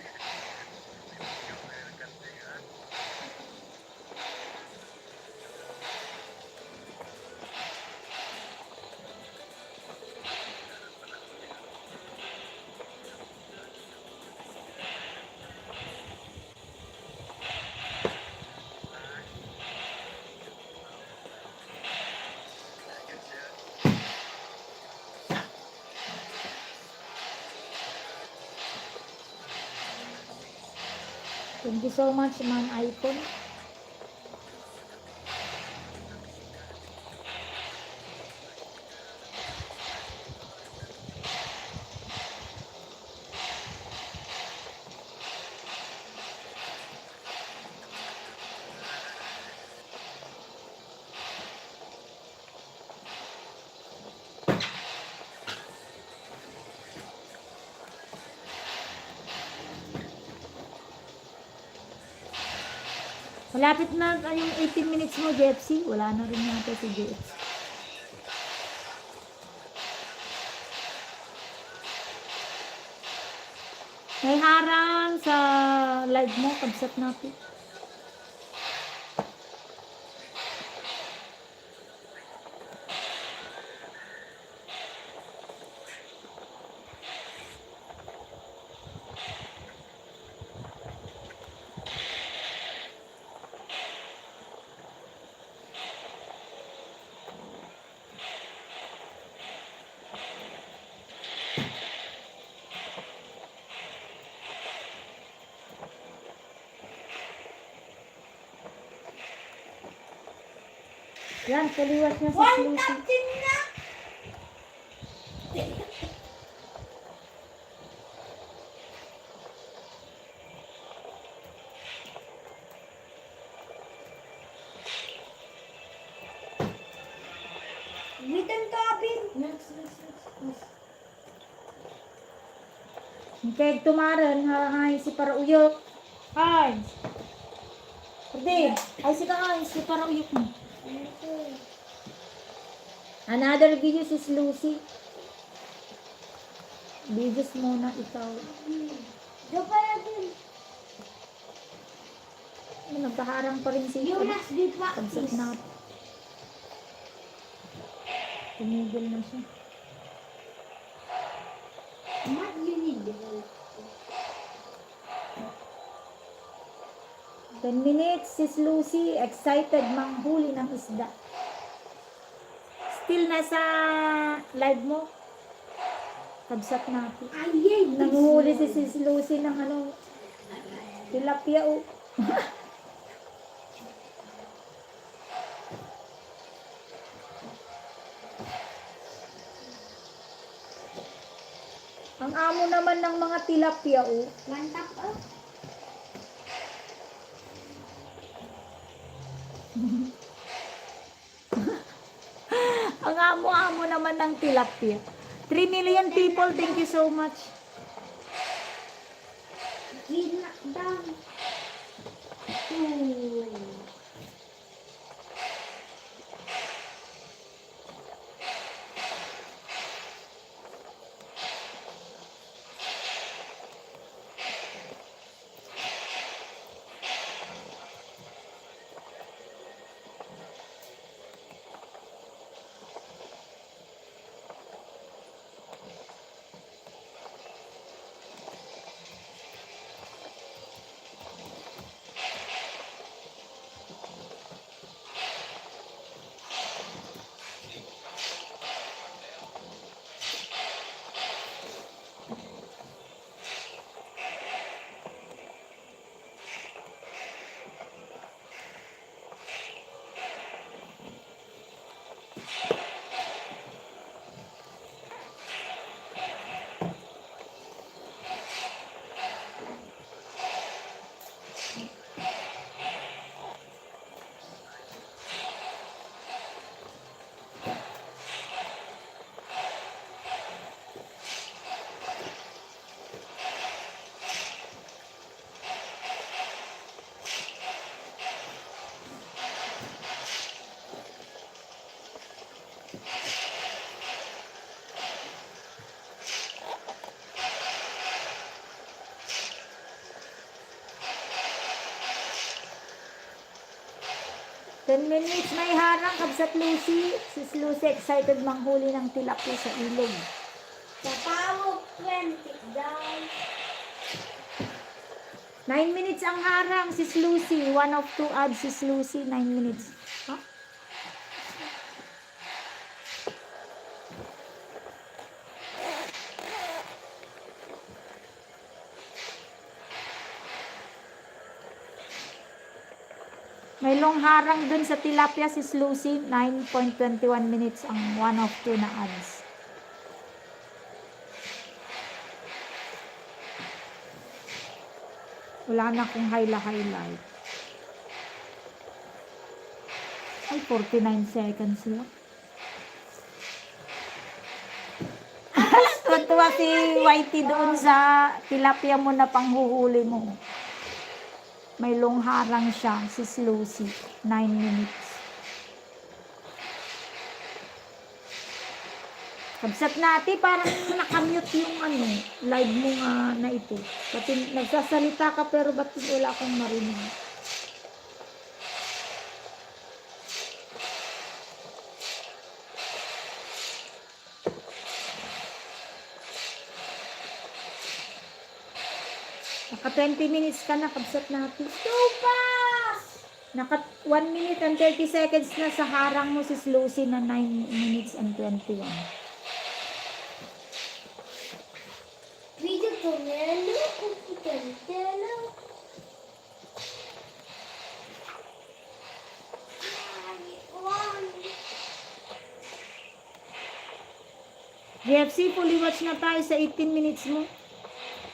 Thank you so much, Ma'am Icon. Malapit na yung 18 minutes mo, Jepsy. Wala na rin yata si Jepsy. May harang sa live mo. Kabsat natin. Yan, kaliwas niya sa Lucy. Bitan tabin. Next. Kaya tumaran, hay si Parauyok. Hay! Pwede, ay si Parauyok mo. Another video si Lucy. Videos muna ikaw. Doon pala din. Nagkaharang pa rin si You must be Kabsat practice. na. Tumigil na siya. What you need? 10 minutes, sis Lucy, excited manghuli ng isda. Still nasa live mo? Kabsat natin. I hate this Nanguhuli si one. sis Lucy ng tilapia o. Ang amo naman ng mga tilapia o. Mantap oh. Ang amo-amo naman ng tilapia. 3 million people, thank you so much. Kidnap down. Ooh. Ten minutes, may harang, Kabsat Lucy. Sis Lucy, excited manghuli ng tilapia sa ilog. The power 20 down. 9 minutes ang harang, Sis Lucy. 1 of 2 ads, Sis Lucy. 9 minutes. Ha? May long harang dun sa tilapia, Sis Lucy. 9.21 minutes ang 1 of 2 na ads. Wala na akong highlight. Ay, 49 seconds lang. Tuwa si Whitey doon sa tilapia mo na panghuhuli mo. May long harang siya, Sis Lucy. 9 minutes. Kabsat natin, parang nakamute yung live mo nga na ito. Pati nagsasalita ka pero ba't wala akong marinig? Naka 20 minutes ka na, Kabsat natin. Too fast! Naka 1 minute and 30 seconds na sa harang mo, Sis Lucy, na 9 minutes and 21. Video tumelo, kupitelo. GFC, fully watch na tayo sa 18 minutes mo.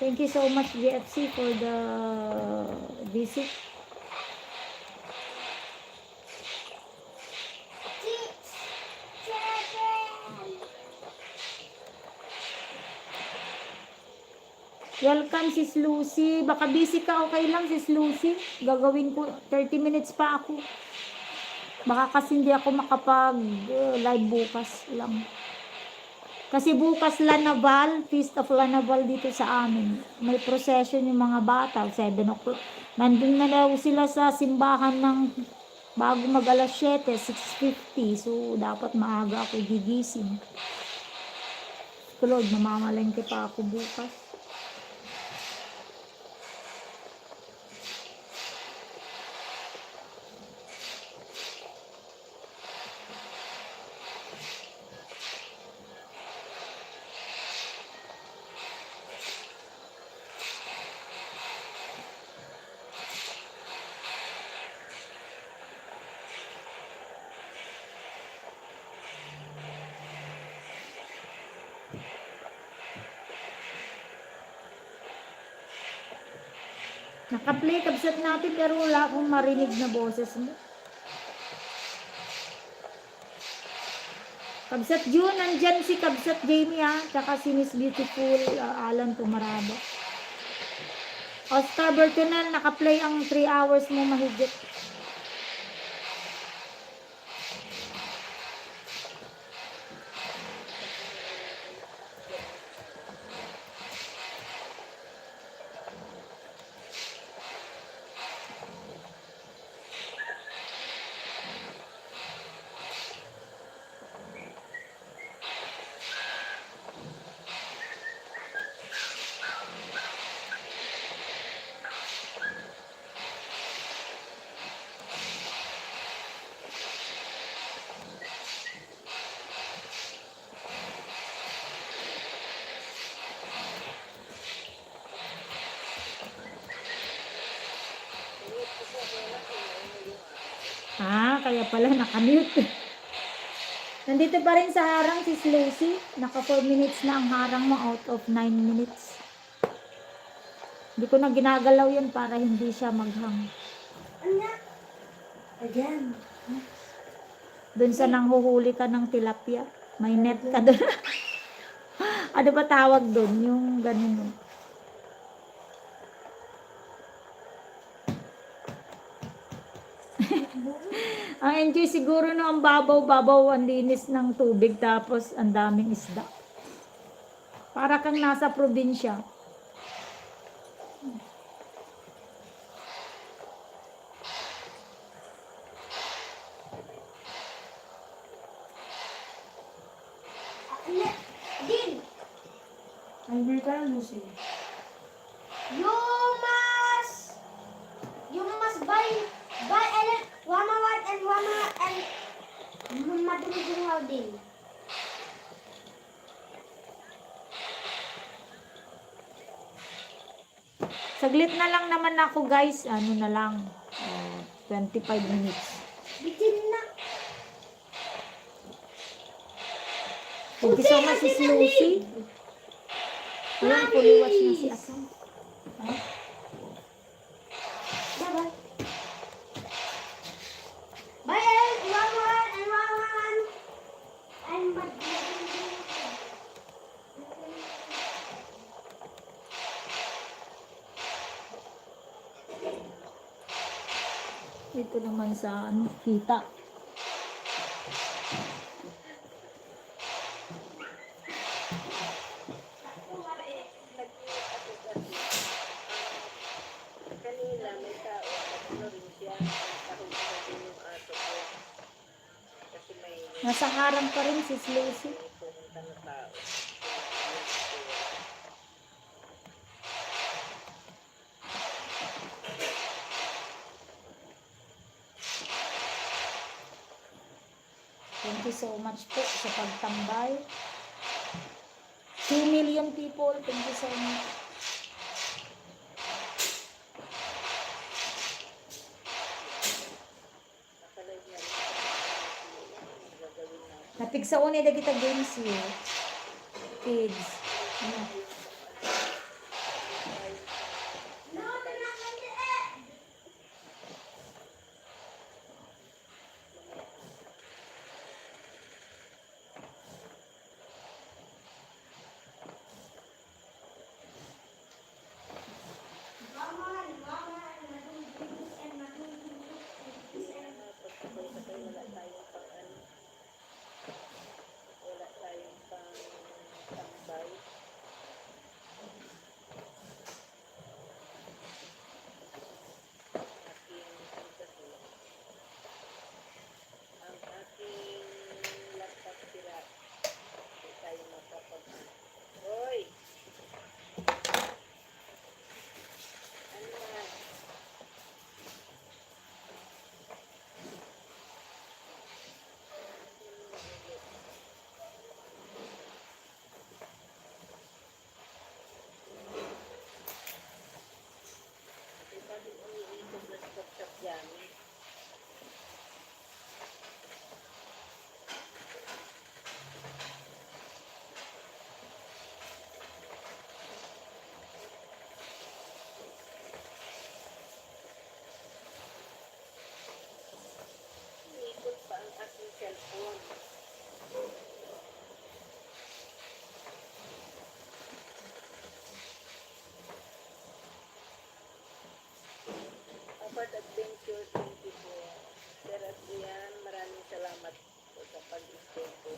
Thank you so much, GFC, for the visit. 6, 7. Welcome, Sis Lucy. Baka busy ka, okay lang, Sis Lucy. Gagawin ko, 30 minutes pa ako. Baka kasi hindi ako makapag live bukas lang. Kasi bukas Lanaval, Feast of Lanaval dito sa amin. May procession yung mga bata, 7 o'clock. Nandun na daw sila sa simbahan ng bago mag alas 7, 6:50. So, dapat maaga ako gigising. Lord, mamamalengke pa ako bukas. Naka-play kabsat natin pero wala akong marinig na boses mo. Kabsat June, nandyan si Kabsat Jamie ha, tsaka si Miss Beautiful Alan Pumaraba. Oscar Bertonel, naka-play ang 3 hours mo mahigit. Kaya pala nakamute. Nandito pa rin sa harang si Slacy. Naka 4 minutes na ang harang mo out of 9 minutes. Hindi ko na ginagalaw yun para hindi siya maghang. Again. Doon sa nanghuhuli ka ng tilapia. May net ka doon. Ano ba tawag doon? Yung ganun. Ang enjoy siguro no, ang babaw-babaw, ang linis ng tubig, tapos ang daming isda. Para kang nasa probinsya. Din, Hungry ka na, Lucy. you must buy Wama White and Wama and madumi din. Saglit na lang naman ako guys. Ano na lang. 25 minutes. Bitin na. Thank you so much, Sis Lucy. Ayan, fully watch na si Asang. Bye-bye. Bye, Wama and Wama and madumi. Ito naman sa ano, kita. Kanina may tao, ano rin siya, kahulog din yung aso ko. Kasi may Nasa harang pa rin si Lucy. pumunta na tao. Thank you so much po sa pagtambay. 2 million people. Thank you so much. Napig sa una na kita games yun. Kids. Ano? Wala tayong pang Moped Adventure 24. Sir Adrian, maraming salamat po sa pag-stay po.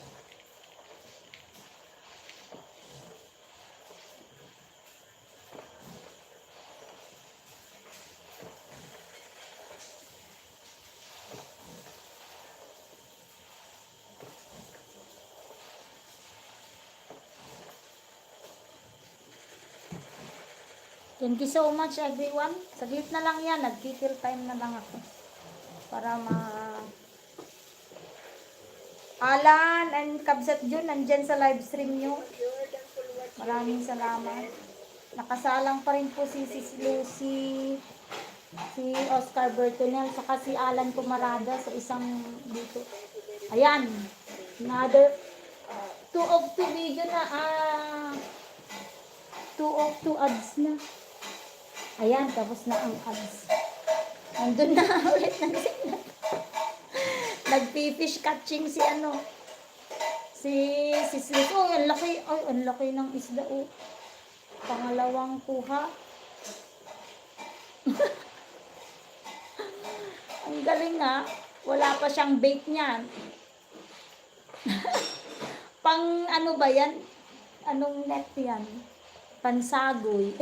Thank you so much everyone. Saglit na lang yan. Nag-kill time na lang ako. Para Alan and Kabsat Jun, nandyan sa live stream nyo. Maraming salamat. Nakasalang pa rin po si Lucy, si Oscar Bertonel, saka si Alan Pumarada sa isang dito. Ayan. Another 2 of 2 video na. 2 of 2 ads na. Ayan, tapos na ang ads. Nandun na ulit ng signal. Nagpi-fish catching si ano. Si Slis. Oh, ang laki. Ay, ang laki ng isda. Oh. Pangalawang kuha. Ang galing nga. Wala pa siyang bait niyan. Pang ano ba yan? Anong net yan? Pansagoy.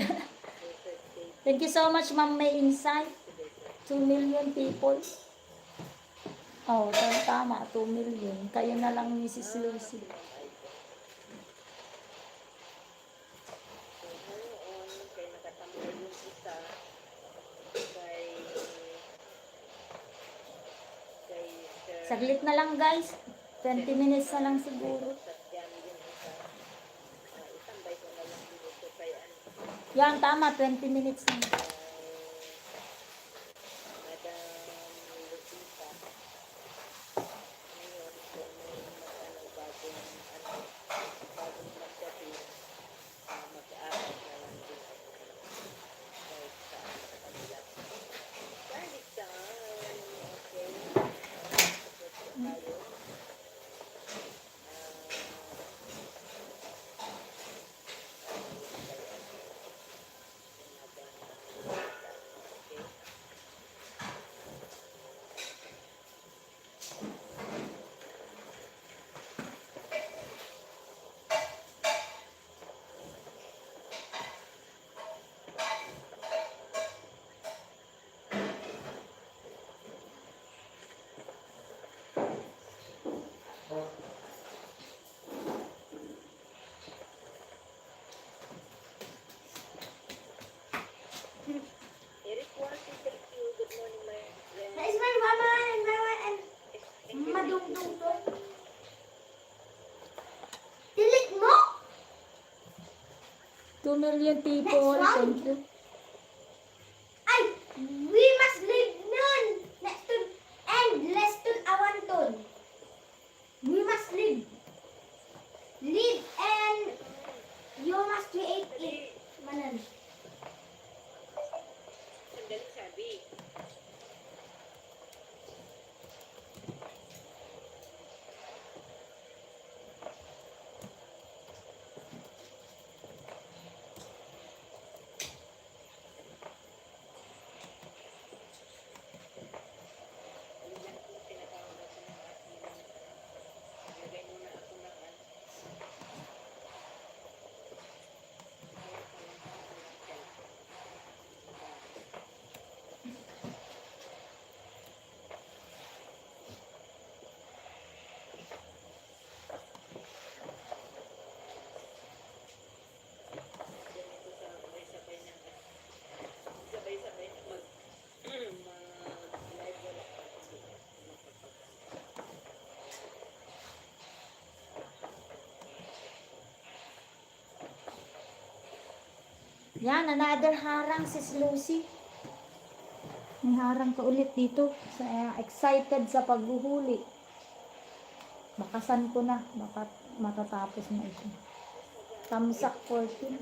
Thank you so much, Ma'am May Insight. 2 million people. Oh, tama. 2 million. Kayo na lang, Mrs. Lucy. Ngayon, kay nakatambay yung isa, kay Sir Saglit na lang, guys. 20 minutes na lang siguro. Satyam yung isa. Itambay ko na lang dito kay Yan, tama. 20 minutes na. Madam Lucita. Ngayon, kung may bagong magdating, mag-aaral na lang din ako. Kahit saan sa kanila. Kahit saan, okay. Support po tayo. Eric Wasi, thank you. Good morning, my friend. That is my mama and my one and madungdung to. Dilik mo? 2 million people. Next one. Thank you. Ay, we must live nun. Next to and less to awanton. We must live. Live and you must create it. Manan. Sandali sabi. Lagay muna ako ng sabay-sabay mag-live wala pa kasi Yan, another harang, Sis Lucy. May harang ka ulit dito. Excited sa paghuhuli. Bakasan ko na. Baka matatapos na ito. Tamsak 14.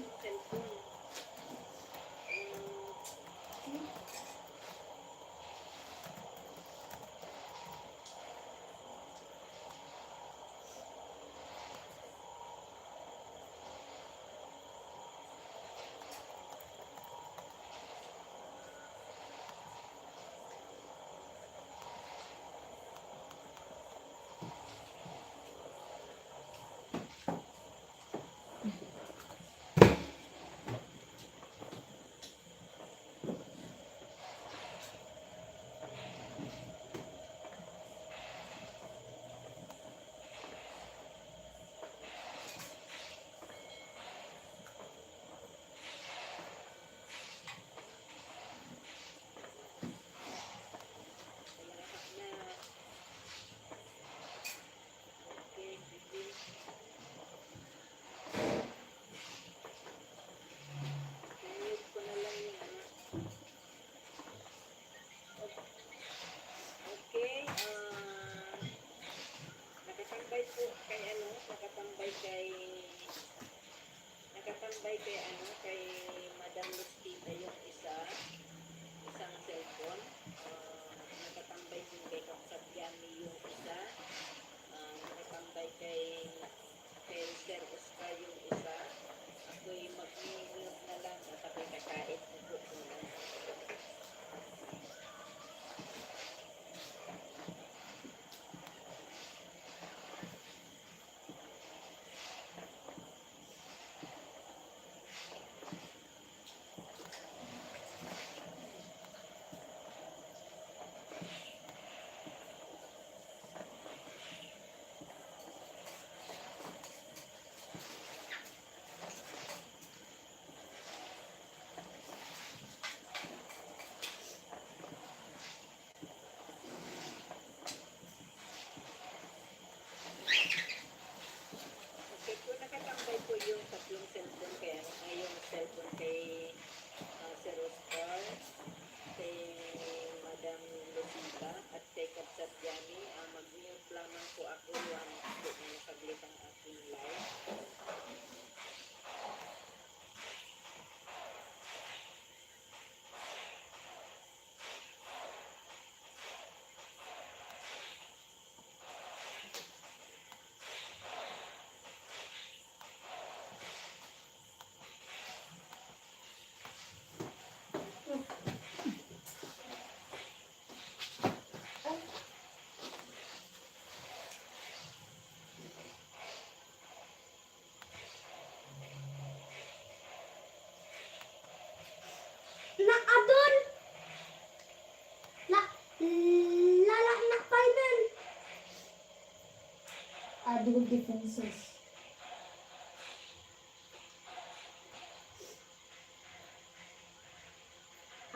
dual defenses.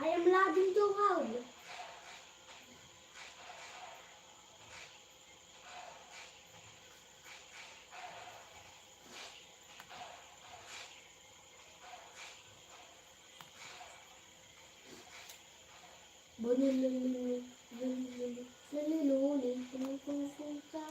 I am lagging too hard. Bulululu, bulululu, bulululu, pumupunta.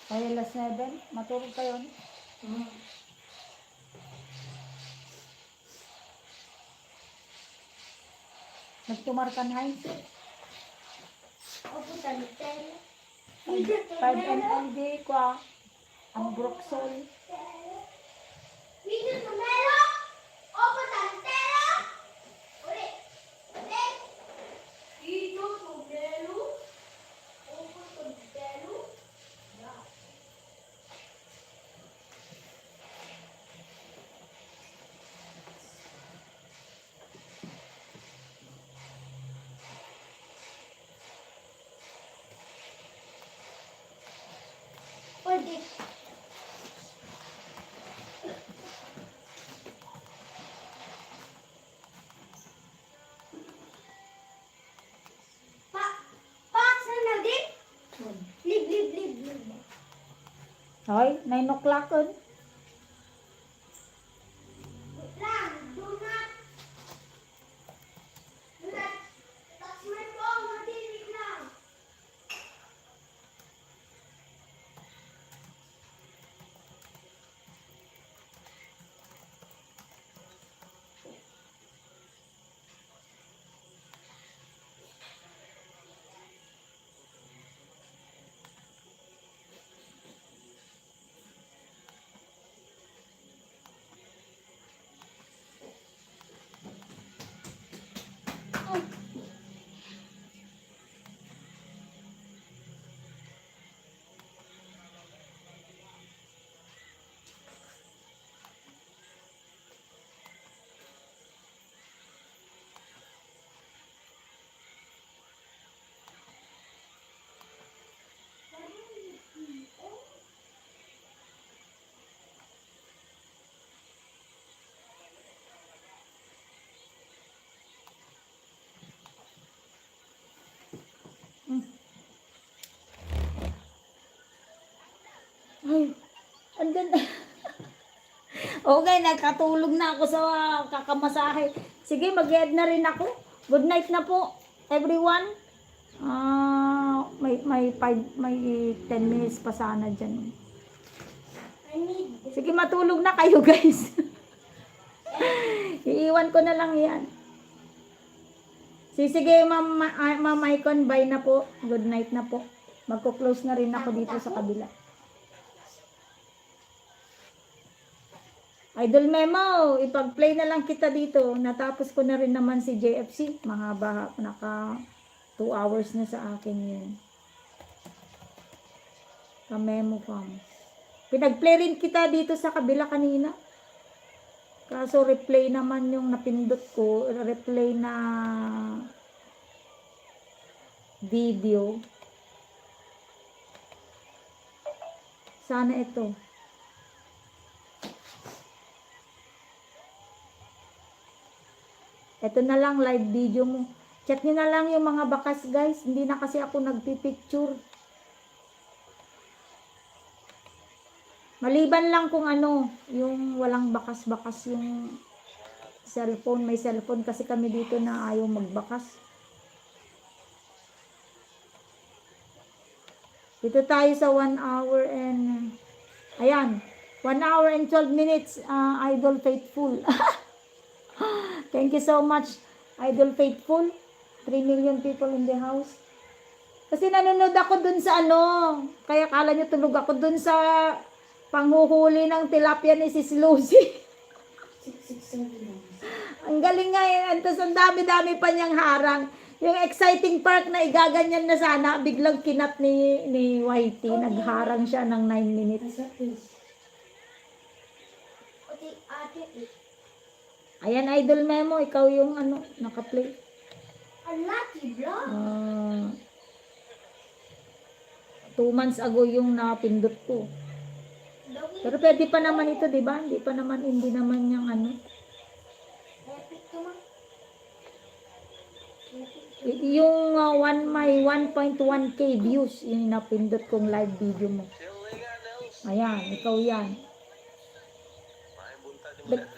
Kaya alas 7, matulog kayo. Nagtumar ka na, Opo, tantel. 5 ml di ko ang Broxol. Video tumelo. Opo, tantero. Uli. Uli. Video tumelo. Opo, tantero. Pwede. Saan na din? Lib, lib, lib, lib. Hoy, 9 o'clock on. Wait lang. Do not. Do not touch my phone. Matinig lang. Ay, andun. Okay, nagkatulog na ako sa kakamasahe. Sige, mag-end na rin ako. Good night na po, everyone. May 10 minutes pa sana dyan. I need Sige, matulog na kayo, guys. Iiwan ko na lang yan. Sige, Ma'am Icon, bye na po. Good night na po. Magko-close na rin ako dito sa kabila. Idol Memo, ipag-play na lang kita dito. Natapos ko na rin naman si JFC. Mahaba, naka 2 hours na sa akin yun. Ka-memo fam. Pinag-play rin kita dito sa kabila kanina. Kaso replay naman yung napindot ko. Replay na video. Sana ito. Ito na lang, live video mo. Check nyo na lang yung mga bakas, guys. Hindi na kasi ako nagpipicture. Maliban lang kung ano, yung walang bakas-bakas yung Cellphone, may cellphone kasi kami dito na ayaw magbakas. Dito tayo sa 1 hour and, ayan, 1 hour and 12 minutes, Idol Faithful. Thank you so much, Idol Faithful. 3 million people in the house. Kasi nanonood ako dun sa kaya kala nyo tulog ako dun sa panghuhuli ng tilapia ni Sis Lucy. 667. Ang galing nga yun. Tapos ang dami-dami pa niyang harang. Yung exciting part na igaganyan na sana, biglang kinat ni Whitey. Nagharang siya ng 9 minutes. What's up, please? Ate, Ayan, Idol Memo, ikaw yung naka-play. a lucky block. 2 months ago yung napindot ko. Pero pwede pa naman ito, di ba? Hindi naman yung Epic to ma. yung may 1.1k views yung napindot kong live video mo. Ayan, ikaw yan.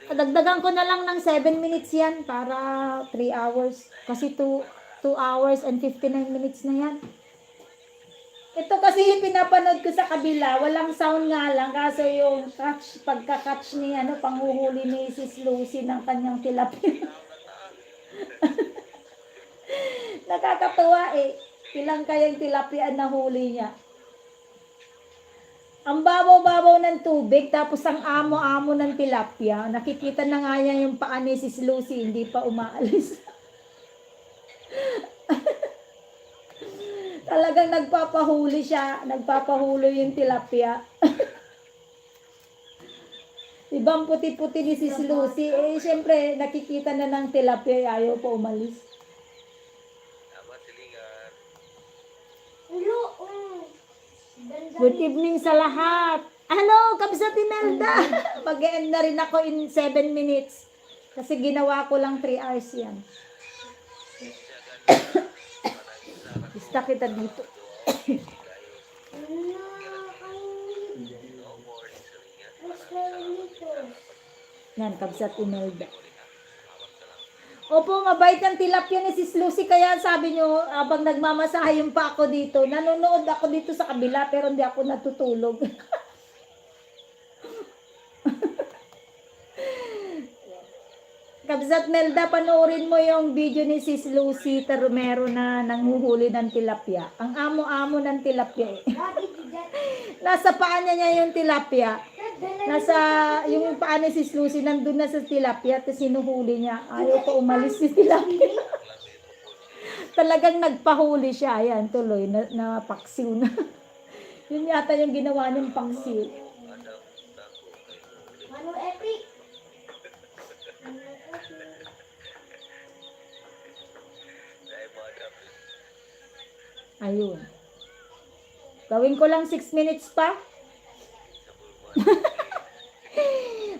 Dagdagan ko na lang ng 7 minutes yan para 3 hours. Kasi 2 hours and 59 minutes na yan. Ito kasi yung pinapanood ko sa kabila, walang sound nga lang, kaso yung pagka-catch ni panghuhuli ni Sis Lucy ng kanyang tilapia. Nakakatuwa eh. Ilang kayang tilapia na huli niya. Ang babaw-babaw ng tubig, tapos ang amo-amo ng tilapia. Nakikita na nga niya yung paa ni Sis Lucy, hindi pa umaalis. Talagang nagpapahuli siya, nagpapahuli yung tilapia. Ibang puti-puti ni Sis Lucy, syempre nakikita na ng tilapia, ayaw pa umalis. Hello, Good evening sa lahat. Hello, Kabsat Imelda. Mag-end na rin ako in 7 minutes. Kasi ginawa ko lang 3 hours yan. Basta kita dito. Yan, Kabsat Imelda. Opo, mabait ang tilapia ni Sis Lucy. Kaya sabi nyo, abang nagmamasahe yung pa ako dito, nanonood ako dito sa kabila, pero hindi ako natutulog. Kabsat Melda, panoorin mo yung video ni Sis Lucy Romero na nanguhuli ng tilapia. Ang amo-amo ng tilapia eh. Nasa paa niya yung tilapia. Nasa, yung paa ni Sis Lucy, nandun na sa tilapia, tapos sinuhuli niya. Ayaw pa umalis si tilapia. Talagang nagpahuli siya. Ayan, tuloy, napaksiw na. Yun yata yung ginawa niyang paksiw. Ano epic? Ayun. Gawin ko lang 6 minutes pa.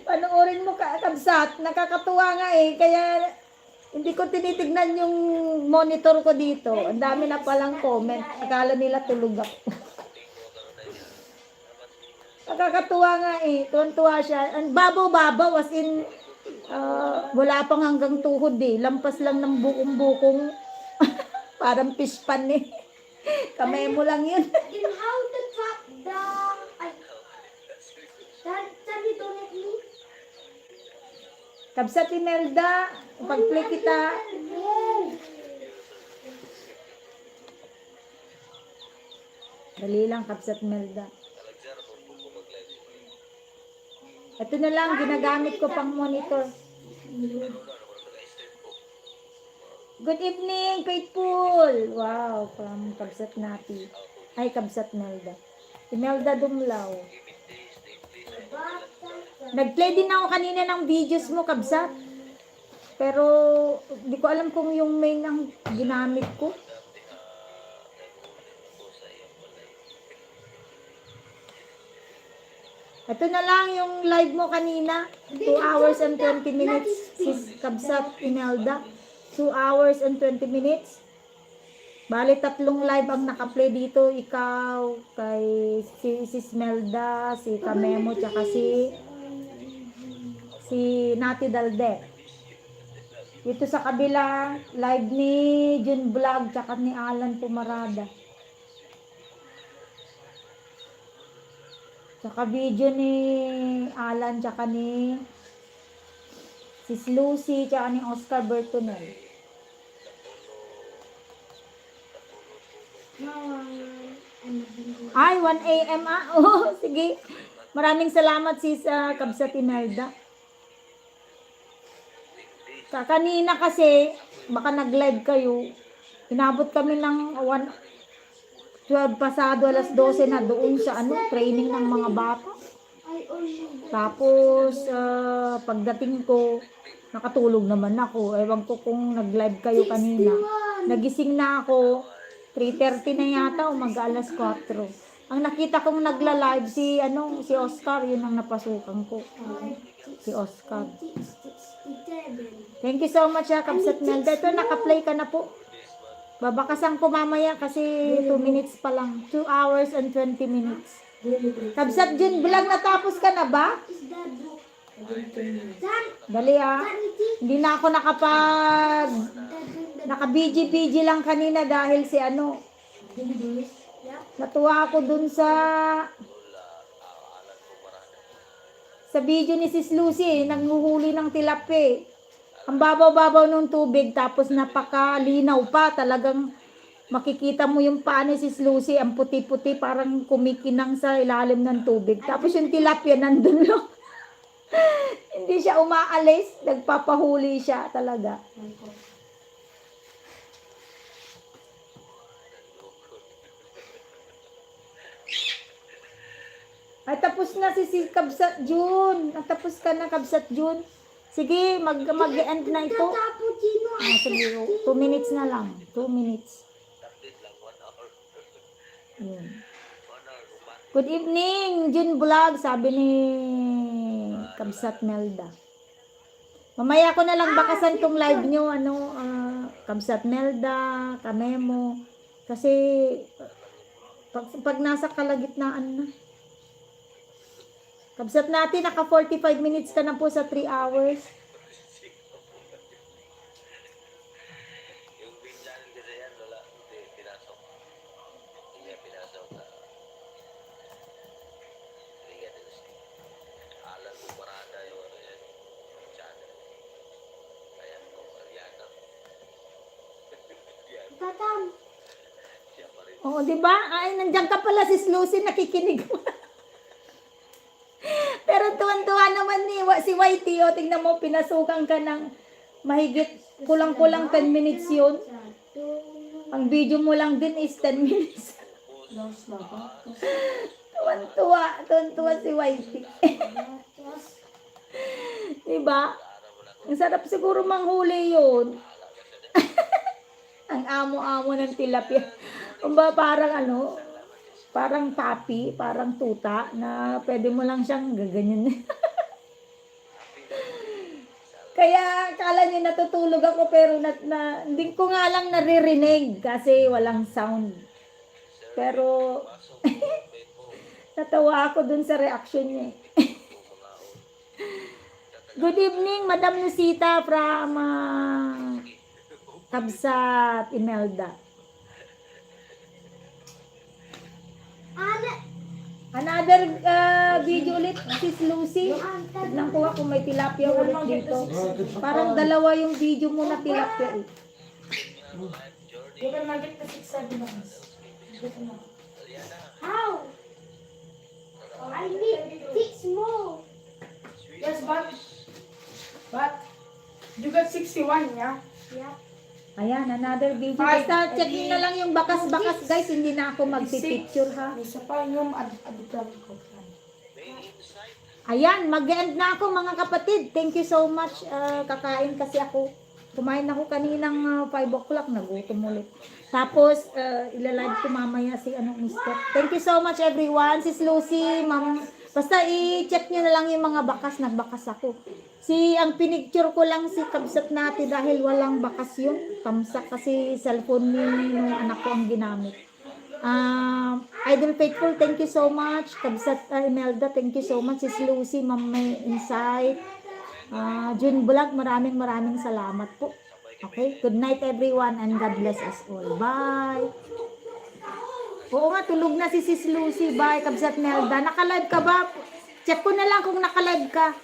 Panoorin mo Kabsat. Nakakatuwa nga eh. Kaya hindi ko tinitignan yung monitor ko dito. Ang dami na palang comment. Akala nila tulog ako. Nakakatuwa nga eh. Tuwan-tuwa siya. Ang babaw-babaw as in wala pang hanggang tuhod eh. Lampas lang ng bukong-bukong. Parang fish pan eh. Kamay mo lang yun. Then how to trap the... Can you donate me? Kabsat Imelda, pag-play kita. Dali lang, Kabsat Imelda. Ito na lang, ginagamit ko pang monitor. Good evening, Faithful! Wow, from Kabsat Nati. Ay, Kabsat Melda. Imelda Dumlaw. Nag-play din ako kanina ng videos mo, Kabsat. Pero, di ko alam kung yung main ang ginamit ko. Ito na lang yung live mo kanina. 2 hours and 20 minutes. Sis Kabsat Imelda. 2 hours and 20 minutes. Bali, 3 live ang nakaplay dito. Ikaw, kay Sis Melda, si Kamemo, tsaka si Nati Dalde. Ito sa kabila, live ni Jun Vlog, tsaka ni Alan Pumarada. Tsaka video ni Alan, tsaka ni Sis Lucy, tsaka ni Oscar Bertonel. Ay, 1 a.m. Oh, sige. Maraming salamat sis Kabsat Imelda. Kanina kasi, baka nag-live kayo, inabot kami ng 12 pasado, alas 12 na doon sa training ng mga bata. Tapos, pagdating ko, nakatulog naman ako. Ewan ko kung nag-live kayo kanina. Nagising na ako, 3:30 na yata o mag-alas 4. Ang nakita kong nagla-live si Oscar, yun ang napasukan ko. Si Oscar. Thank you so much, Kabsat Melda. Ito, naka-play ka na po. Babakasan ko mamaya kasi 2 minutes pa lang. 2 hours and 20 minutes. Kabsat Jun Vlog, natapos ka na ba? Dali Hindi na ako naka-BG lang kanina dahil si natuwa ako dun sa video ni Sis Lucy, naghuhuli ng tilapia. Ang babaw-babaw ng tubig, tapos napakalinaw pa. Talagang makikita mo yung paa ni Sis Lucy, ang puti-puti, parang kumikinang sa ilalim ng tubig. Tapos yung tilapia nandun lang. Hindi siya umaalis, nagpapahuli siya talaga. Ay, tapos na si Kabsat Jun. Natapos ka na, Kabsat Jun. Sige, mag-end na ito. Sige, 2 minutes na lang. 2 minutes. Yun. Good evening, Jun Vlog, sabi ni Kabsat Melda. Mamaya ko na lang bakasan tong live nyo, Kabsat Melda, Kamemo. Kasi, pag nasa kalagitnaan na. Kabsat natin, naka 45 minutes ka na po sa 3 hours. Yung big channel kasi yan, wala, hindi pinasok. Hindi niya pinasok sa Liga de los Alan Pumarada yung yan, channel. Kaya ko, Ariana. Siya pa rin. Oo, di ba? Ay, nandiyan ka pala, Sis Lucy, nakikinig mo. Pero tuwan-tuwa naman si Whitey, tingnan mo, pinasukan ka ng mahigit kulang-kulang 10 minutes yun. Ang video mo lang din is 10 minutes. Tuwan-tuwa si Whitey. Diba? Ang sarap siguro manghuli yun. Ang amo-amo ng tilapia. Parang papi, parang tuta, na pwede mo lang siyang gaganyan. Kaya akala niyo natutulog ako, pero hindi ko nga lang naririnig kasi walang sound. Pero natawa ako dun sa reaction niya. Good evening, Madam Lucita from Kabsat Imelda. Another video ulit, Sis Lucy. Tignan ko kung may tilapia ulit dito. Parang dalawa yung video mo na tilapia. You can mag it to 6-7 months. How? I need 6 more. Yes, but you got 61, yeah? Yeah. Ayan, another video. Five. Basta checking na lang yung bakas-bakas, guys. Hindi na ako magpipicture, ha. May isa pa yung aditam ko. Ayan, mag-end na ako, mga kapatid. Thank you so much. Kakain kasi ako. Kumain ako kaninang 5 o'clock. Nagutom ulit. Tapos, ilalive ko mamaya si Mr. Thank you so much, everyone. Sis Lucy, Ma'am. Basta i-check nyo na lang yung mga bakas. Nagbakas ako. Ang pinicture ko lang si Kabsat natin dahil walang bakas yun. Tamsak kasi cellphone ni anak ko ang ginamit. Idol Faithful, thank you so much. Kabsat Imelda, thank you so much. Sis Lucy, Ma'am May Insight. Jun Vlog, maraming salamat po. Okay? Good night everyone and God bless us all. Bye! Oo nga, tulog na si Sis Lucy. Bye, Kabsat Melda. Naka-live ka ba? Check ko na lang kung naka-live ka.